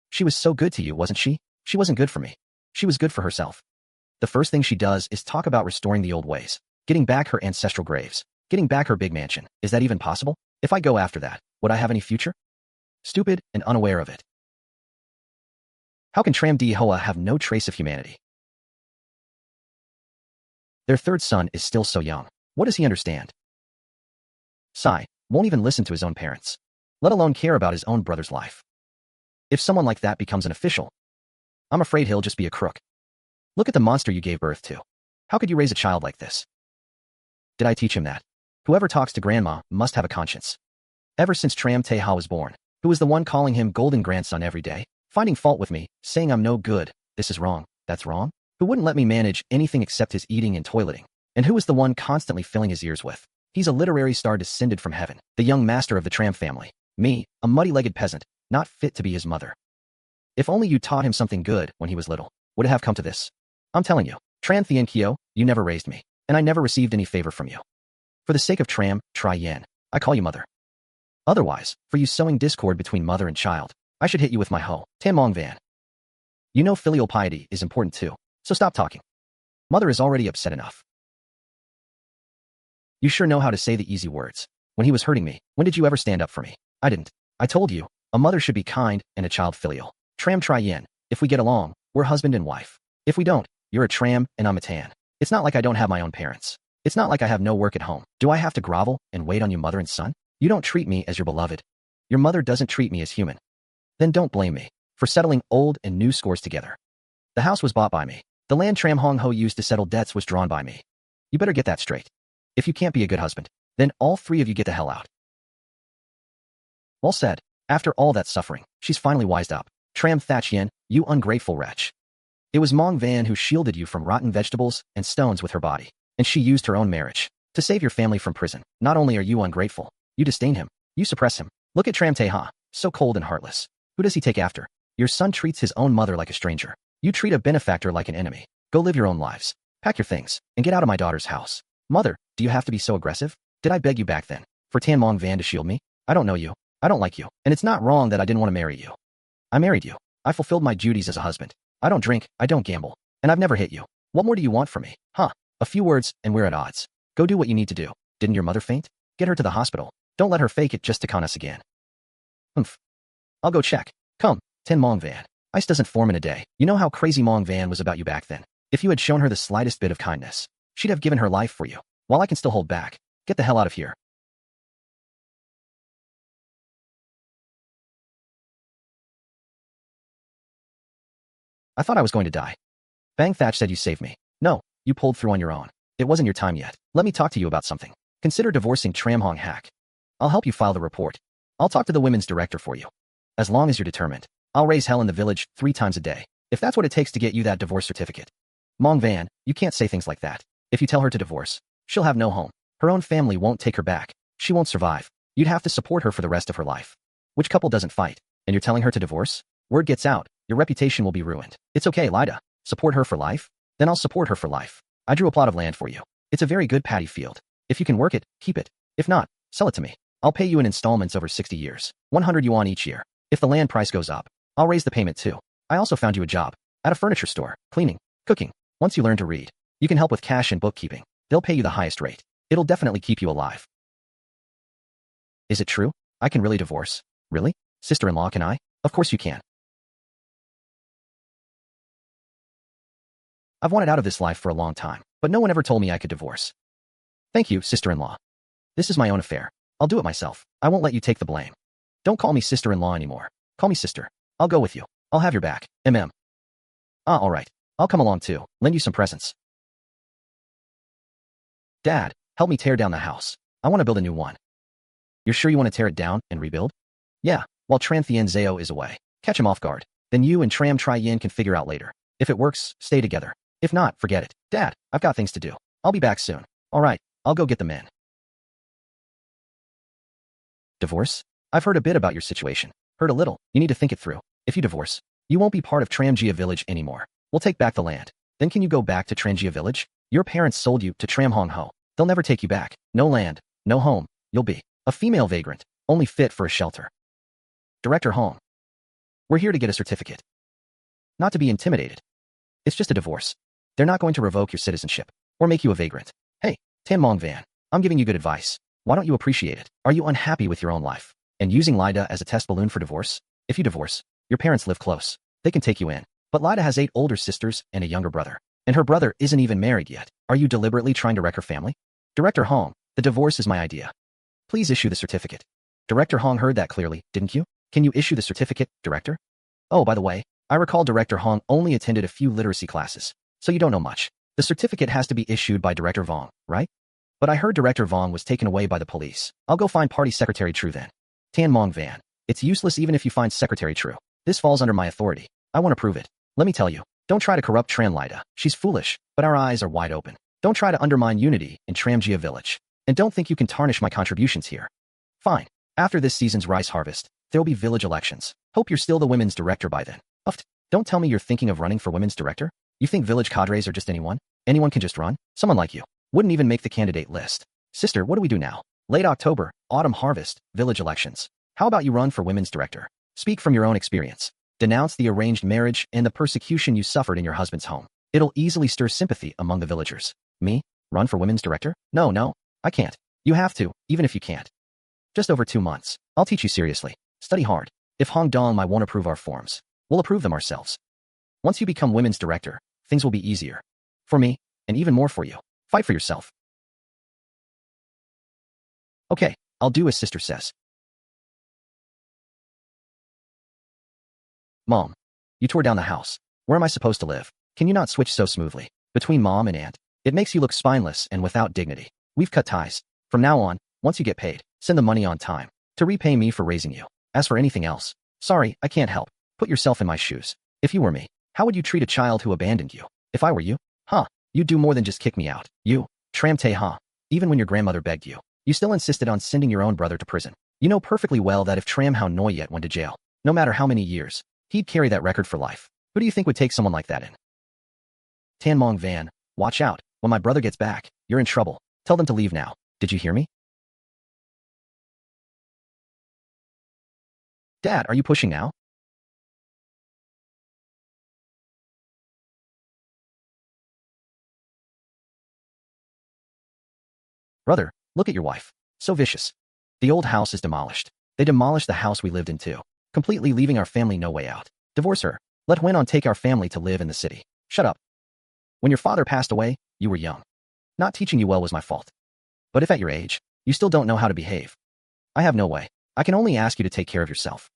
She was so good to you, wasn't she? She wasn't good for me. She was good for herself. The first thing she does is talk about restoring the old ways, getting back her ancestral graves, getting back her big mansion. Is that even possible? If I go after that, would I have any future? Stupid and unaware of it. How can Tram Di Hoa have no trace of humanity? Their third son is still so young. What does he understand? Sai won't even listen to his own parents, let alone care about his own brother's life. If someone like that becomes an official, I'm afraid he'll just be a crook. Look at the monster you gave birth to. How could you raise a child like this? Did I teach him that? Whoever talks to grandma must have a conscience. Ever since Tram Teha was born, who was the one calling him golden grandson every day, finding fault with me, saying I'm no good, this is wrong, that's wrong, who wouldn't let me manage anything except his eating and toileting, and who was the one constantly filling his ears with. He's a literary star descended from heaven, the young master of the Tram family. Me, a muddy-legged peasant, not fit to be his mother. If only you taught him something good when he was little, would it have come to this? I'm telling you, Tran Thien Kyo, you never raised me, and I never received any favor from you. For the sake of Tram, Tri Yen, I call you mother. Otherwise, for you sowing discord between mother and child, I should hit you with my hoe, Tan Mong Van. You know filial piety is important too, so stop talking. Mother is already upset enough. You sure know how to say the easy words. When he was hurting me, when did you ever stand up for me? I didn't. I told you, a mother should be kind and a child filial. Tram Tri Yen, if we get along, we're husband and wife. If we don't, you're a Tram and I'm a Tan. It's not like I don't have my own parents. It's not like I have no work at home. Do I have to grovel and wait on you mother and son? You don't treat me as your beloved. Your mother doesn't treat me as human. Then don't blame me for settling old and new scores together. The house was bought by me. The land Tram Hong Ho used to settle debts was drawn by me. You better get that straight. If you can't be a good husband, then all three of you get the hell out. Well said. After all that suffering, she's finally wised up. Tram Thach Yen, you ungrateful wretch. It was Mong Van who shielded you from rotten vegetables and stones with her body, and she used her own marriage to save your family from prison. Not only are you ungrateful, you disdain him, you suppress him. Look at Tram Teha, so cold and heartless. Who does he take after? Your son treats his own mother like a stranger. You treat a benefactor like an enemy. Go live your own lives. Pack your things, and get out of my daughter's house. Mother, do you have to be so aggressive? Did I beg you back then, for Tan Mong Van to shield me? I don't know you. I don't like you, and it's not wrong that I didn't want to marry you. I married you. I fulfilled my duties as a husband. I don't drink, I don't gamble, and I've never hit you. What more do you want from me? Huh? A few words, and we're at odds. Go do what you need to do. Didn't your mother faint? Get her to the hospital. Don't let her fake it just to con us again. Humph. I'll go check. Come, Tần Mộng Vân. Ice doesn't form in a day. You know how crazy Mộng Vân was about you back then. If you had shown her the slightest bit of kindness, she'd have given her life for you. While I can still hold back. Get the hell out of here. I thought I was going to die. Bang Thatch said you saved me. No, you pulled through on your own. It wasn't your time yet. Let me talk to you about something. Consider divorcing Tram Hong Hak. I'll help you file the report. I'll talk to the women's director for you. As long as you're determined, I'll raise hell in the village 3 times a day. If that's what it takes to get you that divorce certificate. Mộng Vân, you can't say things like that. If you tell her to divorce, she'll have no home. Her own family won't take her back. She won't survive. You'd have to support her for the rest of her life. Which couple doesn't fight? And you're telling her to divorce? Word gets out, your reputation will be ruined. It's okay, Lida. Support her for life? Then I'll support her for life. I drew a plot of land for you. It's a very good paddy field. If you can work it, keep it. If not, sell it to me. I'll pay you in installments over 60 years. 100 yuan each year. If the land price goes up, I'll raise the payment too. I also found you a job. At a furniture store. Cleaning. Cooking. Once you learn to read, you can help with cash and bookkeeping. They'll pay you the highest rate. It'll definitely keep you alive. Is it true? I can really divorce? Really? Sister-in-law, can I? Of course you can. I've wanted out of this life for a long time, but no one ever told me I could divorce. Thank you, sister-in-law. This is my own affair. I'll do it myself. I won't let you take the blame. Don't call me sister-in-law anymore. Call me sister. I'll go with you. I'll have your back. Ah, alright. I'll come along too. Lend you some presents. Dad, help me tear down the house. I want to build a new one. You're sure you want to tear it down and rebuild? Yeah, while Tran Thien Zhao is away. Catch him off guard. Then you and Tram Tri Yin can figure out later. If it works, stay together. If not, forget it. Dad, I've got things to do. I'll be back soon. Alright, I'll go get the men. Divorce? I've heard a bit about your situation. Heard a little. You need to think it through. If you divorce, you won't be part of Tramjia village anymore. We'll take back the land. Then can you go back to Tramjia village? Your parents sold you to Tram Hong Ho. They'll never take you back. No land, no home. You'll be a female vagrant, only fit for a shelter. Director Hong. We're here to get a certificate. Not to be intimidated. It's just a divorce. They're not going to revoke your citizenship or make you a vagrant. Hey, Tần Mộng Vân, I'm giving you good advice. Why don't you appreciate it? Are you unhappy with your own life and using Lida as a test balloon for divorce? If you divorce, your parents live close. They can take you in. But Lida has 8 older sisters and a younger brother. And her brother isn't even married yet. Are you deliberately trying to wreck her family? Director Hong, the divorce is my idea. Please issue the certificate. Director Hong heard that clearly, didn't you? Can you issue the certificate, Director? Oh, by the way, I recall Director Hong only attended a few literacy classes, so you don't know much. The certificate has to be issued by Director Vong, right? But I heard Director Vong was taken away by the police. I'll go find Party Secretary True then. Tần Mộng Vân. It's useless even if you find Secretary True. This falls under my authority. I want to prove it. Let me tell you, don't try to corrupt Tran Lida. She's foolish, but our eyes are wide open. Don't try to undermine unity in Tramjia village. And don't think you can tarnish my contributions here. Fine. After this season's rice harvest, there'll be village elections. Hope you're still the women's director by then. Uft. Don't tell me you're thinking of running for women's director? You think village cadres are just anyone? Anyone can just run? Someone like you wouldn't even make the candidate list. Sister, what do we do now? Late October, autumn harvest, village elections. How about you run for women's director? Speak from your own experience. Denounce the arranged marriage and the persecution you suffered in your husband's home. It'll easily stir sympathy among the villagers. Me? Run for women's director? No, I can't. You have to, even if you can't. Just over 2 months. I'll teach you seriously. Study hard. If Hong Dong I won't approve our forms, we'll approve them ourselves. Once you become women's director, things will be easier. For me, and even more for you. Fight for yourself. Okay, I'll do as sister says. Mom, you tore down the house. Where am I supposed to live? Can you not switch so smoothly between mom and aunt? It makes you look spineless and without dignity. We've cut ties. From now on, once you get paid, send the money on time to repay me for raising you. As for anything else, sorry, I can't help. Put yourself in my shoes. If you were me, how would you treat a child who abandoned you? If I were you, you'd do more than just kick me out. You, Tram Te Ha. Even when your grandmother begged you, you still insisted on sending your own brother to prison. You know perfectly well that if Tram Hao Noi yet went to jail, no matter how many years, he'd carry that record for life. Who do you think would take someone like that in? Tần Mộng Vân, watch out. When my brother gets back, you're in trouble. Tell them to leave now. Did you hear me? Dad, are you pushing now? Brother, look at your wife. So vicious. The old house is demolished. They demolished the house we lived in too, completely leaving our family no way out. Divorce her. Let Wenon take our family to live in the city. Shut up. When your father passed away, you were young. Not teaching you well was my fault. But if at your age, you still don't know how to behave, I have no way. I can only ask you to take care of yourself.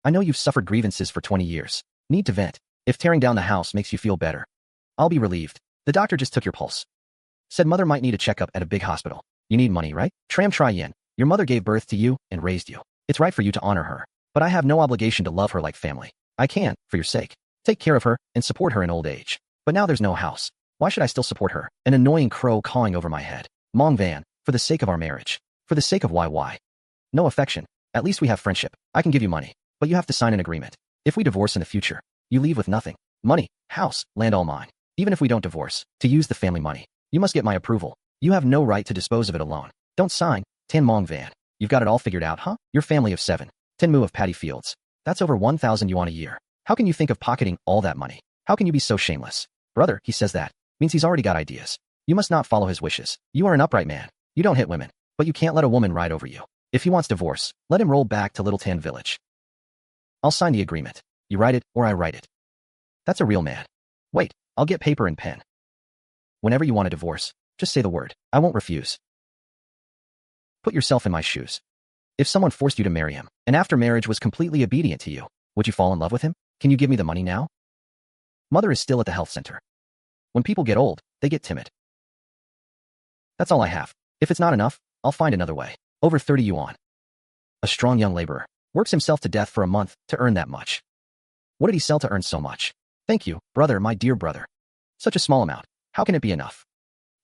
I know you've suffered grievances for 20 years. Need to vent. If tearing down the house makes you feel better, I'll be relieved. The doctor just took your pulse. Said mother might need a checkup at a big hospital. You need money, right? Tram Tri Yen. Your mother gave birth to you and raised you. It's right for you to honor her. But I have no obligation to love her like family. I can, for your sake, take care of her and support her in old age. But now there's no house. Why should I still support her? An annoying crow cawing over my head. Mong Van, for the sake of our marriage. For the sake of YY. No affection. At least we have friendship. I can give you money. But you have to sign an agreement. If we divorce in the future, you leave with nothing. Money, house, land all mine. Even if we don't divorce, to use the family money, you must get my approval. You have no right to dispose of it alone. Don't sign. Tan Mong Van. You've got it all figured out, huh? Your family of 7. 10 mu of paddy fields. That's over 1,000 yuan a year. How can you think of pocketing all that money? How can you be so shameless? Brother, he says that. Means he's already got ideas. You must not follow his wishes. You are an upright man. You don't hit women. But you can't let a woman ride over you. If he wants divorce, let him roll back to Little Tan Village. I'll sign the agreement. You write it, or I write it. That's a real man. Wait, I'll get paper and pen. Whenever you want a divorce, just say the word. I won't refuse. Put yourself in my shoes. If someone forced you to marry him, and after marriage was completely obedient to you, would you fall in love with him? Can you give me the money now? Mother is still at the health center. When people get old, they get timid. That's all I have. If it's not enough, I'll find another way. Over 30 yuan. A strong young laborer works himself to death for a month to earn that much. What did he sell to earn so much? Thank you, brother, my dear brother. Such a small amount. How can it be enough?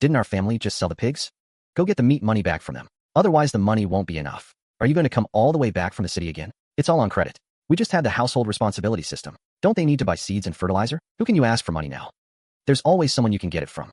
Didn't our family just sell the pigs? Go get the meat money back from them. Otherwise the money won't be enough. Are you going to come all the way back from the city again? It's all on credit. We just had the household responsibility system. Don't they need to buy seeds and fertilizer? Who can you ask for money now? There's always someone you can get it from.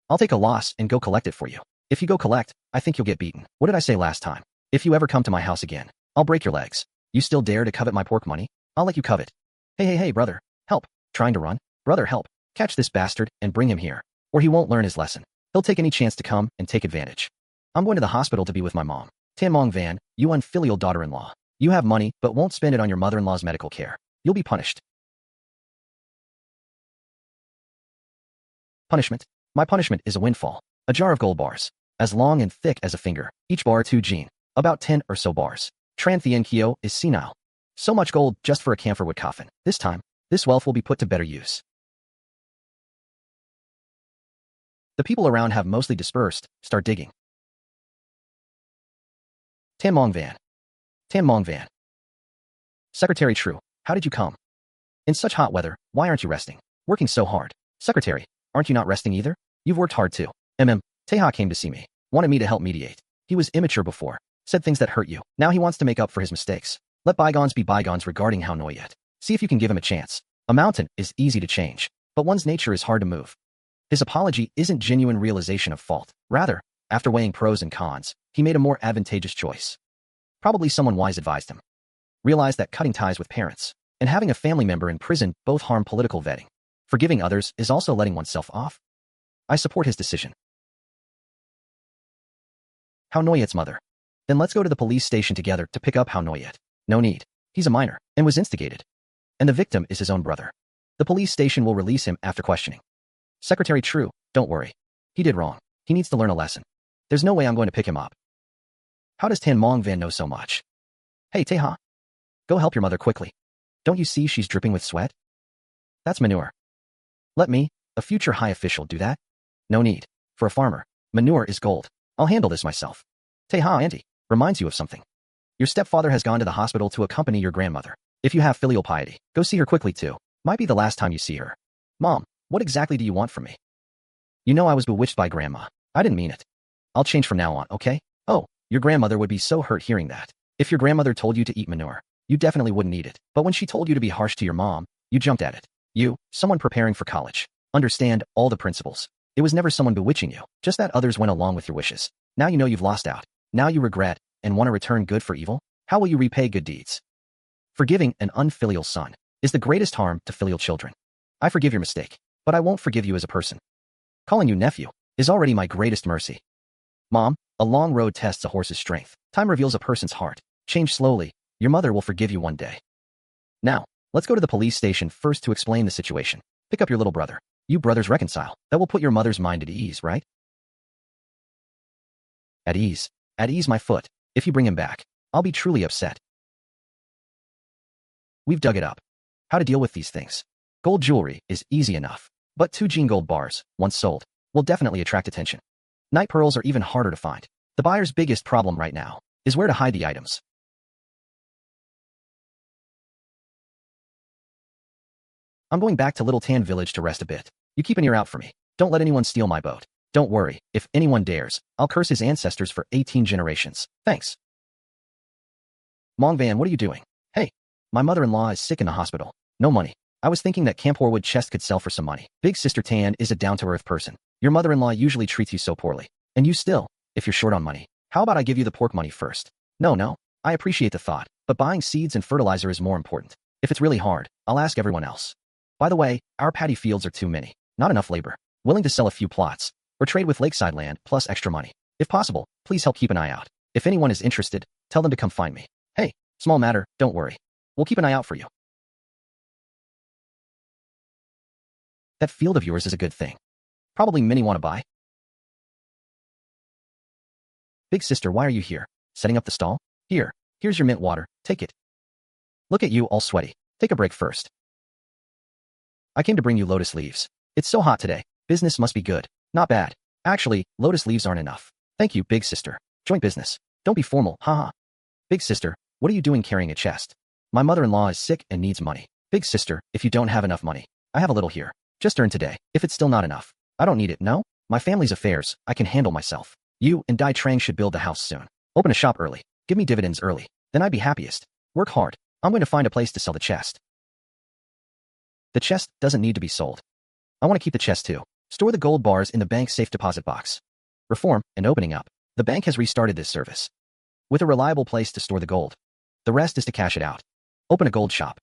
I'll take a loss and go collect it for you. If you go collect, I think you'll get beaten. What did I say last time? If you ever come to my house again, I'll break your legs. You still dare to covet my pork money? I'll let you covet. Hey, brother. Help. Trying to run? Brother, help. Catch this bastard and bring him here. Or he won't learn his lesson. He'll take any chance to come and take advantage. I'm going to the hospital to be with my mom. Tan Mong Van, you unfilial daughter-in-law. You have money, but won't spend it on your mother-in-law's medical care. You'll be punished. Punishment? My punishment is a windfall. A jar of gold bars. As long and thick as a finger. Each bar 2 jin. About 10 or so bars. Tran Thien Kyo is senile. So much gold just for a camphorwood coffin. This time, this wealth will be put to better use. The people around have mostly dispersed. Start digging. Tan Mong Van. Tan Mong Van. Secretary True, how did you come? In such hot weather, why aren't you resting? Working so hard. Secretary, aren't you not resting either? You've worked hard too. Teha came to see me. Wanted me to help mediate. He was immature before. Said things that hurt you. Now he wants to make up for his mistakes. Let bygones be bygones regarding how Noyet. See if you can give him a chance. A mountain is easy to change, but one's nature is hard to move. His apology isn't genuine realization of fault. Rather, after weighing pros and cons, he made a more advantageous choice. Probably someone wise advised him. Realized that cutting ties with parents and having a family member in prison both harm political vetting. Forgiving others is also letting oneself off. I support his decision. How Noyet's mother. Then let's go to the police station together to pick up How Noyet. No need. He's a minor and was instigated. And the victim is his own brother. The police station will release him after questioning. Secretary True, don't worry. He did wrong. He needs to learn a lesson. There's no way I'm going to pick him up. How does Tan Mong Van know so much? Hey, Teha. Go help your mother quickly. Don't you see she's dripping with sweat? That's manure. Let me, a future high official, do that? No need. For a farmer, manure is gold. I'll handle this myself. Teha, auntie, reminds you of something. Your stepfather has gone to the hospital to accompany your grandmother. If you have filial piety, go see her quickly too. Might be the last time you see her. Mom, what exactly do you want from me? You know I was bewitched by grandma. I didn't mean it. I'll change from now on, okay? Oh, your grandmother would be so hurt hearing that. If your grandmother told you to eat manure, you definitely wouldn't eat it. But when she told you to be harsh to your mom, you jumped at it. You, someone preparing for college. Understand all the principles. It was never someone bewitching you, just that others went along with your wishes. Now you know you've lost out. Now you regret and want to return good for evil? How will you repay good deeds? Forgiving an unfilial son is the greatest harm to filial children. I forgive your mistake, but I won't forgive you as a person. Calling you nephew is already my greatest mercy. Mom, a long road tests a horse's strength. Time reveals a person's heart. Change slowly. Your mother will forgive you one day. Now, let's go to the police station first to explain the situation. Pick up your little brother. You brothers reconcile. That will put your mother's mind at ease, right? At ease. At ease, my foot. If you bring him back, I'll be truly upset. We've dug it up. How to deal with these things. Gold jewelry is easy enough, but 2 Gene gold bars, once sold, will definitely attract attention. Night pearls are even harder to find. The buyer's biggest problem right now is where to hide the items. I'm going back to Little Tan Village to rest a bit. You keep an ear out for me. Don't let anyone steal my boat. Don't worry, if anyone dares, I'll curse his ancestors for 18 generations. Thanks. Mong Van, what are you doing? Hey, my mother-in-law is sick in the hospital. No money. I was thinking that Camp Horwood chest could sell for some money. Big Sister Tan is a down-to-earth person. Your mother-in-law usually treats you so poorly. And you still, if you're short on money. How about I give you the pork money first? No, I appreciate the thought, but buying seeds and fertilizer is more important. If it's really hard, I'll ask everyone else. By the way, our paddy fields are too many. Not enough labor. Willing to sell a few plots, or trade with lakeside land plus extra money. If possible, please help keep an eye out. If anyone is interested, tell them to come find me. Hey, small matter, don't worry. We'll keep an eye out for you. That field of yours is a good thing. Probably many want to buy. Big sister, why are you here? Setting up the stall? Here's your mint water. Take it. Look at you, all sweaty. Take a break first. I came to bring you lotus leaves. It's so hot today. Business must be good. Not bad. Actually, lotus leaves aren't enough. Thank you, big sister. Joint business. Don't be formal, haha. Big sister, what are you doing carrying a chest? My mother-in-law is sick and needs money. Big sister, if you don't have enough money, I have a little here. Just earned today. If it's still not enough, I don't need it, no? My family's affairs, I can handle myself. You and Dai Trang should build the house soon. Open a shop early. Give me dividends early. Then I'd be happiest. Work hard. I'm going to find a place to sell the chest. The chest doesn't need to be sold. I want to keep the chest too. Store the gold bars in the bank's safe deposit box. Reform and opening up. The bank has restarted this service. With a reliable place to store the gold. The rest is to cash it out. Open a gold shop.